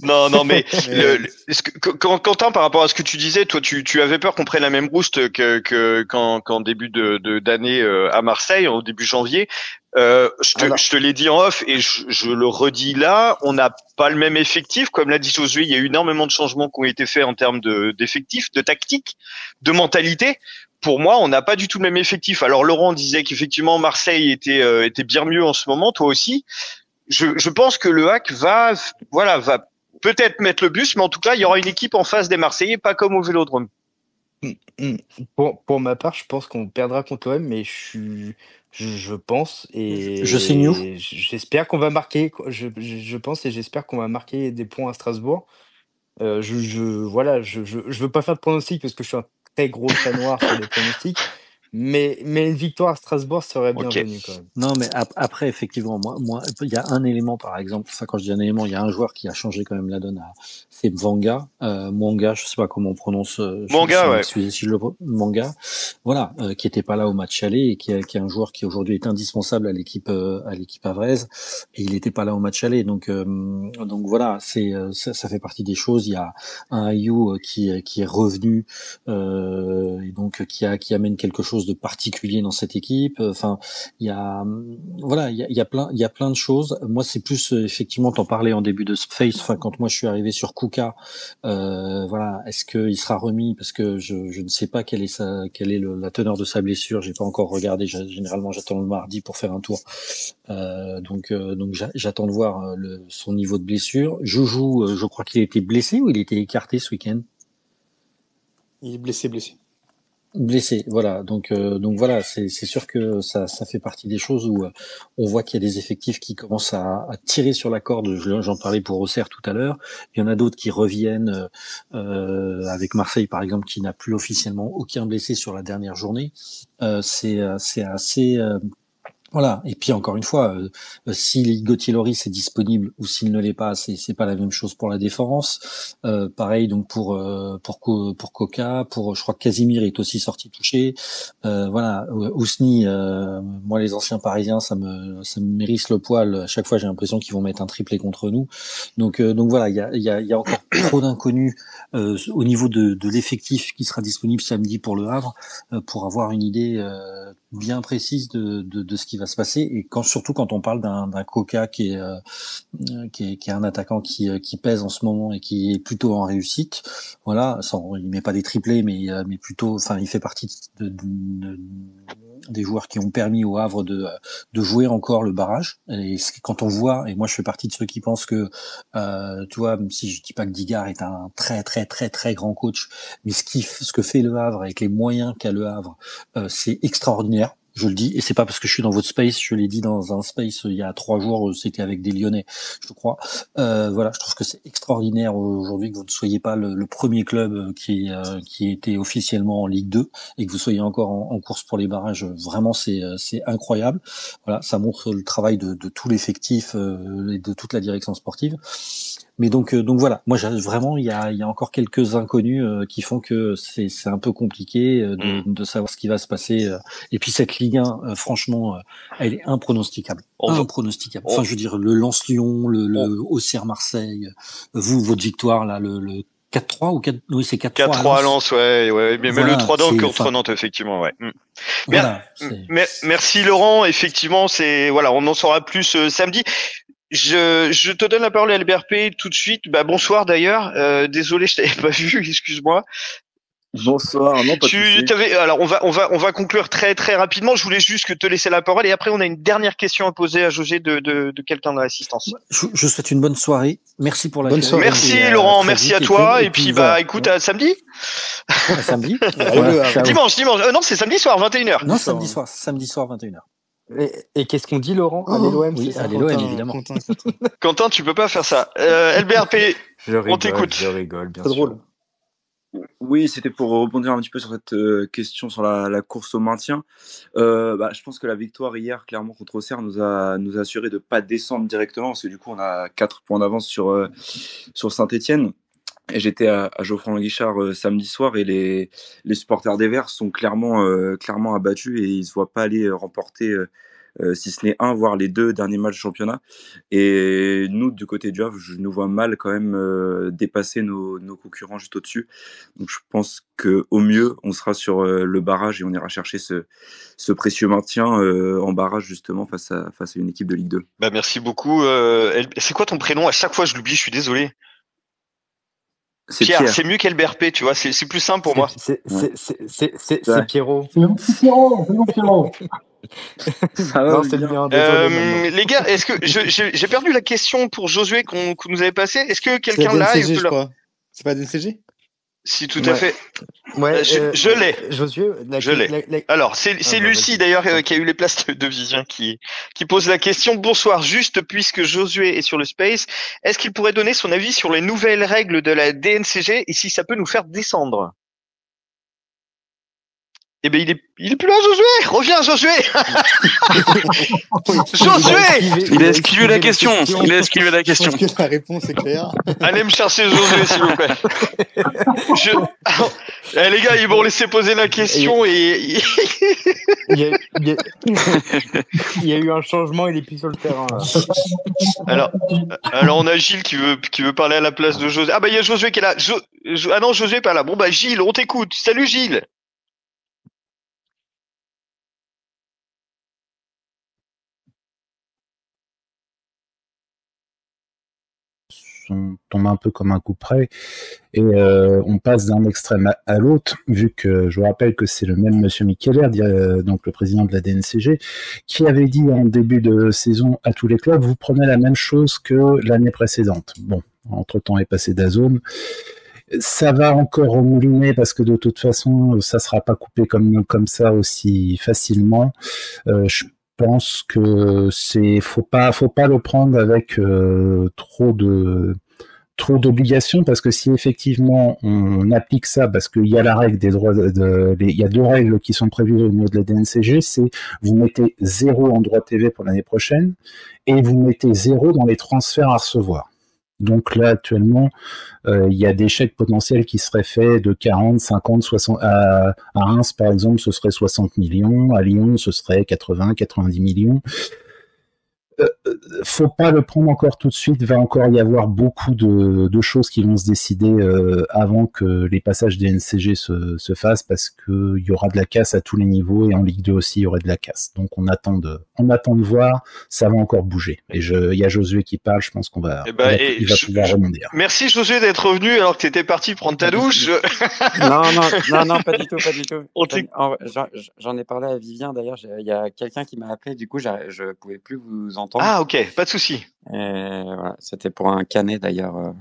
Non, mais Mais- Quentin, par rapport à ce que tu disais, toi, tu avais peur qu'on prenne la même rouste qu'en début d'année à Marseille, au début janvier. Alors- Je te l'ai dit en off et je le redis là, on n'a pas le même effectif. Comme l'a dit Josué, il y a eu énormément de changements qui ont été faits en termes d'effectifs, de tactique, de mentalité. Pour moi, on n'a pas du tout le même effectif. Alors Laurent disait qu'effectivement Marseille était bien mieux en ce moment, toi aussi. Je pense que le HAC va peut-être mettre le bus, mais en tout cas, il y aura une équipe en face des Marseillais, pas comme au Vélodrome. Pour ma part, je pense qu'on perdra contre l'OM, mais je pense et Je signe où j'espère qu'on va marquer. Je pense et j'espère qu'on va marquer des points à Strasbourg. Voilà, je veux pas faire de pronostics parce que je suis un très gros chat noir sur les pronostics, mais une victoire à Strasbourg serait Ok. bienvenue quand même. Non, mais après, effectivement, moi, il y a un élément, par exemple, enfin, quand je dis un élément, il y a un joueur qui a changé quand même la donne, c'est Mwanga, Mwanga, je sais pas comment on prononce, Mwanga, ouais. excusez si je le Mwanga, voilà, qui était pas là au match aller et qui est un joueur qui aujourd'hui est indispensable à l'équipe havraise, et il était pas là au match aller, donc voilà, ça fait partie des choses. Il y a un Ayou qui est revenu, et donc qui amène quelque chose de particulier dans cette équipe. Enfin, il y a plein de choses. Moi, c'est plus effectivement, t'en parlais en début de Space. Enfin, quand moi je suis arrivé sur Kuka, voilà, est-ce qu'il sera remis parce que je ne sais pas quelle est la teneur de sa blessure. J'ai pas encore regardé. Généralement, j'attends le mardi pour faire un tour. Donc j'attends de voir son niveau de blessure. Joujou, je crois qu'il a été blessé ou il était écarté ce week-end. Il est blessé. Blessé, voilà. Donc voilà, c'est sûr que ça fait partie des choses où on voit qu'il y a des effectifs qui commencent à tirer sur la corde. J'en parlais pour Auxerre tout à l'heure. Il y en a d'autres qui reviennent avec Marseille par exemple, qui n'a plus officiellement aucun blessé sur la dernière journée. C'est assez voilà. Et puis encore une fois, si Gauthier Loris est disponible ou s'il ne l'est pas, c'est pas la même chose pour la défense. Pareil donc pour Coca, je crois que Casimir est aussi sorti touché. Voilà, Ousni, moi les anciens Parisiens, ça me hérisse le poil. À chaque fois, j'ai l'impression qu'ils vont mettre un triplé contre nous. Donc voilà, il y a encore trop d'inconnus au niveau de l'effectif qui sera disponible samedi pour le Havre pour avoir une idée bien précise de ce qui va se passer, et surtout quand on parle d'un Coca qui est un attaquant qui pèse en ce moment et qui est plutôt en réussite. Voilà, il met pas des triplés, mais plutôt, enfin, il fait partie des joueurs qui ont permis au Havre de jouer encore le barrage. Et quand on voit, et moi je fais partie de ceux qui pensent que, tu vois, même si je dis pas que Digard est un très très très très grand coach, mais ce que fait le Havre avec les moyens qu'a le Havre, c'est extraordinaire. Je le dis, et c'est pas parce que je suis dans votre space, je l'ai dit dans un space il y a 3 jours, c'était avec des Lyonnais, je crois. Voilà, je trouve que c'est extraordinaire aujourd'hui que vous ne soyez pas le premier club qui était officiellement en Ligue 2 et que vous soyez encore en course pour les barrages. Vraiment, c'est incroyable. Voilà, ça montre le travail de tout l'effectif et de toute la direction sportive. Mais donc voilà, moi vraiment il y a encore quelques inconnus qui font que c'est un peu compliqué de savoir ce qui va se passer. Et puis cette Ligue 1, franchement, elle est impronosticable. Impronosticable. Enfin, je veux dire, le Lens-Lyon, le Auxerre Marseille, votre victoire là, le 4-3 ou 4, oui c'est 4-3 4-3 à Lens, ouais, mais voilà, le 3 contre Nantes, effectivement, ouais. Voilà, merci Laurent, effectivement, on en saura plus samedi. Je te donne la parole à LBRP tout de suite. Bonsoir d'ailleurs. Désolé, je t'avais pas vu, excuse-moi. Bonsoir, non pas de souci. Alors on va conclure très très rapidement. Je voulais juste te laisser la parole et après on a une dernière question à poser à José de quelqu'un de l'assistance. Je souhaite une bonne soirée. Merci pour la bonne soirée. Merci Laurent, merci à toi et puis écoute à samedi. À samedi. Dimanche. Non, c'est samedi soir 21h. Non, samedi soir 21h. Et qu'est-ce qu'on dit, Laurent? Allez l'OM, oui, allez l'OM, évidemment. Quentin, tu peux pas faire ça. LBRP, on t'écoute. Je rigole, bien sûr. C'est drôle. Oui, c'était pour rebondir un petit peu sur cette question sur la course au maintien. Je pense que la victoire hier, clairement, contre Auxerre, nous a assuré de pas descendre directement, parce que du coup, on a 4 points d'avance sur Saint-Etienne. Et j'étais à Geoffroy-Guichard samedi soir et les supporters des Verts sont clairement abattus et ils se voient pas aller remporter si ce n'est un, voire les 2 derniers matchs de championnat. Et nous, du côté du Havre, je nous vois mal quand même dépasser nos concurrents juste au-dessus. Donc je pense que au mieux, on sera sur le barrage et on ira chercher ce précieux maintien en barrage justement face à une équipe de Ligue 2. Merci beaucoup. C'est quoi ton prénom? À chaque fois, je l'oublie, je suis désolé. Pierre, c'est mieux qu'LBRP, tu vois, c'est plus simple pour moi. C'est Pierrot. C'est bon, Pierrot. Non, c'est bien. Les gars, est-ce que j'ai perdu la question pour Josué qu'on nous avait passé? Est-ce que quelqu'un l'a? Je crois. C'est pas DNCG? Si, tout à fait. Ouais, je l'ai. Josué, je l'ai. Alors, c'est Lucie d'ailleurs qui a eu les places de Vivien qui pose la question. Bonsoir, juste puisque Josué est sur le space, est-ce qu'il pourrait donner son avis sur les nouvelles règles de la DNCG et si ça peut nous faire descendre? Eh ben, il est plus là, Josué! Reviens, Josué! Josué! Il a esquivé la question. Je pense que la réponse est claire. Allez me chercher Josué, s'il vous plaît. Les gars, ils m'ont laissé poser la question et... Il y a eu un changement, il est plus sur le terrain, là. Alors, on a Gilles qui veut parler à la place de Josué. Il y a Josué qui est là. Ah non, Josué est pas là. Bon, Gilles, on t'écoute. Salut, Gilles! On tombe un peu comme un coup près et on passe d'un extrême à l'autre, vu que je vous rappelle que c'est le même monsieur Mikeller, donc le président de la DNCG, qui avait dit en début de saison à tous les clubs, vous prenez la même chose que l'année précédente. Bon, entre-temps est passé DAZN. Ça va encore remouliner parce que de toute façon, ça sera pas coupé comme ça aussi facilement. Je pense que faut pas le prendre avec trop d'obligations, parce que si effectivement on applique ça, parce qu'il y a la règle des droits il y a 2 règles qui sont prévues au niveau de la DNCG, c'est vous mettez 0 en droit TV pour l'année prochaine et vous mettez 0 dans les transferts à recevoir. Donc là, actuellement, il y a des chèques potentiels qui seraient faits de 40, 50, 60... À Reims, par exemple, ce serait 60 millions. À Lyon, ce serait 80, 90 millions. Faut pas le prendre encore tout de suite. Il va encore y avoir beaucoup de choses qui vont se décider avant que les passages des NCG se fassent, parce que il y aura de la casse à tous les niveaux, et en Ligue 2 aussi il y aurait de la casse. Donc on attend de voir. Ça va encore bouger. Et il y a Josué qui parle. Je pense il va pouvoir rebondir. Merci Josué d'être revenu alors que tu étais parti prendre ta douche. Non, pas du tout. J'en ai parlé à Vivien d'ailleurs. Il y a quelqu'un qui m'a appelé. Du coup, je pouvais plus vous entendre. Ah ok, pas de souci. Voilà, c'était pour un Canet d'ailleurs.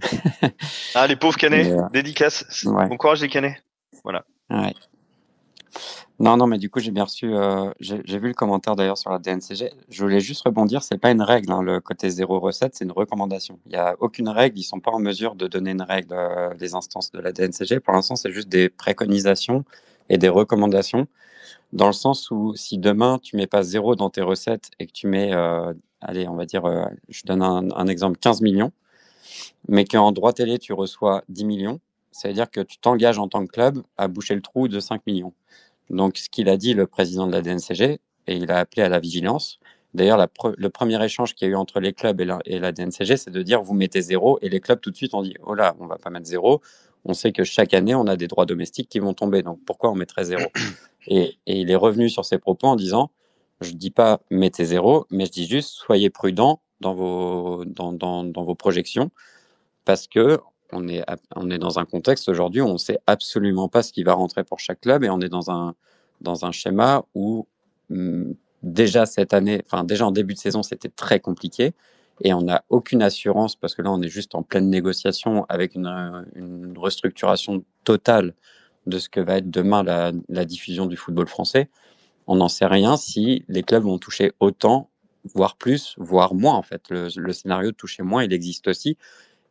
Ah les pauvres Canets, dédicace. Ouais. Bon courage les Canets. Voilà. Ouais. Non, mais du coup j'ai bien reçu. J'ai vu le commentaire d'ailleurs sur la DNCG. Je voulais juste rebondir. C'est pas une règle, hein, le côté 0 recette, c'est une recommandation. Il y a aucune règle. Ils sont pas en mesure de donner une règle. Les instances de la DNCG, pour l'instant, c'est juste des préconisations et des recommandations. Dans le sens où si demain tu mets pas 0 dans tes recettes et que tu mets allez, on va dire, je donne un exemple, 15 millions, mais qu'en droit télé, tu reçois 10 millions, ça veut dire que tu t'engages en tant que club à boucher le trou de 5 millions. Donc, ce qu'il a dit, le président de la DNCG, et il a appelé à la vigilance. D'ailleurs, le premier échange qu'il y a eu entre les clubs et la DNCG, c'est de dire vous mettez 0, et les clubs tout de suite ont dit oh là, on va pas mettre 0. On sait que chaque année, on a des droits domestiques qui vont tomber, donc pourquoi on mettrait 0? Et il est revenu sur ses propos en disant je dis pas mettez 0, mais je dis juste soyez prudents dans vos projections, parce que on est dans un contexte aujourd'hui où on sait absolument pas ce qui va rentrer pour chaque club, et on est dans un schéma où déjà cette année, enfin déjà en début de saison, c'était très compliqué, et on n'a aucune assurance parce que là on est juste en pleine négociation avec une restructuration totale de ce que va être demain la diffusion du football français. On n'en sait rien si les clubs vont toucher autant, voire plus, voire moins en fait. Le scénario de toucher moins, il existe aussi.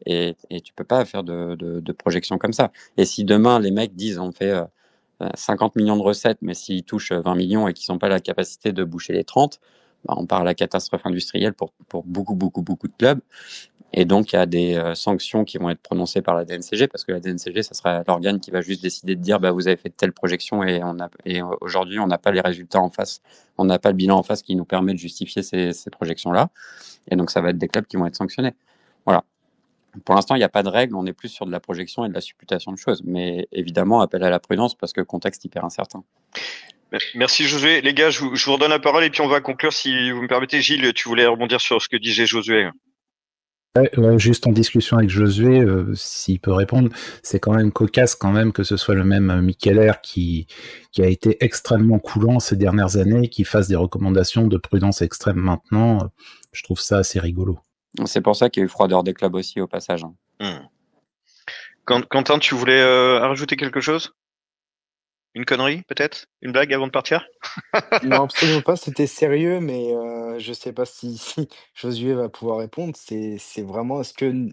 Et tu peux pas faire de projection comme ça. Et si demain les mecs disent on fait 50 millions de recettes, mais s'ils touchent 20 millions et qu'ils n'ont pas la capacité de boucher les 30, bah on part à la catastrophe industrielle pour beaucoup de clubs. Et donc il y a des sanctions qui vont être prononcées par la DNCG, parce que la DNCG, ça sera l'organe qui va juste décider de dire bah vous avez fait telle projection et aujourd'hui on n'a pas les résultats en face, on n'a pas le bilan en face qui nous permet de justifier ces projections-là. Et donc ça va être des clubs qui vont être sanctionnés. Voilà. Pour l'instant, il n'y a pas de règle, on est plus sur de la projection et de la supputation de choses. Mais évidemment, appel à la prudence parce que contexte hyper incertain. Merci Josué. Les gars, je vous redonne la parole et puis on va conclure si vous me permettez. Gilles, tu voulais rebondir sur ce que disait Josué. Ouais, juste en discussion avec Josué, s'il peut répondre, c'est quand même cocasse quand même que ce soit le même Mikeller qui a été extrêmement coulant ces dernières années, qui fasse des recommandations de prudence extrême maintenant. Je trouve ça assez rigolo. C'est pour ça qu'il y a eu froideur des clubs aussi au passage. Quentin, tu voulais rajouter quelque chose? Une connerie, peut-être? Une blague avant de partir? Non, absolument pas, c'était sérieux, mais je sais pas si Josué va pouvoir répondre. C'est vraiment, est-ce que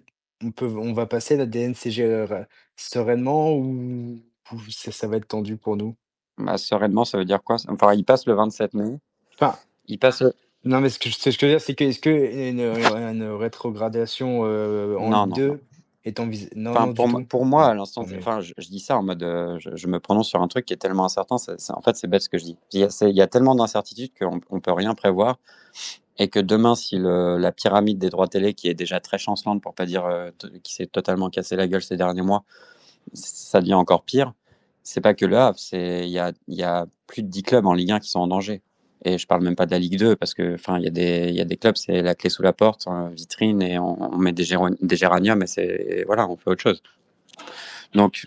on va passer la DNCG sereinement, ou ça va être tendu pour nous? Bah, sereinement, ça veut dire quoi? Enfin, il passe le 27 mai. Enfin, Il passe. non, mais ce que je veux dire, c'est que est-ce que une rétrogradation en Non, Ligue 2 est envisagée? Non, Enfin, non, du tout. pour moi, à l'instant, Tant mieux. enfin, je dis ça en mode, je me prononce sur un truc qui est tellement incertain. En fait, c'est bête ce que je dis. Il y a tellement d'incertitudes qu'on peut rien prévoir, et que demain, si la pyramide des droits télé, qui est déjà très chancelante, pour pas dire qui s'est totalement cassé la gueule ces derniers mois, ça devient encore pire. C'est pas que le Havre, il y a plus de 10 clubs en Ligue 1 qui sont en danger. Et je parle même pas de la Ligue 2, parce que, enfin, il y a des clubs, c'est la clé sous la porte, vitrine, et on met des géraniums, et voilà, on fait autre chose. Donc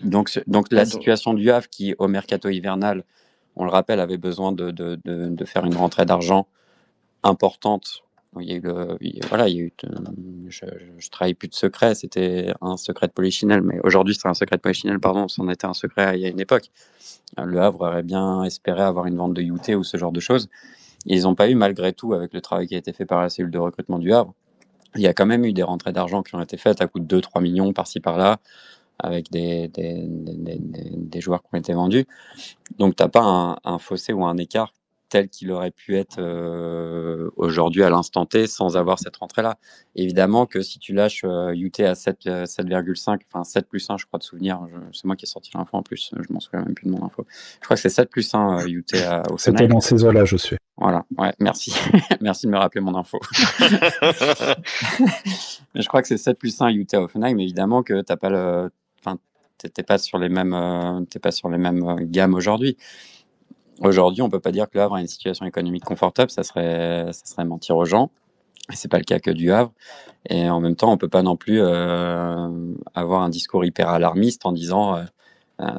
la situation du Havre, qui au mercato hivernal, on le rappelle, avait besoin de faire une rentrée d'argent importante. Il y a eu je trahis plus de secret, c'était un secret de Polichinelle, mais aujourd'hui c'est un secret de Polichinelle, pardon, c'en était un secret il y a une époque. Le Havre aurait bien espéré avoir une vente de Youté ou ce genre de choses. Ils n'ont pas eu, malgré tout, avec le travail qui a été fait par la cellule de recrutement du Havre. Il y a quand même eu des rentrées d'argent qui ont été faites à coût de 2-3 millions par-ci par-là, avec des joueurs qui ont été vendus. Donc t'as pas un fossé ou un écart tel qu'il aurait pu être aujourd'hui à l'instant T sans avoir cette rentrée-là. Évidemment que si tu lâches UT à 7,5, enfin 7 plus 1, je crois de souvenir, c'est moi qui ai sorti l'info en plus, je m'en souviens même plus de mon info. Je crois que c'est 7 plus 1 UT au C'était dans ces eaux-là, je suis. Voilà, ouais, merci. Merci de me rappeler mon info. Mais je crois que c'est 7 plus 1 UT à Offenheim, mais évidemment que t'as pas t'es pas sur les mêmes gammes aujourd'hui. Aujourd'hui, on peut pas dire que le Havre a une situation économique confortable, ça serait mentir aux gens. Et c'est pas le cas que du Havre. Et en même temps, on peut pas non plus avoir un discours hyper alarmiste en disant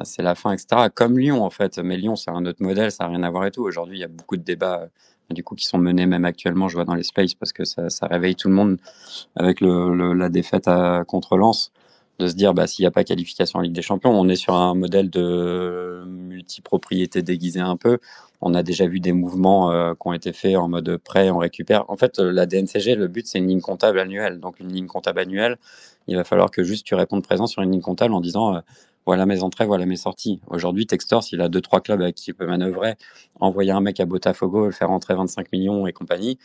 c'est la fin, etc. Comme Lyon, en fait. Mais Lyon, c'est un autre modèle, ça n'a rien à voir et tout. Aujourd'hui, il y a beaucoup de débats du coup qui sont menés même actuellement, je vois dans les spaces, parce que ça réveille tout le monde avec la défaite contre Lens, de se dire s'il n'y a pas qualification en Ligue des Champions, on est sur un modèle de multipropriété déguisé un peu. On a déjà vu des mouvements qui ont été faits en mode prêt, on récupère. En fait, la DNCG, le but, c'est une ligne comptable annuelle. Donc une ligne comptable annuelle, il va falloir que juste tu répondes présent sur une ligne comptable en disant voilà mes entrées, voilà mes sorties. Aujourd'hui, Textor, s'il a 2-3 clubs avec qui il peut manœuvrer, envoyer un mec à Botafogo, le faire rentrer 25 millions et compagnie,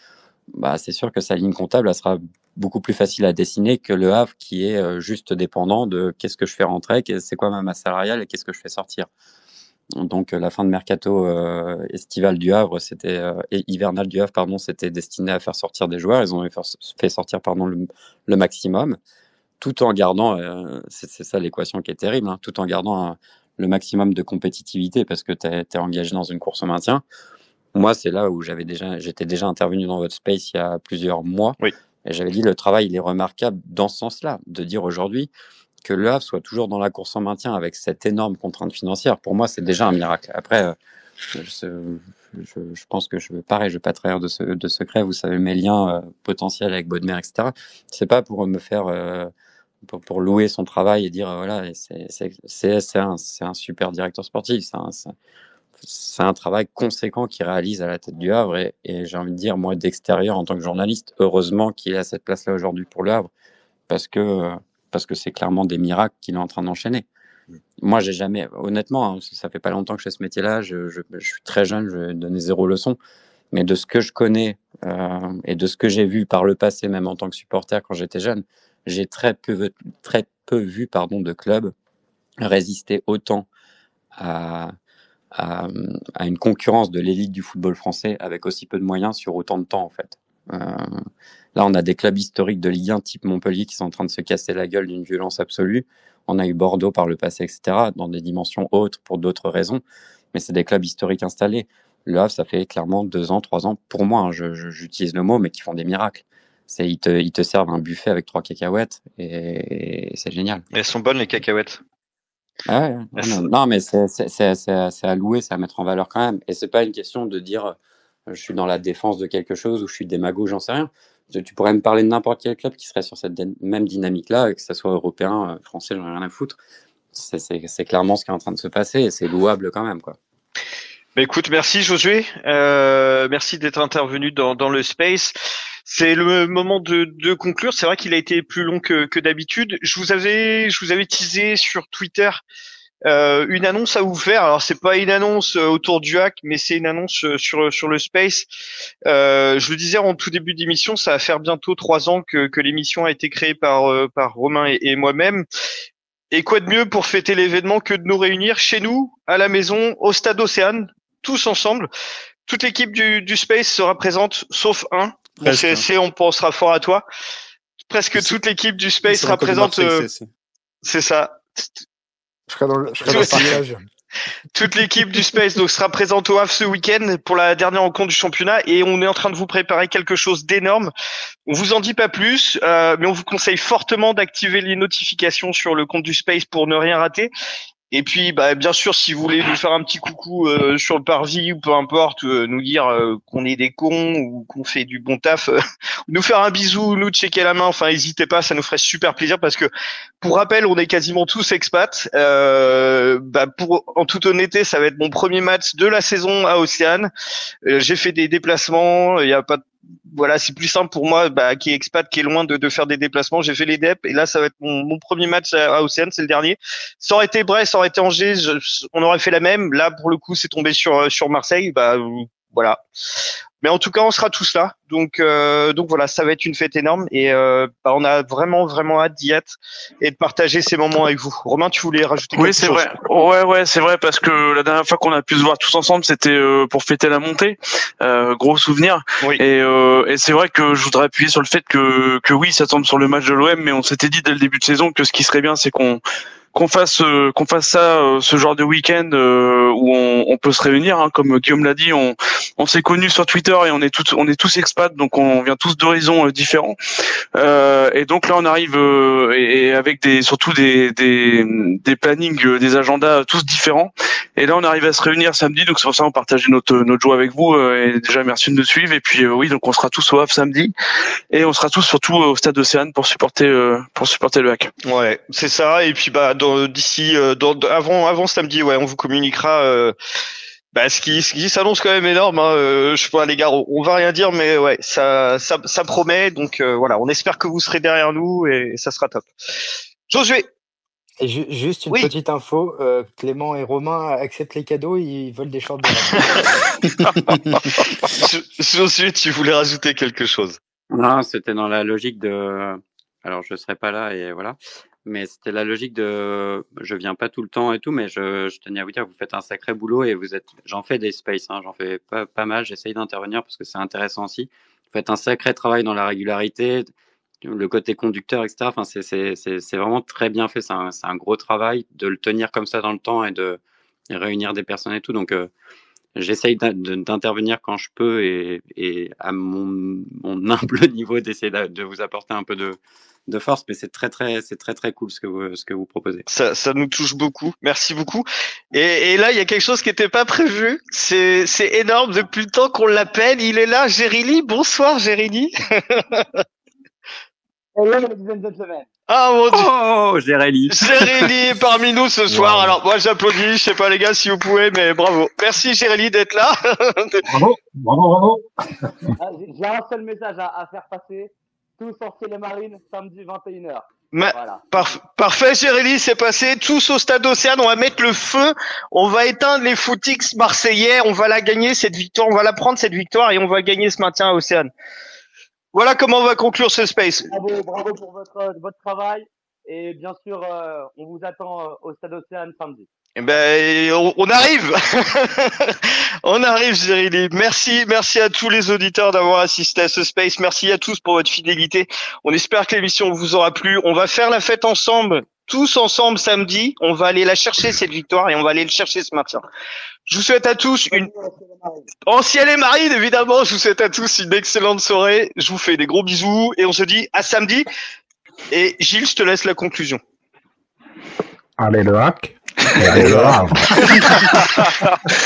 bah c'est sûr que sa ligne comptable, elle sera beaucoup plus facile à dessiner que le Havre qui est juste dépendant de qu'est-ce que je fais rentrer, c'est quoi ma masse salariale et qu'est-ce que je fais sortir. Donc la fin de mercato estival du Havre, et hivernal du Havre, pardon, c'était destiné à faire sortir des joueurs. Ils ont fait sortir le maximum, tout en gardant, c'est ça l'équation qui est terrible, hein, tout en gardant le maximum de compétitivité parce que t'es engagé dans une course au maintien. Moi, c'est là où j'étais déjà intervenu dans votre space il y a plusieurs mois. Oui. Et j'avais dit le travail, il est remarquable dans ce sens-là, de dire aujourd'hui que le Havre soit toujours dans la course en maintien avec cette énorme contrainte financière. Pour moi, c'est déjà un miracle. Après, je pense que je vais pas trahir de secret. Vous savez mes liens potentiels avec Bodmer, etc. C'est pas pour me faire pour louer son travail et dire voilà, c'est un super directeur sportif. C'est un travail conséquent qu'il réalise à la tête du Havre et j'ai envie de dire, moi, d'extérieur, en tant que journaliste, heureusement qu'il est à cette place-là aujourd'hui pour le Havre parce que c'est clairement des miracles qu'il est en train d'enchaîner. Moi, j'ai jamais, honnêtement, hein, ça fait pas longtemps que je fais ce métier-là, je suis très jeune, je vais donner 0 leçon, mais de ce que je connais et de ce que j'ai vu par le passé, même en tant que supporter quand j'étais jeune, j'ai très peu vu de clubs résister autant à une concurrence de l'élite du football français avec aussi peu de moyens sur autant de temps en fait. Là, on a des clubs historiques de Ligue 1 type Montpellier qui sont en train de se casser la gueule d'une violence absolue. On a eu Bordeaux par le passé, etc., dans des dimensions autres pour d'autres raisons, mais c'est des clubs historiques installés. Le Havre, ça fait clairement 2 ans, 3 ans, pour moi, hein, j'utilise le mot, mais qui font des miracles. Ils te servent un buffet avec 3 cacahuètes et c'est génial. Elles sont bonnes les cacahuètes. Ah ouais, non, mais c'est à louer, c'est à mettre en valeur quand même. Et c'est pas une question de dire je suis dans la défense de quelque chose ou je suis démago, j'en sais rien. Tu pourrais me parler de n'importe quel club qui serait sur cette même dynamique-là, que ce soit européen, français, j'en ai rien à foutre. C'est clairement ce qui est en train de se passer et c'est louable quand même, quoi. Bah écoute, merci Josué, merci d'être intervenu dans le space. C'est le moment de conclure. C'est vrai qu'il a été plus long que d'habitude. Je vous avais teasé sur Twitter une annonce à vous faire. Alors c'est pas une annonce autour du hack, mais c'est une annonce sur le space. Je le disais en tout début d'émission, ça va faire bientôt 3 ans que l'émission a été créée par Romain et moi-même. Et quoi de mieux pour fêter l'événement que de nous réunir chez nous, à la maison, au stade Océane, tous ensemble. Toute l'équipe du Space sera présente, sauf un. Bon, CSC, on pensera fort à toi. Presque toute l'équipe du Space sera présente. C'est ça. Je serai dans le sillage. Toute l'équipe du Space donc sera présente au Havre ce week-end pour la dernière rencontre du championnat et on est en train de vous préparer quelque chose d'énorme. On vous en dit pas plus, mais on vous conseille fortement d'activer les notifications sur le compte du Space pour ne rien rater. Et puis, bien sûr, si vous voulez nous faire un petit coucou sur le parvis ou peu importe, nous dire qu'on est des cons ou qu'on fait du bon taf, nous faire un bisou, nous checker la main, enfin, n'hésitez pas, ça nous ferait super plaisir parce que, pour rappel, on est quasiment tous expats. En toute honnêteté, ça va être mon premier match de la saison à Océane. J'ai fait des déplacements, il y a pas voilà, c'est plus simple pour moi, qui est expat, qui est loin de faire des déplacements. J'ai fait les DEP et là, ça va être mon premier match à Océane, c'est le dernier. Ça aurait été Brest, ça aurait été Angers, on aurait fait la même. Là, pour le coup, c'est tombé sur Marseille. Voilà. Mais en tout cas, on sera tous là. Donc voilà, ça va être une fête énorme et on a vraiment vraiment hâte d'y être et de partager ces moments avec vous. Romain, tu voulais rajouter quelque chose? Oui, c'est vrai. Ouais, c'est vrai parce que la dernière fois qu'on a pu se voir tous ensemble, c'était pour fêter la montée. Gros souvenir. Oui. Et c'est vrai que je voudrais appuyer sur le fait que oui, ça tombe sur le match de l'OM, mais on s'était dit dès le début de saison que ce qui serait bien, c'est qu'on fasse ça ce genre de week-end où on peut se réunir, hein, comme Guillaume l'a dit, on s'est connus sur Twitter et on est tous expats, donc on vient tous d'horizons différents, et donc là on arrive et avec surtout des plannings, des agendas tous différents, et là on arrive à se réunir samedi, donc c'est pour ça on partage notre joie avec vous, et déjà merci de nous suivre, et puis oui, donc on sera tous au Havre samedi et on sera tous surtout au stade Océane pour supporter le hack. Ouais, c'est ça, et puis d'ici avant samedi, ouais, on vous communiquera ce qui s'annonce quand même énorme, hein. Je sais pas les gars, on va rien dire, mais ouais, ça promet, donc voilà, on espère que vous serez derrière nous et ça sera top. Josué. Et juste une Oui. petite info, Clément et Romain acceptent les cadeaux, ils veulent des shorts de rugby. Josué, tu voulais rajouter quelque chose? Non, c'était dans la logique de. Alors, je serai pas là et voilà. Mais c'était la logique de. Je viens pas tout le temps et tout, mais je tenais à vous dire, vous faites un sacré boulot et vous êtes. J'en fais des spaces, hein, j'en fais pas mal. J'essaye d'intervenir parce que c'est intéressant aussi. Vous faites un sacré travail dans la régularité, le côté conducteur, etc. Enfin, c'est vraiment très bien fait. C'est un gros travail de le tenir comme ça dans le temps et de réunir des personnes et tout. Donc, j'essaye d'intervenir quand je peux et à mon humble niveau d'essayer de vous apporter un peu de force, mais c'est très cool ce que vous proposez. Ça nous touche beaucoup. Merci beaucoup. Et là, il y a quelque chose qui n'était pas prévu. C'est énorme. Depuis le temps qu'on l'appelle, il est là. Jérémy, bonsoir Jérémy. Hello, ladies and gentlemen. Ah mon Dieu. Oh, Jérémy. Jérémy est parmi nous ce soir. Wow. Alors moi j'applaudis. Je sais pas les gars si vous pouvez, mais bravo. Merci Jérémy d'être là. Bravo. J'ai un seul message à faire passer. Tous sortir les Marines, samedi 21h. Voilà. Parfait, Jérémy, c'est passé. Tous au stade Océane, on va mettre le feu. On va éteindre les footix marseillais. On va la gagner cette victoire. On va la prendre cette victoire et on va gagner ce maintien à Océane. Voilà comment on va conclure ce space. Bravo pour votre travail. Et bien sûr, on vous attend au stade Océane samedi. Eh ben, on arrive. On arrive, Jérémy. Merci à tous les auditeurs d'avoir assisté à ce space. Merci à tous pour votre fidélité. On espère que l'émission vous aura plu. On va faire la fête ensemble, tous ensemble samedi. On va aller la chercher cette victoire et on va aller le chercher ce maintien. Je vous souhaite à tous en ciel et marine, évidemment. Je vous souhaite à tous une excellente soirée. Je vous fais des gros bisous et on se dit à samedi. Et Gilles, je te laisse la conclusion. Allez le hack. Allez le Havre.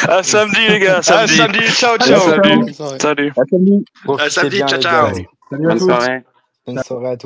À samedi les gars. À samedi. Ciao. Salut. Profitez À samedi. bien, Ciao. les gars. Bonne soirée. Bonne soirée à tous.